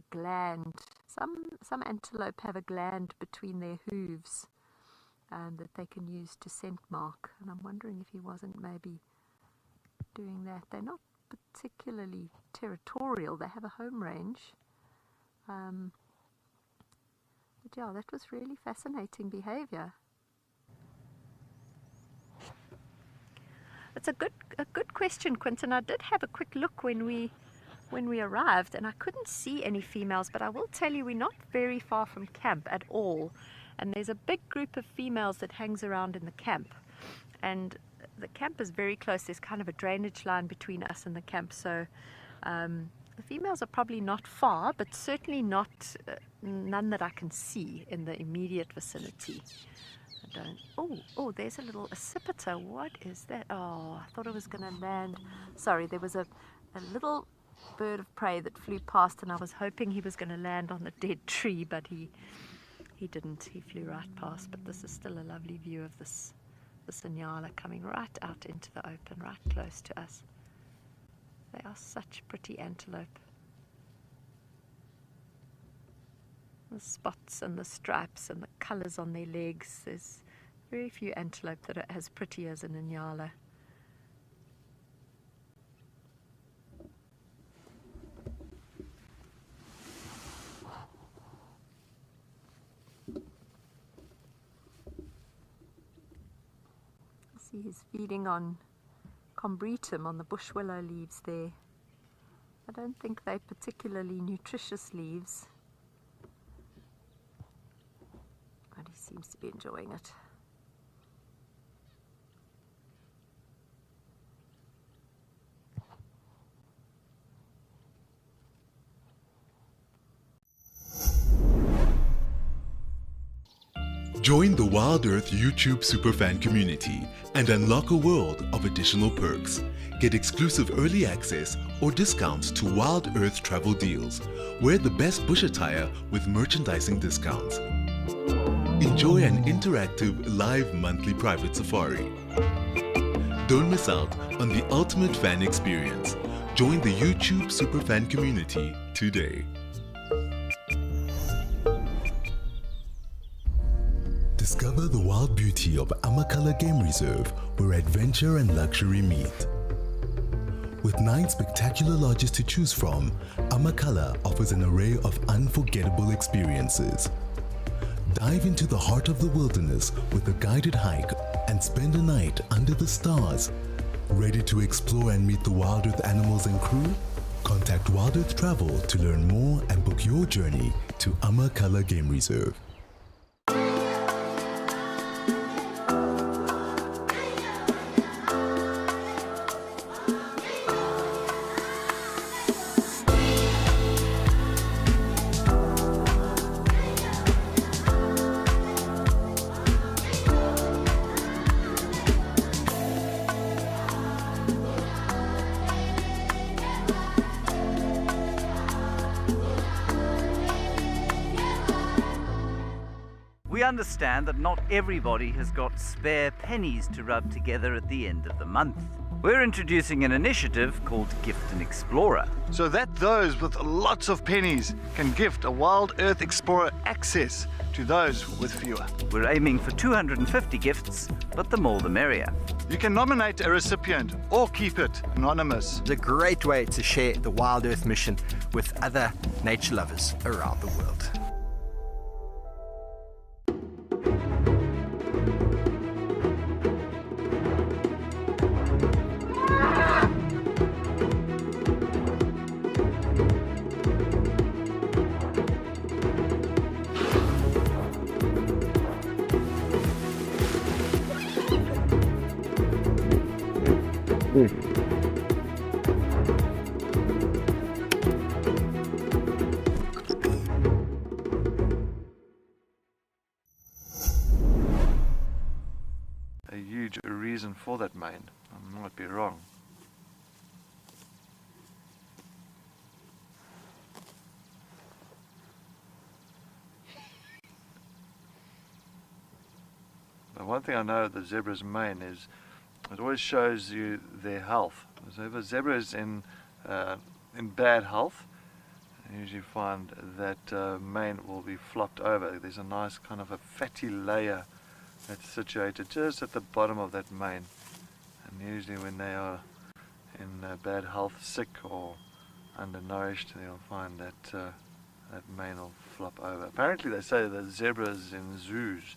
gland. Some antelope have a gland between their hooves that they can use to scent mark, and I'm wondering if he wasn't maybe doing that. They're not particularly territorial. They have a home range. But yeah, that was really fascinating behavior. It's a good question, Quinton. I did have a quick look when we arrived, and I couldn't see any females, but I will tell you we're not very far from camp at all, and there's a big group of females that hangs around in the camp, and the camp is very close. There's kind of a drainage line between us and the camp, so the females are probably not far, but certainly not none that I can see in the immediate vicinity. Oh, there's a little accipiter. What is that? Oh, I thought it was going to land. Sorry, there was a little bird of prey that flew past, and I was hoping he was going to land on the dead tree, but he didn't. He flew right past. But this is still a lovely view of this Nyala coming right out into the open, right close to us. They are such pretty antelope. The spots and the stripes and the colours on their legs. There's very few antelope that are as pretty as an Inyala. See, he's feeding on combretum, on the bush willow leaves there. I don't think they're particularly nutritious leaves, but he seems to be enjoying it. Join the Wild Earth YouTube Superfan community and unlock a world of additional perks. Get exclusive early access or discounts to Wild Earth travel deals. Wear the best bush attire with merchandising discounts. Enjoy an interactive live monthly private safari. Don't miss out on the ultimate fan experience. Join the YouTube Superfan community today. Discover the wild beauty of Amakhala Game Reserve, where adventure and luxury meet. With 9 spectacular lodges to choose from, Amakhala offers an array of unforgettable experiences. Dive into the heart of the wilderness with a guided hike and spend a night under the stars. Ready to explore and meet the Wild Earth animals and crew? Contact Wild Earth Travel to learn more and book your journey to Amakhala Game Reserve. We understand that not everybody has got spare pennies to rub together at the end of the month. We're introducing an initiative called Gift an Explorer. So that those with lots of pennies can gift a Wild Earth Explorer access to those with fewer. We're aiming for 250 gifts, but the more the merrier. You can nominate a recipient or keep it anonymous. It's a great way to share the Wild Earth mission with other nature lovers around the world. A huge reason for that mane. I might be wrong. But one thing I know of the zebra's mane is it always shows you their health. So if a zebra is in bad health, you usually find that mane will be flopped over. There's a nice kind of a fatty layer that's situated just at the bottom of that mane. And usually when they are in bad health, sick or undernourished, you'll find that that mane will flop over. Apparently they say that zebras in zoos,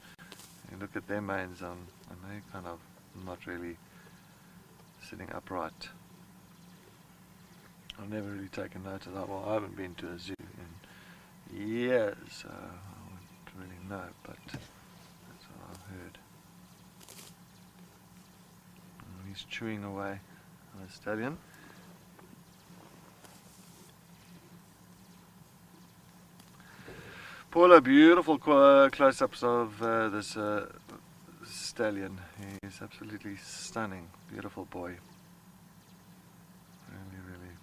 you look at their manes and they're kind of not really sitting upright. I've never really taken note of that. Well, I haven't been to a zoo in years, so I wouldn't really know, but that's what I've heard. And he's chewing away on a stallion. Paula, beautiful close-ups of this stallion. He's absolutely stunning, beautiful boy. Really, really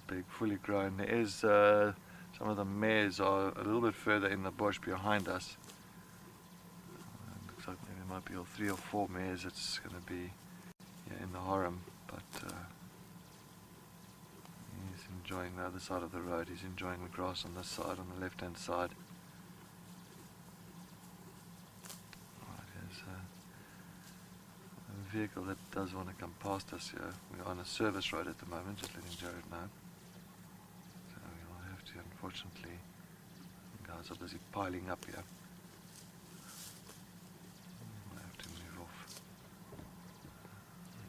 big, fully grown. There is some of the mares are a little bit further in the bush behind us. Looks like maybe there might be 3 or 4 mares. It's going to be in the harem, but he's He's enjoying the other side of the road. He's enjoying the grass on this side, on the left-hand side. Right, here's a vehicle that does want to come past us here. We're on a service road at the moment, just letting Jared know. So we'll have to, unfortunately, the guys are busy piling up here. We'll have to move off.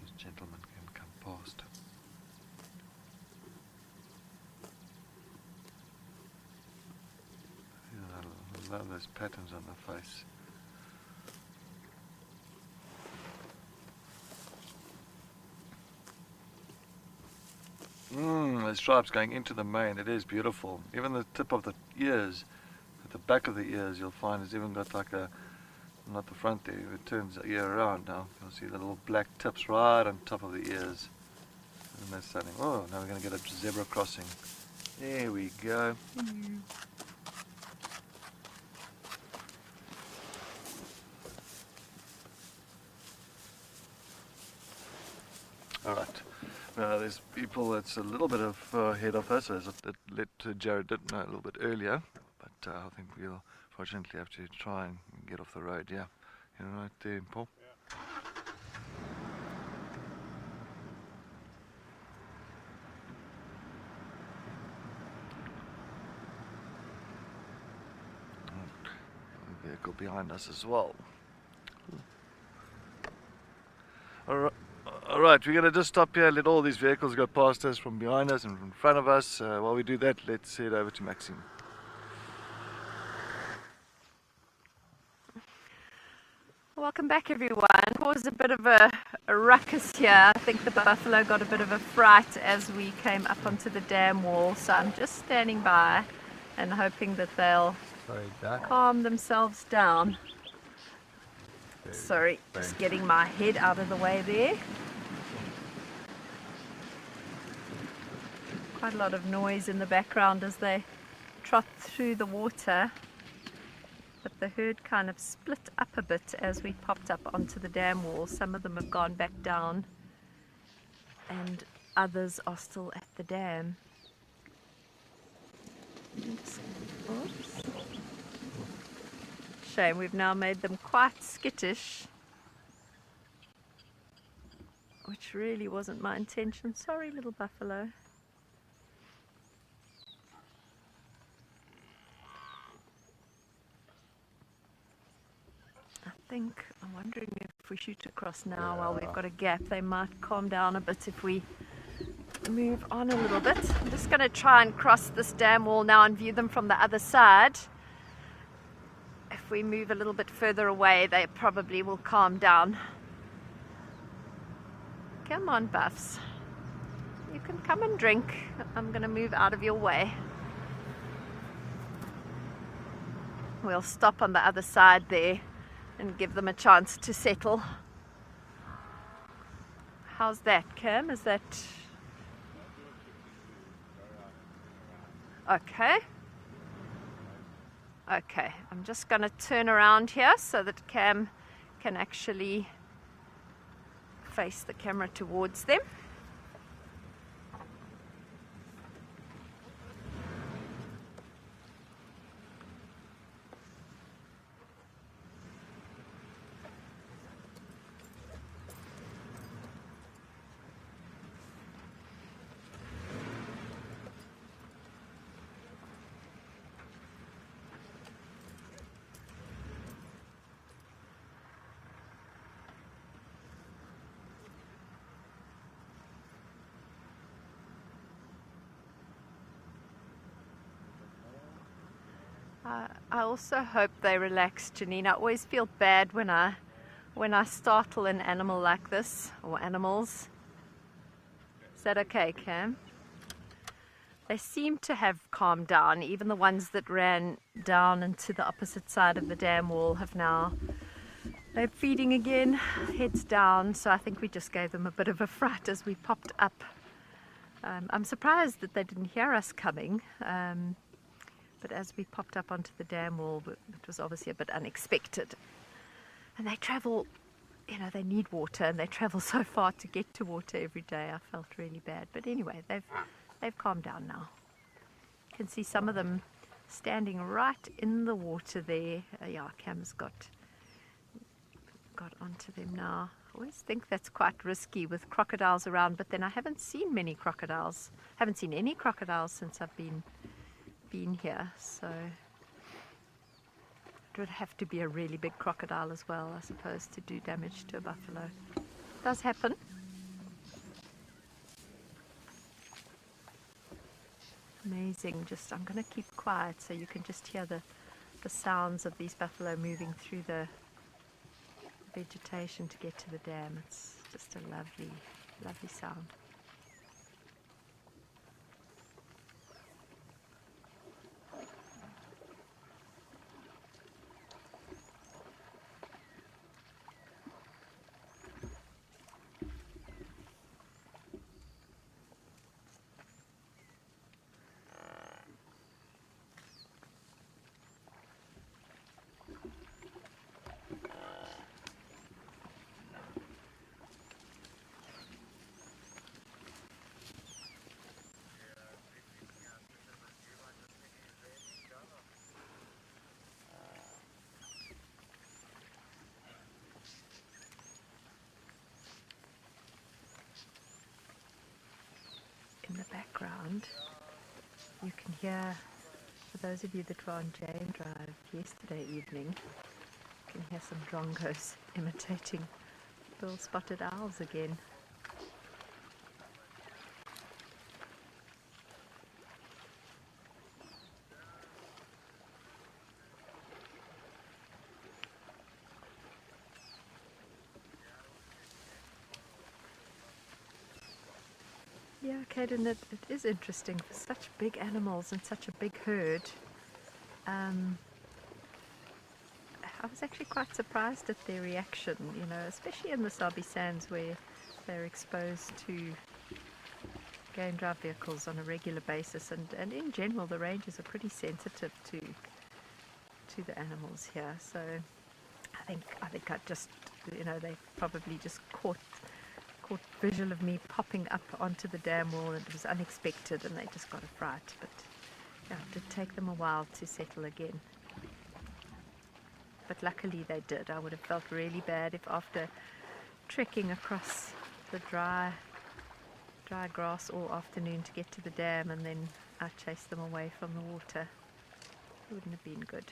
These gentlemen can come past. I love those patterns on the face. Those stripes going into the mane, it is beautiful. Even the tip of the ears, at the back of the ears, you'll find it's even got like a, not the front there, it turns the ear around now. You'll see the little black tips right on top of the ears. And that's something. Oh, now we're going to get a zebra crossing. There we go. Alright, now there's people that's a little bit of ahead of us, as Jared did know a little bit earlier, but I think we'll fortunately have to try and get off the road, yeah. You know right there, Paul? The vehicle behind us as well. Alright, we're going to just stop here, let all these vehicles go past us from behind us and in front of us. While we do that, let's head over to Maxine. Welcome back, everyone. Caused a bit of a ruckus here. I think the buffalo got a bit of a fright as we came up onto the dam wall, so I'm just standing by and hoping that they'll calm themselves down. Sorry, just getting my head out of the way there. Quite a lot of noise in the background as they trot through the water. But the herd kind of split up a bit as we popped up onto the dam wall. Some of them have gone back down and others are still at the dam. Oops. Shame, we've now made them quite skittish, which really wasn't my intention. Sorry, little buffalo. I'm wondering if we shoot across now while we've got a gap, they might calm down a bit if we move on a little bit. I'm just going to try and cross this dam wall now and view them from the other side. If we move a little bit further away, they probably will calm down. Come on, Buffs. You can come and drink. I'm going to move out of your way. We'll stop on the other side there and give them a chance to settle. How's that, Cam? Is that okay? Okay, I'm just going to turn around here so that Cam can actually face the camera towards them. I also hope they relax, Janine. I always feel bad when I startle an animal like this, or animals. Is that okay, Cam? They seem to have calmed down. Even the ones that ran down into the opposite side of the dam wall have now, they're feeding again, heads down. So I think we just gave them a bit of a fright as we popped up. I'm surprised that they didn't hear us coming. But as we popped up onto the dam wall, it was obviously a bit unexpected. And they travel, you know, they need water and they travel so far to get to water every day. I felt really bad. But anyway, they've they've calmed down now. You can see some of them standing right in the water there. Yeah, Cam's got onto them now. I always think that's quite risky with crocodiles around, but then I haven't seen many crocodiles. Haven't seen any crocodiles since I've been here, so it would have to be a really big crocodile as well, I suppose, to do damage to a buffalo. It does happen. Amazing. Just, I'm going to keep quiet so you can just hear the sounds of these buffalo moving through the vegetation to get to the dam. It's just a lovely, lovely sound. In the background, you can hear, for those of you that were on Jane Drive yesterday evening, you can hear some drongos imitating little spotted owls again. Yeah, Caden, it is interesting for such big animals and such a big herd. I was actually quite surprised at their reaction, you know, especially in the Sabi Sands where they're exposed to game drive vehicles on a regular basis, and in general the rangers are pretty sensitive to the animals here. So I think I just, you know, they probably just caught visual of me popping up onto the dam wall, and it was unexpected and they just got a fright. But yeah, it did take them a while to settle again. But luckily they did. I would have felt really bad if after trekking across the dry grass all afternoon to get to the dam and then I chased them away from the water. It wouldn't have been good.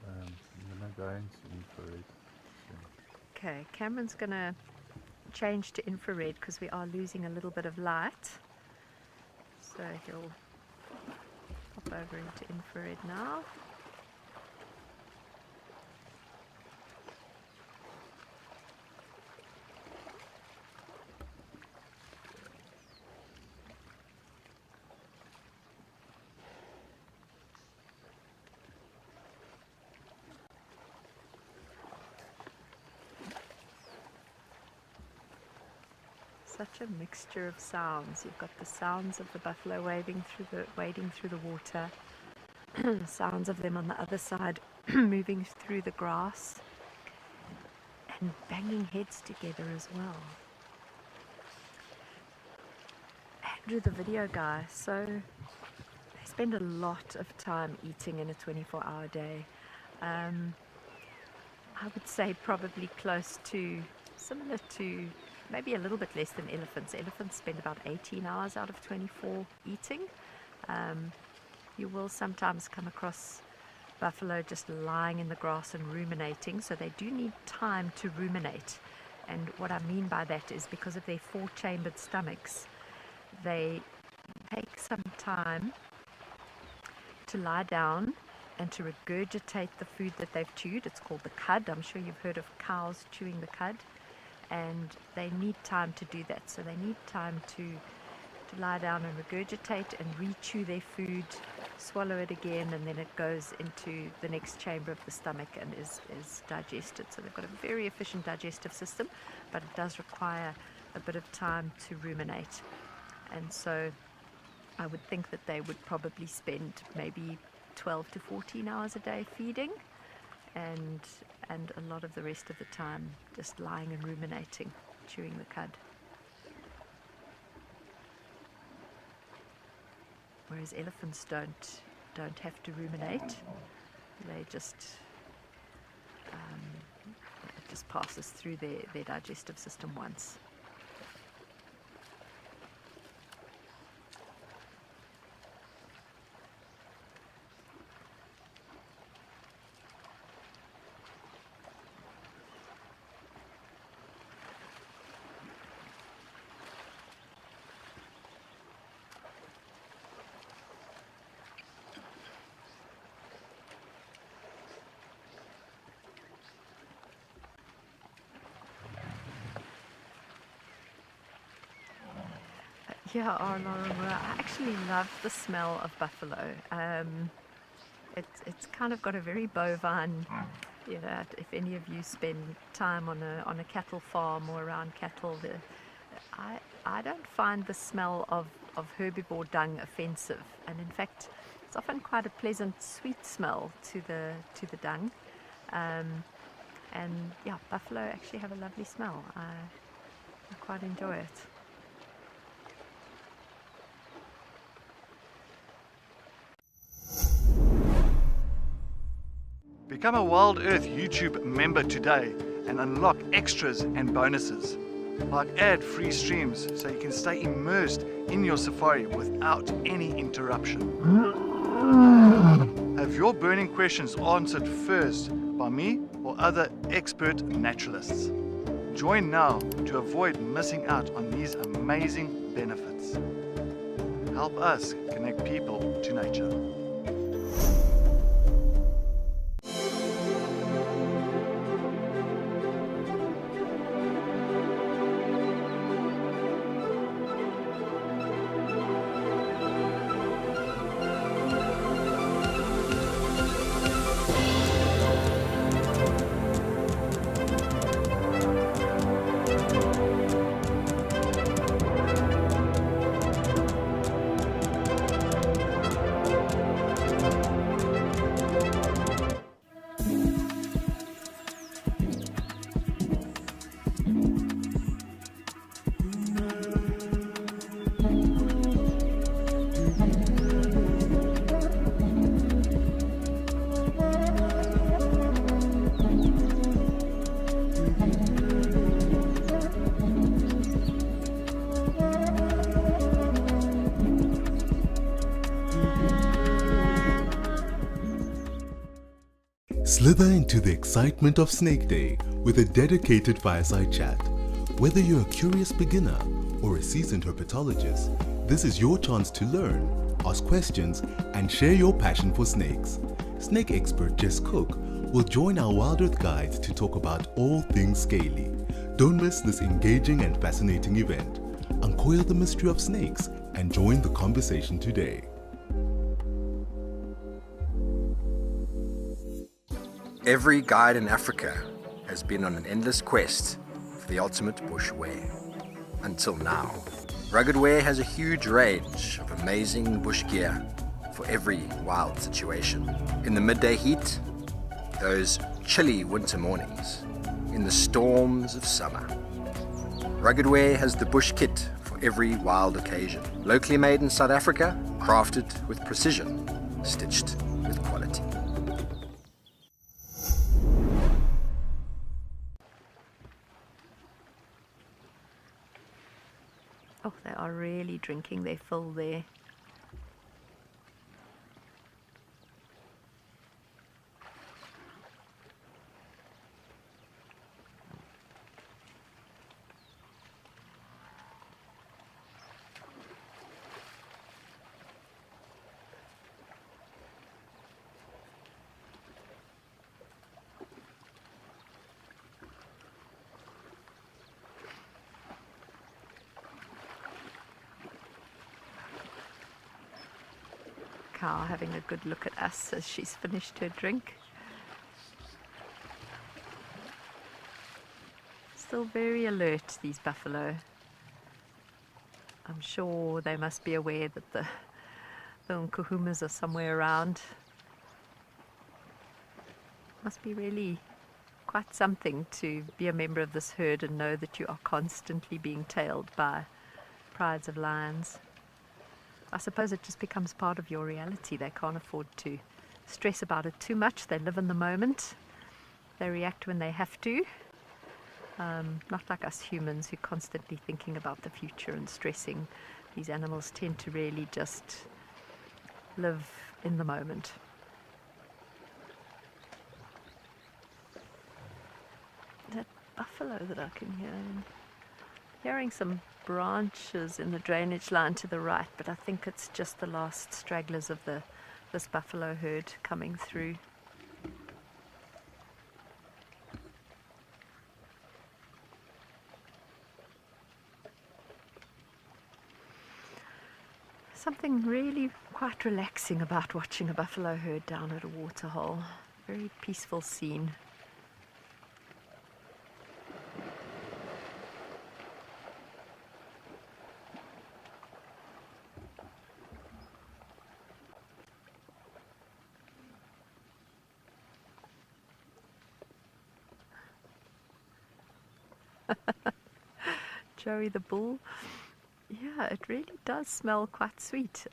I'm going to go into infrared soon. Okay, Cameron's going to change to infrared because we are losing a little bit of light. So he'll pop over into infrared now. Such a mixture of sounds. You've got the sounds of the buffalo wading through the water, sounds of them on the other side moving through the grass, and banging heads together as well. Andrew, the video guy, so they spend a lot of time eating in a 24-hour day. I would say probably close to, similar to, maybe a little bit less than elephants. Elephants spend about 18 hours out of 24 eating. You will sometimes come across buffalo just lying in the grass and ruminating, so they do need time to ruminate. And what I mean by that is because of their four-chambered stomachs, they take some time to lie down and to regurgitate the food that they've chewed. It's called the cud. I'm sure you've heard of cows chewing the cud. And they need time to do that. So they need time to lie down and regurgitate and re-chew their food, swallow it again, and then it goes into the next chamber of the stomach and is digested. So they've got a very efficient digestive system, but it does require a bit of time to ruminate. And so I would think that they would probably spend maybe 12 to 14 hours a day feeding, and and a lot of the rest of the time just lying and ruminating, chewing the cud. Whereas elephants don't have to ruminate. They just it just passes through their digestive system once. Yeah, I actually love the smell of buffalo. It's kind of got a very bovine, you know, if any of you spend time on a cattle farm or around cattle, I don't find the smell of herbivore dung offensive, and in fact it's often quite a pleasant sweet smell to the dung. And yeah, buffalo actually have a lovely smell. I quite enjoy it. Become a Wild Earth YouTube member today and unlock extras and bonuses, like ad-free streams so you can stay immersed in your safari without any interruption. Have your burning questions answered first by me or other expert naturalists. Join now to avoid missing out on these amazing benefits. Help us connect people to nature. Slither into the excitement of Snake Day with a dedicated fireside chat. Whether you're a curious beginner or a seasoned herpetologist, this is your chance to learn, ask questions, and share your passion for snakes. Snake expert Jess Cook will join our Wild Earth guides to talk about all things scaly. Don't miss this engaging and fascinating event. Uncoil the mystery of snakes and join the conversation today. Every guide in Africa has been on an endless quest for the ultimate bush wear. Until now, Rugged Wear has a huge range of amazing bush gear for every wild situation. In the midday heat, those chilly winter mornings, in the storms of summer. Rugged Wear has the bush kit for every wild occasion. Locally made in South Africa, crafted with precision, stitched with quality. Oh, they are really drinking their fill there. Cow having a good look at us as she's finished her drink. Still very alert, these buffalo. I'm sure they must be aware that the Nkuhumas are somewhere around. Must be really quite something to be a member of this herd and know that you are constantly being tailed by prides of lions. I suppose it just becomes part of your reality. They can't afford to stress about it too much. They live in the moment. They react when they have to. Not like us humans who are constantly thinking about the future and stressing. These animals tend to really just live in the moment. That buffalo that I can hear. I'm hearing some branches in the drainage line to the right, but I think it's just the last stragglers of this buffalo herd coming through. Something really quite relaxing about watching a buffalo herd down at a waterhole. Very peaceful scene. Joey the bull. Yeah, it really does smell quite sweet.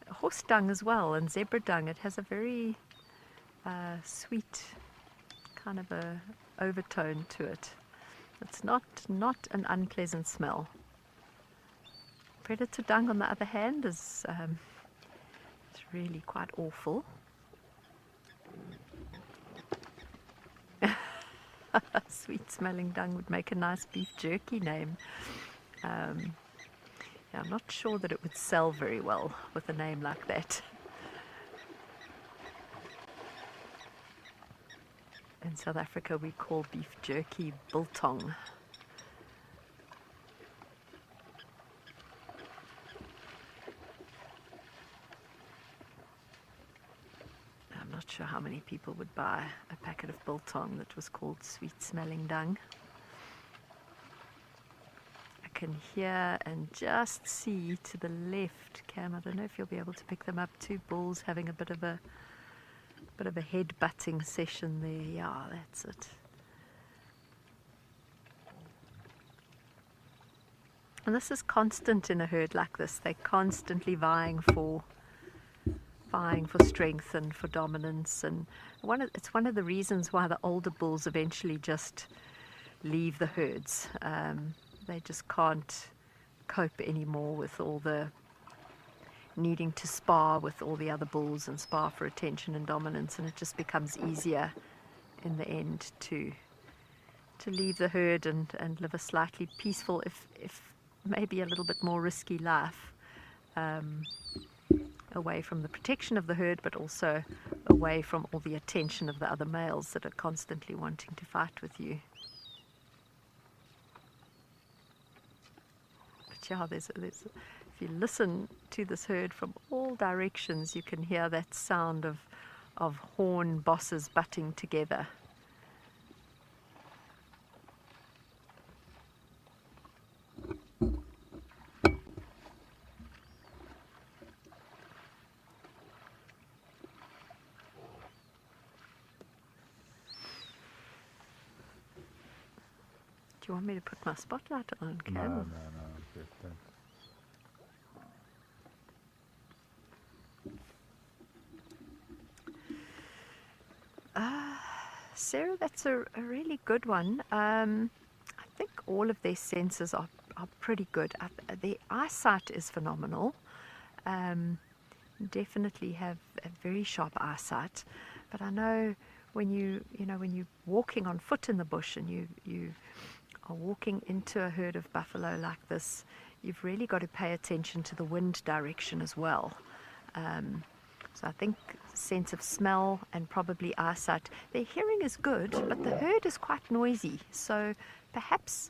Horse dung as well, and zebra dung. It has a very sweet kind of a overtone to it. It's not an unpleasant smell. Predator dung, on the other hand, is it's really quite awful. Sweet smelling dung would make a nice beef jerky name. Yeah, I'm not sure that it would sell very well with a name like that. In South Africa we call beef jerky biltong. I'm not sure how many people would buy a packet of biltong that was called sweet smelling dung. I can hear and just see to the left, Cam, I don't know if you'll be able to pick them up, two bulls having a bit of a head-butting session there. Yeah, that's it. And this is constant in a herd like this. They're constantly vying for strength and for dominance, and it's one of the reasons why the older bulls eventually just leave the herds. They just can't cope anymore with all the needing to spar with all the other bulls and spar for attention and dominance, and it just becomes easier in the end to leave the herd and live a slightly peaceful, if maybe a little bit more risky life, away from the protection of the herd, but also away from all the attention of the other males that are constantly wanting to fight with you. But yeah, if you listen to this herd from all directions, you can hear that sound of horn bosses butting together. Do you want me to put my spotlight on, Cam? No, I'm good, thanks. Sarah, that's a really good one. I think all of their senses are pretty good. Their eyesight is phenomenal. Definitely have a very sharp eyesight. But I know when you're walking on foot in the bush and you are walking into a herd of buffalo like this, you've really got to pay attention to the wind direction as well. So I think sense of smell and probably eyesight. Their hearing is good, but the herd is quite noisy. So perhaps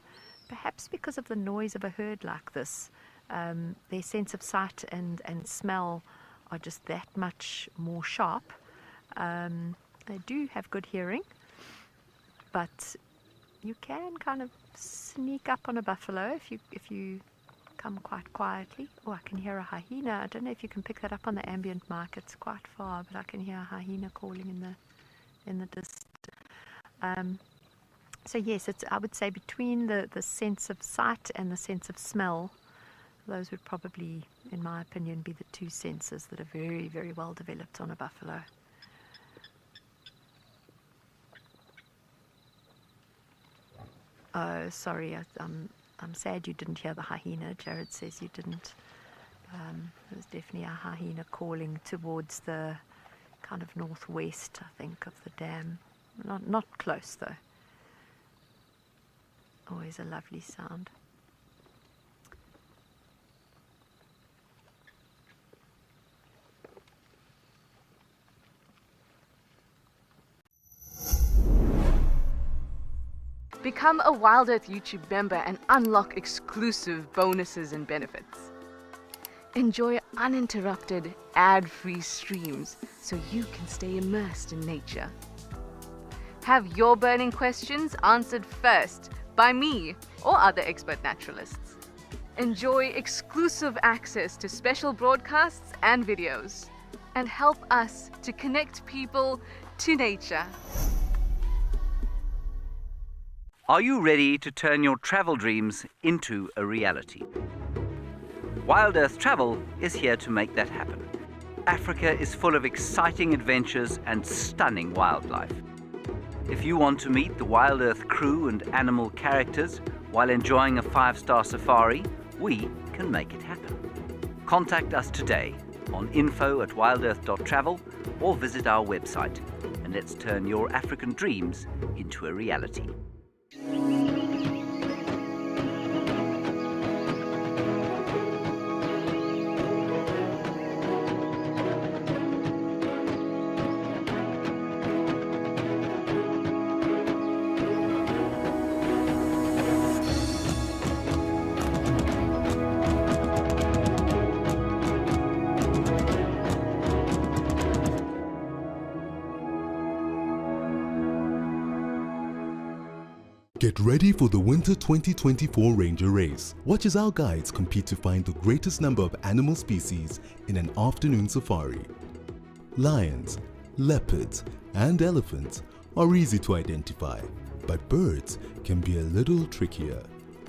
because of the noise of a herd like this, their sense of sight and smell are just that much more sharp. They do have good hearing, but you can kind of sneak up on a buffalo if you come quite quietly. Oh, I can hear a hyena. I don't know if you can pick that up on the ambient mic. It's quite far, but I can hear a hyena calling in the distance. So yes, it's, I would say between the sense of sight and the sense of smell, those would probably, in my opinion, be the two senses that are very, very well developed on a buffalo. Oh, sorry, I'm sad you didn't hear the hyena. Jared says you didn't. There's definitely a hyena calling towards the kind of northwest, I think, of the dam. Not close though. Always a lovely sound. Become a Wild Earth YouTube member and unlock exclusive bonuses and benefits. Enjoy uninterrupted, ad-free streams so you can stay immersed in nature. Have your burning questions answered first by me or other expert naturalists. Enjoy exclusive access to special broadcasts and videos, and help us to connect people to nature. Are you ready to turn your travel dreams into a reality? Wild Earth Travel is here to make that happen. Africa is full of exciting adventures and stunning wildlife. If you want to meet the Wild Earth crew and animal characters while enjoying a 5-star safari, we can make it happen. Contact us today on info@wildearth.travel or visit our website, and let's turn your African dreams into a reality. Get ready for the Winter 2024 Ranger Race. Watch as our guides compete to find the greatest number of animal species in an afternoon safari. Lions, leopards, and elephants are easy to identify, but birds can be a little trickier.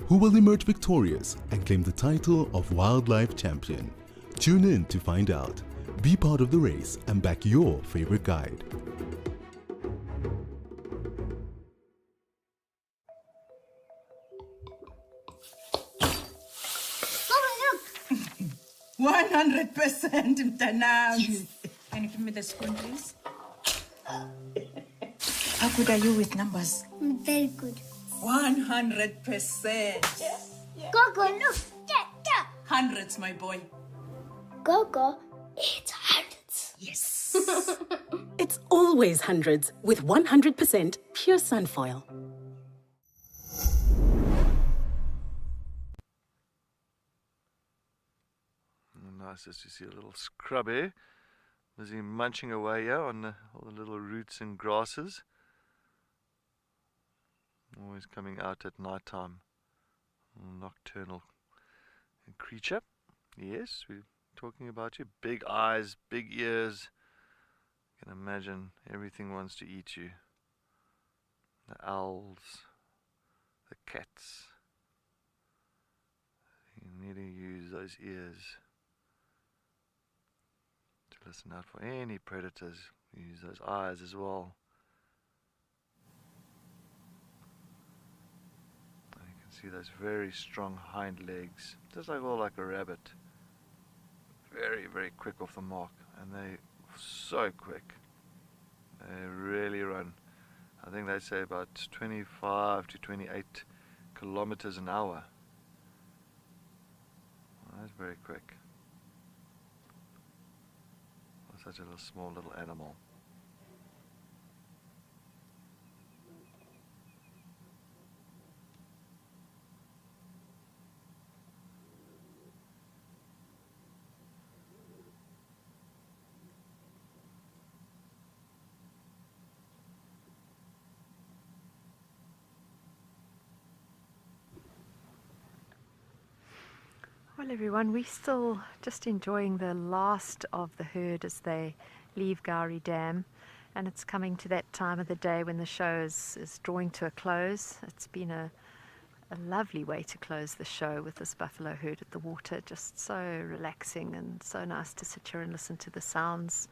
Who will emerge victorious and claim the title of Wildlife Champion? Tune in to find out. Be part of the race and back your favorite guide. 100% mtanam. Can you give me the spoon, please? How good are you with numbers? Very good. 100%. Gogo, look. Yeah. Hundreds, my boy. Gogo, it's hundreds. Yes. It's always hundreds with 100% pure sunfoil. Nice just to see a little scrubby busy munching away here on all the little roots and grasses. Always coming out at night time. Nocturnal creature. Yes, we're talking about you. Big eyes, big ears. You can imagine everything wants to eat you. The owls, the cats. You need to use those ears to listen out for any predators. Use those eyes as well. And you can see those very strong hind legs, just like a rabbit. Very, very quick off the mark, and they're so quick. They really run. I think they say about 25 to 28 kilometers an hour. That's very quick. For such a small little animal. Well, everyone, we're still just enjoying the last of the herd as they leave Gowrie Dam. and it's coming to that time of the day when the show is drawing to a close. It's been a lovely way to close the show with this buffalo herd at the water, just so relaxing and so nice to sit here and listen to the sounds.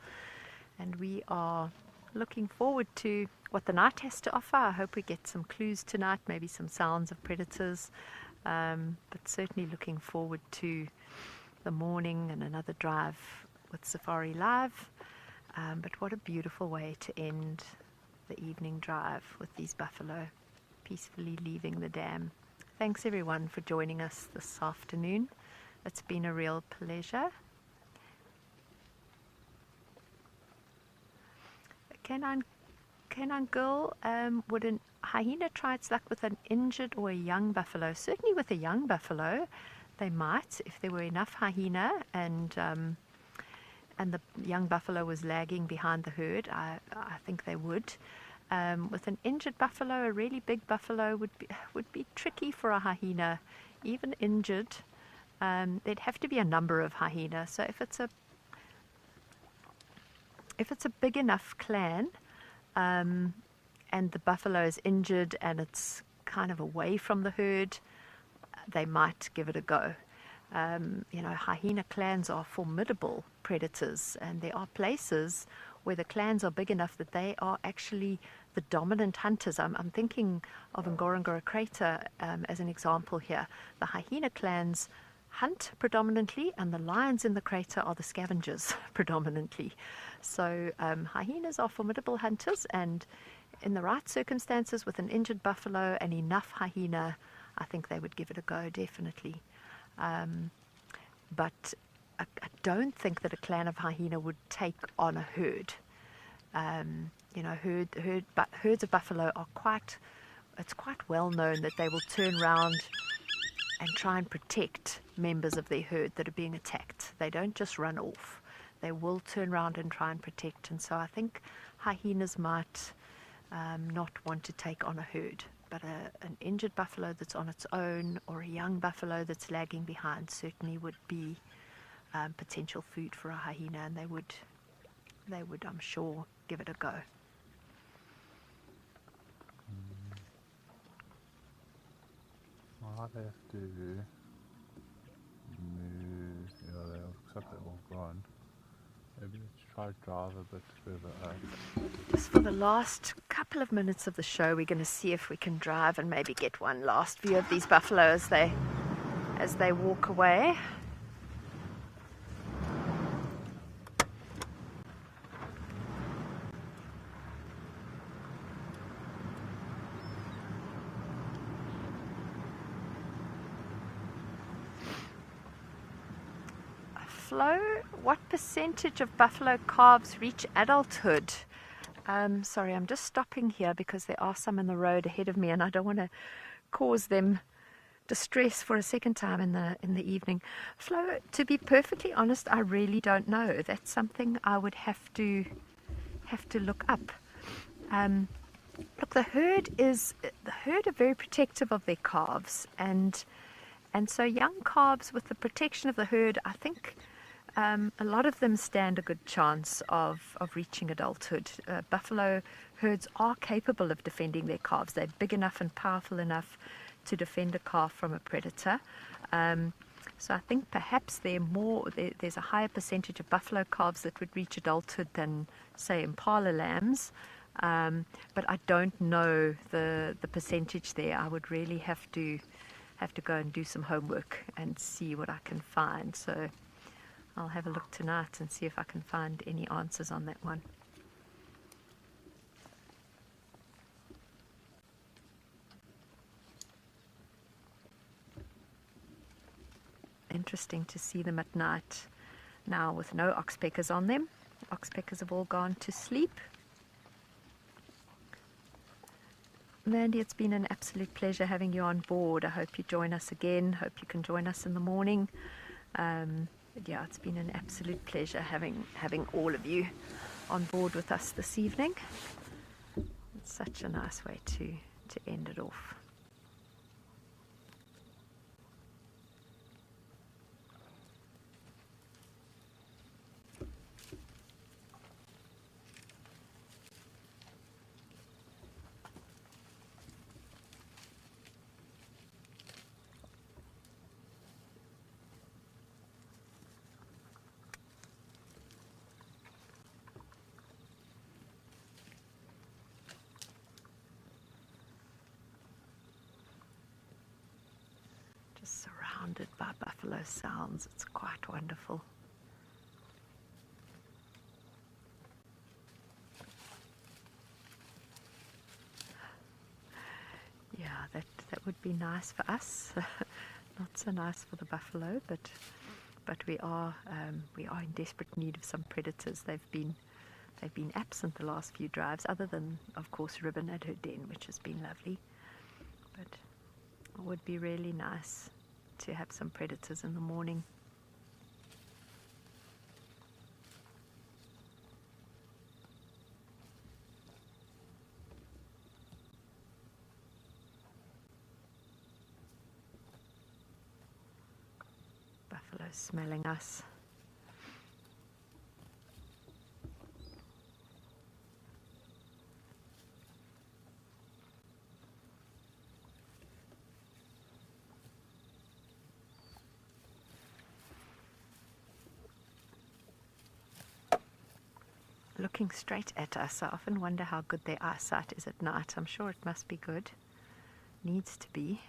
And we are looking forward to what the night has to offer. I hope we get some clues tonight, maybe some sounds of predators, but certainly looking forward to the morning and another drive with SafariLIVE. But what a beautiful way to end the evening drive with these buffalo peacefully leaving the dam. Thanks everyone for joining us this afternoon. It's been a real pleasure. Canine girl, would a hyena try its luck with an injured or a young buffalo? Certainly with a young buffalo, they might, if there were enough hyena and the young buffalo was lagging behind the herd. I think they would. With an injured buffalo, a really big buffalo would be tricky for a hyena, even injured. There'd have to be a number of hyena. So if it's a big enough clan, and the buffalo is injured and it's kind of away from the herd, they might give it a go. Hyena clans are formidable predators, and there are places where the clans are big enough that they are actually the dominant hunters. I'm thinking of Ngorongoro Crater as an example here. The hyena clans hunt predominantly, and the lions in the crater are the scavengers predominantly. So hyenas are formidable hunters, and in the right circumstances with an injured buffalo and enough hyena, I think they would give it a go, definitely. But I don't think that a clan of hyena would take on a herd. Herds of buffalo are it's quite well known that they will turn around and try and protect members of their herd that are being attacked. They don't just run off. They will turn around and try and protect. And so I think hyenas might not want to take on a herd. But an injured buffalo that's on its own, or a young buffalo that's lagging behind, certainly would be potential food for a hyena, and they would, I'm sure, give it a go. I'll have to move. Yeah, they looks like they're all gone. Maybe let's try to drive a bit further up. Just for the last couple of minutes of the show, we're going to see if we can drive and maybe get one last view of these buffalo as they walk away. Flo, what percentage of buffalo calves reach adulthood? Sorry, I'm just stopping here because there are some in the road ahead of me, and I don't want to cause them distress for a second time in the evening. Flo, to be perfectly honest, I really don't know. That's something I would have to look up. Look, the herd are very protective of their calves, and so young calves with the protection of the herd, I think a lot of them stand a good chance of reaching adulthood. Buffalo herds are capable of defending their calves. They're big enough and powerful enough to defend a calf from a predator. So I think perhaps there's a higher percentage of buffalo calves that would reach adulthood than, say, impala lambs. But I don't know the percentage there. I would really have to go and do some homework and see what I can find. So I'll have a look tonight and see if I can find any answers on that one. Interesting to see them at night now with no oxpeckers on them. Oxpeckers have all gone to sleep. Mandy, it's been an absolute pleasure having you on board. I hope you join us again. Hope you can join us in the morning. Yeah, it's been an absolute pleasure having all of you on board with us this evening. It's such a nice way to end it off. surrounded by buffalo sounds. It's quite wonderful. Yeah, that would be nice for us. Not so nice for the buffalo, but we are in desperate need of some predators. They've been absent the last few drives, other than of course Ribbon at her den, which has been lovely. But it would be really nice to have some predators in the morning. Buffalo smelling us. Looking straight at us. I often wonder how good their eyesight is at night. I'm sure it must be good. Needs to be.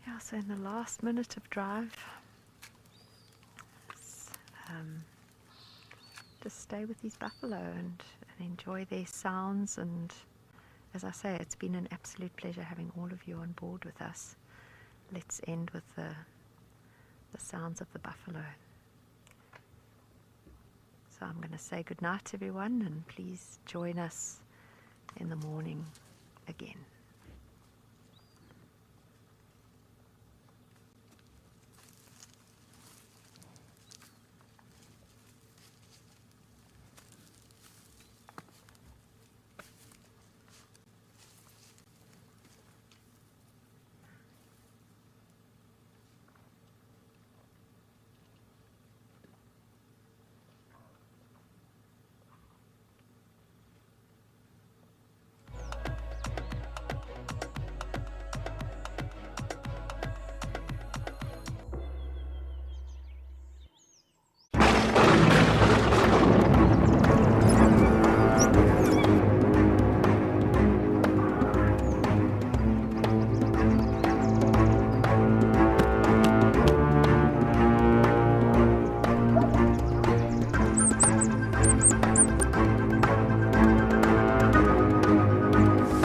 Yeah, so in the last minute of drive, just stay with these buffalo and enjoy their sounds. And as I say, it's been an absolute pleasure having all of you on board with us. Let's end with the sounds of the buffalo. So I'm going to say good night, everyone, and please join us in the morning again.